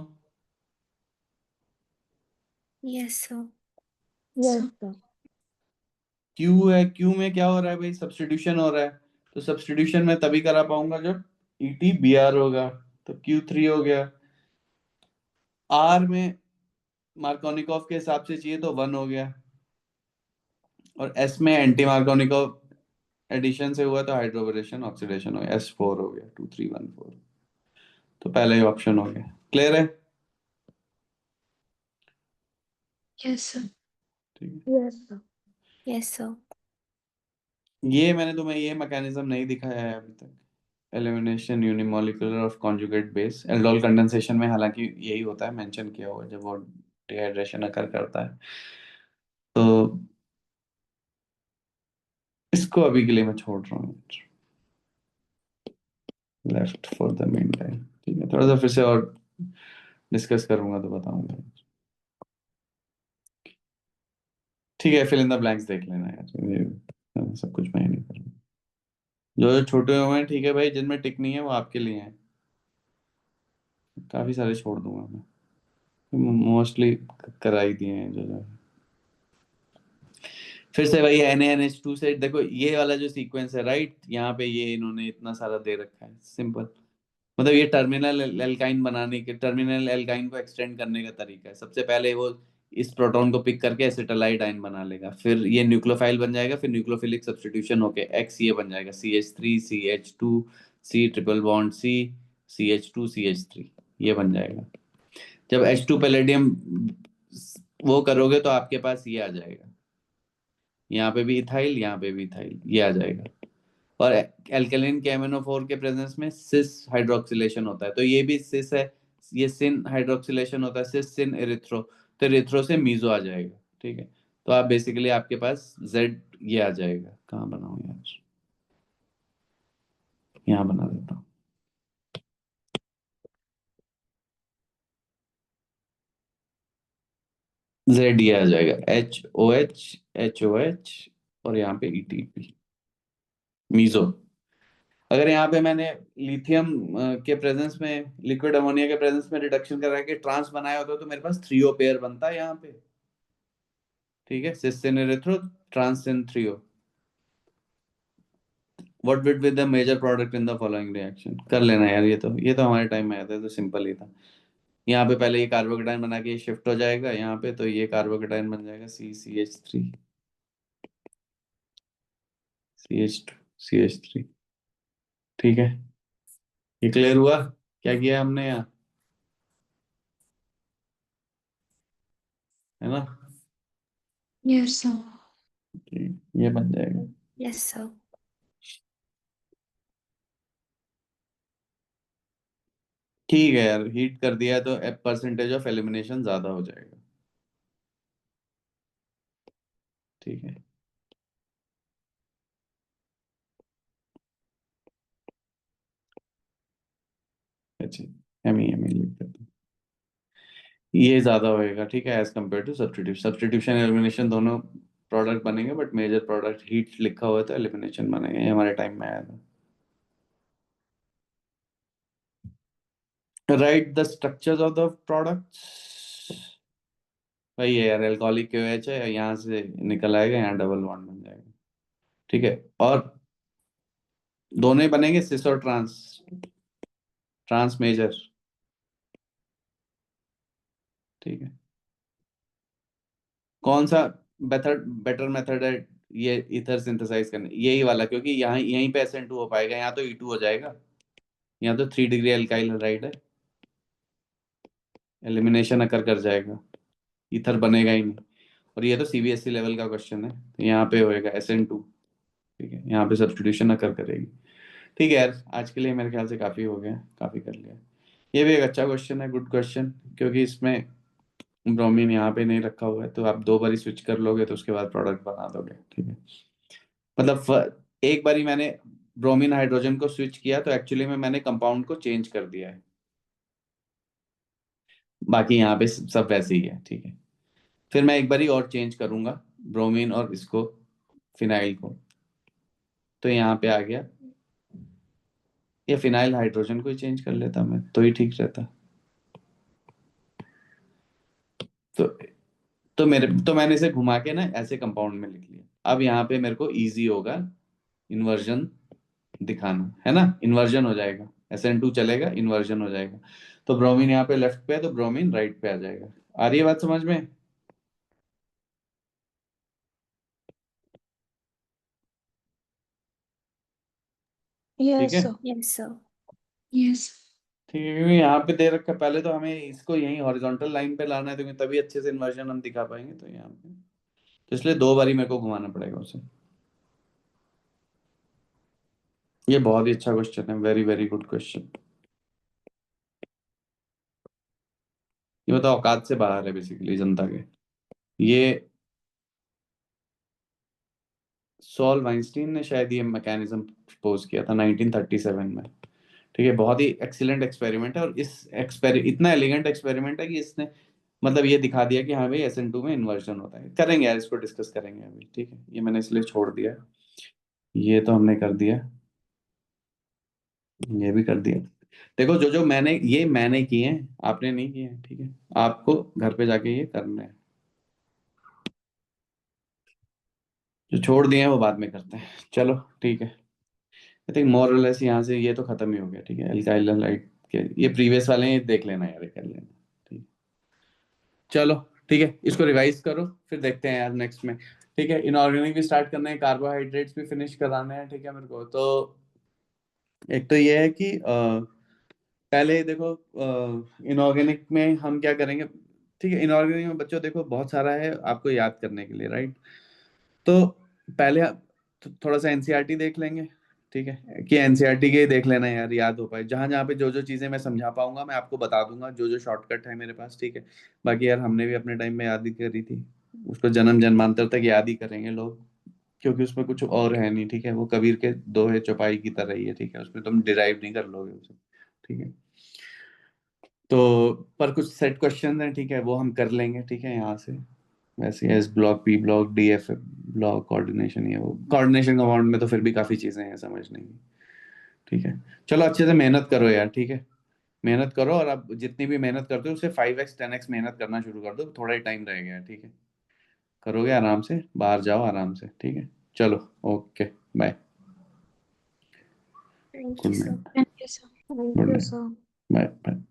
Yes, sir. Yes, So, sir. Q है, क्यू में क्या हो रहा है भाई? सब्स्टिट्यूशन हो रहा है। तो सब्स्टिट्यूशन में तभी करा पाऊंगा जब ET Br होगा, तो Q3 हो गया। आर में मार्कोनिकॉफ के हिसाब से चाहिए तो 1 हो गया, और एस में एंटी मार्कोनिकॉफ एडिशन से हुआ तो हाइड्रोबोरेशन ऑक्सीडेशन हो गया, S4 हो गया, 2314। तो पहला ही ऑप्शन हो गया। क्लियर है? yes, sir. ठीक Yes, sir. Yes, sir. है, ये मैंने तुम्हें ये मैकेनिज्म नहीं दिखाया है अभी तक। Elimination unimolecular of conjugate base aldol condensation में, हालांकि यही होता है, मेंशन किया हुआ है जब वो डिहाइड्रेशन अकर करता है। तो इसको अभी के लिए मैं छोड़ रहा हूँ, left for the main time. ठीक है, थोड़ा सा फिर से और डिस्कस करूंगा तो बताऊंगा। ठीक है, फिल इन द ब्लैंक्स देख लेना यार, ये सब कुछ मैं ही नहीं करूँगा। जो जो छोटे हुए हैं ठीक है भाई, जिनमें टिक नहीं है वो आपके लिए हैं। काफी सारे छोड़ दूंगा मैं, मोस्टली करा ही दिए हैं जो जो। फिर से वही NaNH2 से देखो, ये वाला जो सीक्वेंस है राइट, यहाँ पे ये इन्होंने इतना सारा दे रखा है। सिंपल, मतलब ये टर्मिनल एल्काइन बनाने के, टर्मिनल एल्काइन को एक्सटेंड करने का तरीका है। सबसे पहले वो इस प्रोटॉन को पिक करके एसिटाइलाइड आयन बना लेगा, फिर ये न्यूक्लियोफाइल बन जाएगा, फिर न्यूक्लियोफिलिक सब्स्टिट्यूशन होके X ये बन जाएगा, CH3 CH2 C triple bond C CH2 CH3, ये बन जाएगा। जब H2 पैलेडियम वो करोगे तो आपके पास ये आ जाएगा, यहाँ पे भी इथाइल, यहाँ पे भी इथाइल, ये आ जाएगा। और एल्केलिन KMnO4 के प्रेजेंस में सिस हाइड्रोक्सिलेशन होता है, तो ये भी सिस है, ये सिन हाइड्रोक्सिलेशन होता है, सिस सिन इरिथ्रो, तो इरिथ्रो से मीजो आ जाएगा। ठीक है, तो आप बेसिकली आपके पास जेड ये आ जाएगा। कहाँ बनाऊं यार, यहाँ बना देता हूँ। जेड ये आ जाएगा, HOH और यहाँ पे ETP मीजो। अगर यहाँ पे मैंने लिथियम के प्रेजेंस में, लिक्विड अमोनिया के प्रेजेंस में रिडक्शन करा के ट्रांस बनाया होता तो मेरे पास 3O पेयर बनता है यहाँ पे। ठीक है, cis syn erythro trans syn 3O। What would be the major product in the following reaction? कर लेना यार, ये तो हमारे टाइम में आया था, तो सिंपल ही था। यहाँ पे पहले ये कार्बोकेटाइन बना के शिफ्ट हो जाएगा यहाँ पे, तो ये कार्बोकेटाइन बन जाएगा CCH3 CH2 CH3। ठीक है, ये क्लियर हुआ क्या किया हमने यहाँ, है ना? Yes, sir. ये बन जाएगा। Yes, sir. ठीक है यार, हीट कर दिया तो परसेंटेज ऑफ एलिमिनेशन ज्यादा हो जाएगा। ठीक है, अच्छा, एम लिख देता हूँ। ये ज्यादा होएगा, ठीक है, as compare to substitution elimination दोनों प्रोडक्ट बनेंगे, बट मेजर प्रोडक्ट हीट लिखा हुआ है तो एलिमिनेशन बनेगा। ये हमारे टाइम में आया था। Right the structures of the products. वही है यार, एल्कोहलिक KOH है, यहाँ से निकल आएगा, यहाँ डबल बॉन्ड बन जाएगा। ठीक है, और दोनों ही बनेंगे सिस और ट्रांस, ट्रांस मेजर। ठीक है, कौन सा बेटर मेथड है ये इथर सिंथेसाइज करने? यही वाला, क्योंकि यहाँ यहीं पे SN2 हो पाएगा, यहाँ तो E2 हो जाएगा, यहाँ तो 3 डिग्री एल्काइल हाइड्राइड है, एलिमिनेशन अकर कर जाएगा, ईथर बनेगा ही नहीं। और ये तो CBSE लेवल का क्वेश्चन है, तो यहाँ पे होएगा SN2। ठीक है, यहाँ पे सब्स्टिट्यूशन अकर करेगी। ठीक है यार, आज के लिए मेरे ख्याल से काफी हो गया, काफी कर लिया। ये भी एक अच्छा क्वेश्चन है, गुड क्वेश्चन, क्योंकि इसमें ब्रोमीन यहाँ पे नहीं रखा हुआ है, तो आप 2 बारी स्विच कर लोगे तो उसके बाद प्रोडक्ट बना दोगे। ठीक है, मतलब एक बारी मैंने ब्रोमीन हाइड्रोजन को स्विच किया तो एक्चुअली में मैंने कंपाउंड को चेंज कर दिया है, बाकी यहाँ पे सब वैसे ही है। ठीक है, फिर मैं एक बारी और चेंज करूंगा ब्रोमीन और इसको, फिनाइल को, तो यहाँ पे आ गया, या फिनाइल हाइड्रोजन को ही चेंज कर लेता मैं तो ही ठीक रहता। तो मैंने इसे घुमा के ना ऐसे कंपाउंड में लिख लिया। अब यहाँ पे मेरे को इजी होगा इन्वर्जन दिखाना, है ना? इन्वर्जन हो जाएगा, SN2 चलेगा, इन्वर्जन हो जाएगा। तो ब्रोमीन यहाँ पे लेफ्ट पे है, तो ब्रोमीन राइट पे आ जाएगा। आ रही है बात समझ में? ठीक Yes, है, sir. Yes, sir. Yes. ठीक है, क्योंकि यहाँ पे दे रखा है, पहले तो हमें इसको यहीं हॉरिजॉन्टल लाइन पे लाना है, तो तभी अच्छे से इन्वर्जन हम दिखा पाएंगे। तो यहाँ पे, तो इसलिए 2 बारी मेरे को घुमाना पड़ेगा उसे। ये बहुत ही अच्छा क्वेश्चन है, वेरी वेरी गुड क्वेश्चन। ये मतलब औकात से बाहर है बेसिकली जनता के। ये सॉल वाइंस्टीन ने शायद ये मैकेनिज्म प्रपोज किया था 1937 में। ठीक है, बहुत ही एक्सीलेंट एक्सपेरिमेंट है, और इतना एलिगेंट एक्सपेरिमेंट है कि इसने मतलब ये दिखा दिया कि हाँ भाई SN2 में इन्वर्जन होता है। करेंगे यार, इसको डिस्कस करेंगे अभी। ठीक है, ये मैंने इसलिए छोड़ दिया, ये तो हमने कर दिया, ये भी कर दिया। देखो, जो जो मैंने किए हैं, आपने नहीं किए हैं। ठीक है, आपको घर पे जाके ये करना है, जो छोड़ दिए हैं वो बाद में करते हैं। चलो ठीक है, आई थिंक मोर और लेस यहाँ से ये तो खत्म ही हो गया। ठीक है, एल्काइल हैलाइड के ये प्रीवियस वाले हैं, ये देख लेना यार, ये कर लेना। ठीक, चलो ठीक है, इसको रिवाइज करो, फिर देखते हैं यार नेक्स्ट में। ठीक है, इनऑर्गेनिक भी स्टार्ट करना है, कार्बोहाइड्रेट्स भी फिनिश कराने हैं। ठीक है, मेरे को तो एक तो ये है कि पहले देखो, इनऑर्गेनिक में हम क्या करेंगे। ठीक है, इनऑर्गेनिक में बच्चों देखो बहुत सारा है आपको याद करने के लिए, राइट? तो पहले थोड़ा सा NCERT देख लेंगे। ठीक है, कि एनसीईआरटी के ही देख लेना यार, याद हो पाए। जहां जहां पे जो जो चीजें मैं समझा पाऊंगा मैं आपको बता दूंगा, जो जो शॉर्टकट है मेरे पास, ठीक है। बाकी यार हमने भी अपने टाइम में याद ही करी थी, उसको जन्म जन्मांतर तक याद ही करेंगे लोग, क्योंकि उसमें कुछ और है नहीं, ठीक है। वो कबीर के दोहे चौपाई की तरह ही है, ठीक है, उसमें तुम डिराइव नहीं कर लोगे उसे, ठीक है। तो पर कुछ सेट क्वेश्चन हैं, ठीक है, वो हम कर लेंगे, ठीक है, यहाँ से। वैसे S block, P block, D F block, coordination, ये वो कोऑर्डिनेशन कंपाउंड में तो फिर भी काफी चीजें हैं समझने की, ठीक है। चलो अच्छे से मेहनत करो यार, ठीक है, मेहनत करो। और अब जितनी भी मेहनत करते हो उसे 5x 10x मेहनत करना शुरू कर दो, थोड़ा ही टाइम रह गया है, ठीक है। करोगे आराम से, बाहर जाओ आराम से, ठीक है। चलो, okay, bye, Thank good you, sir. Night, Thank you, sir. Good night, bye bye.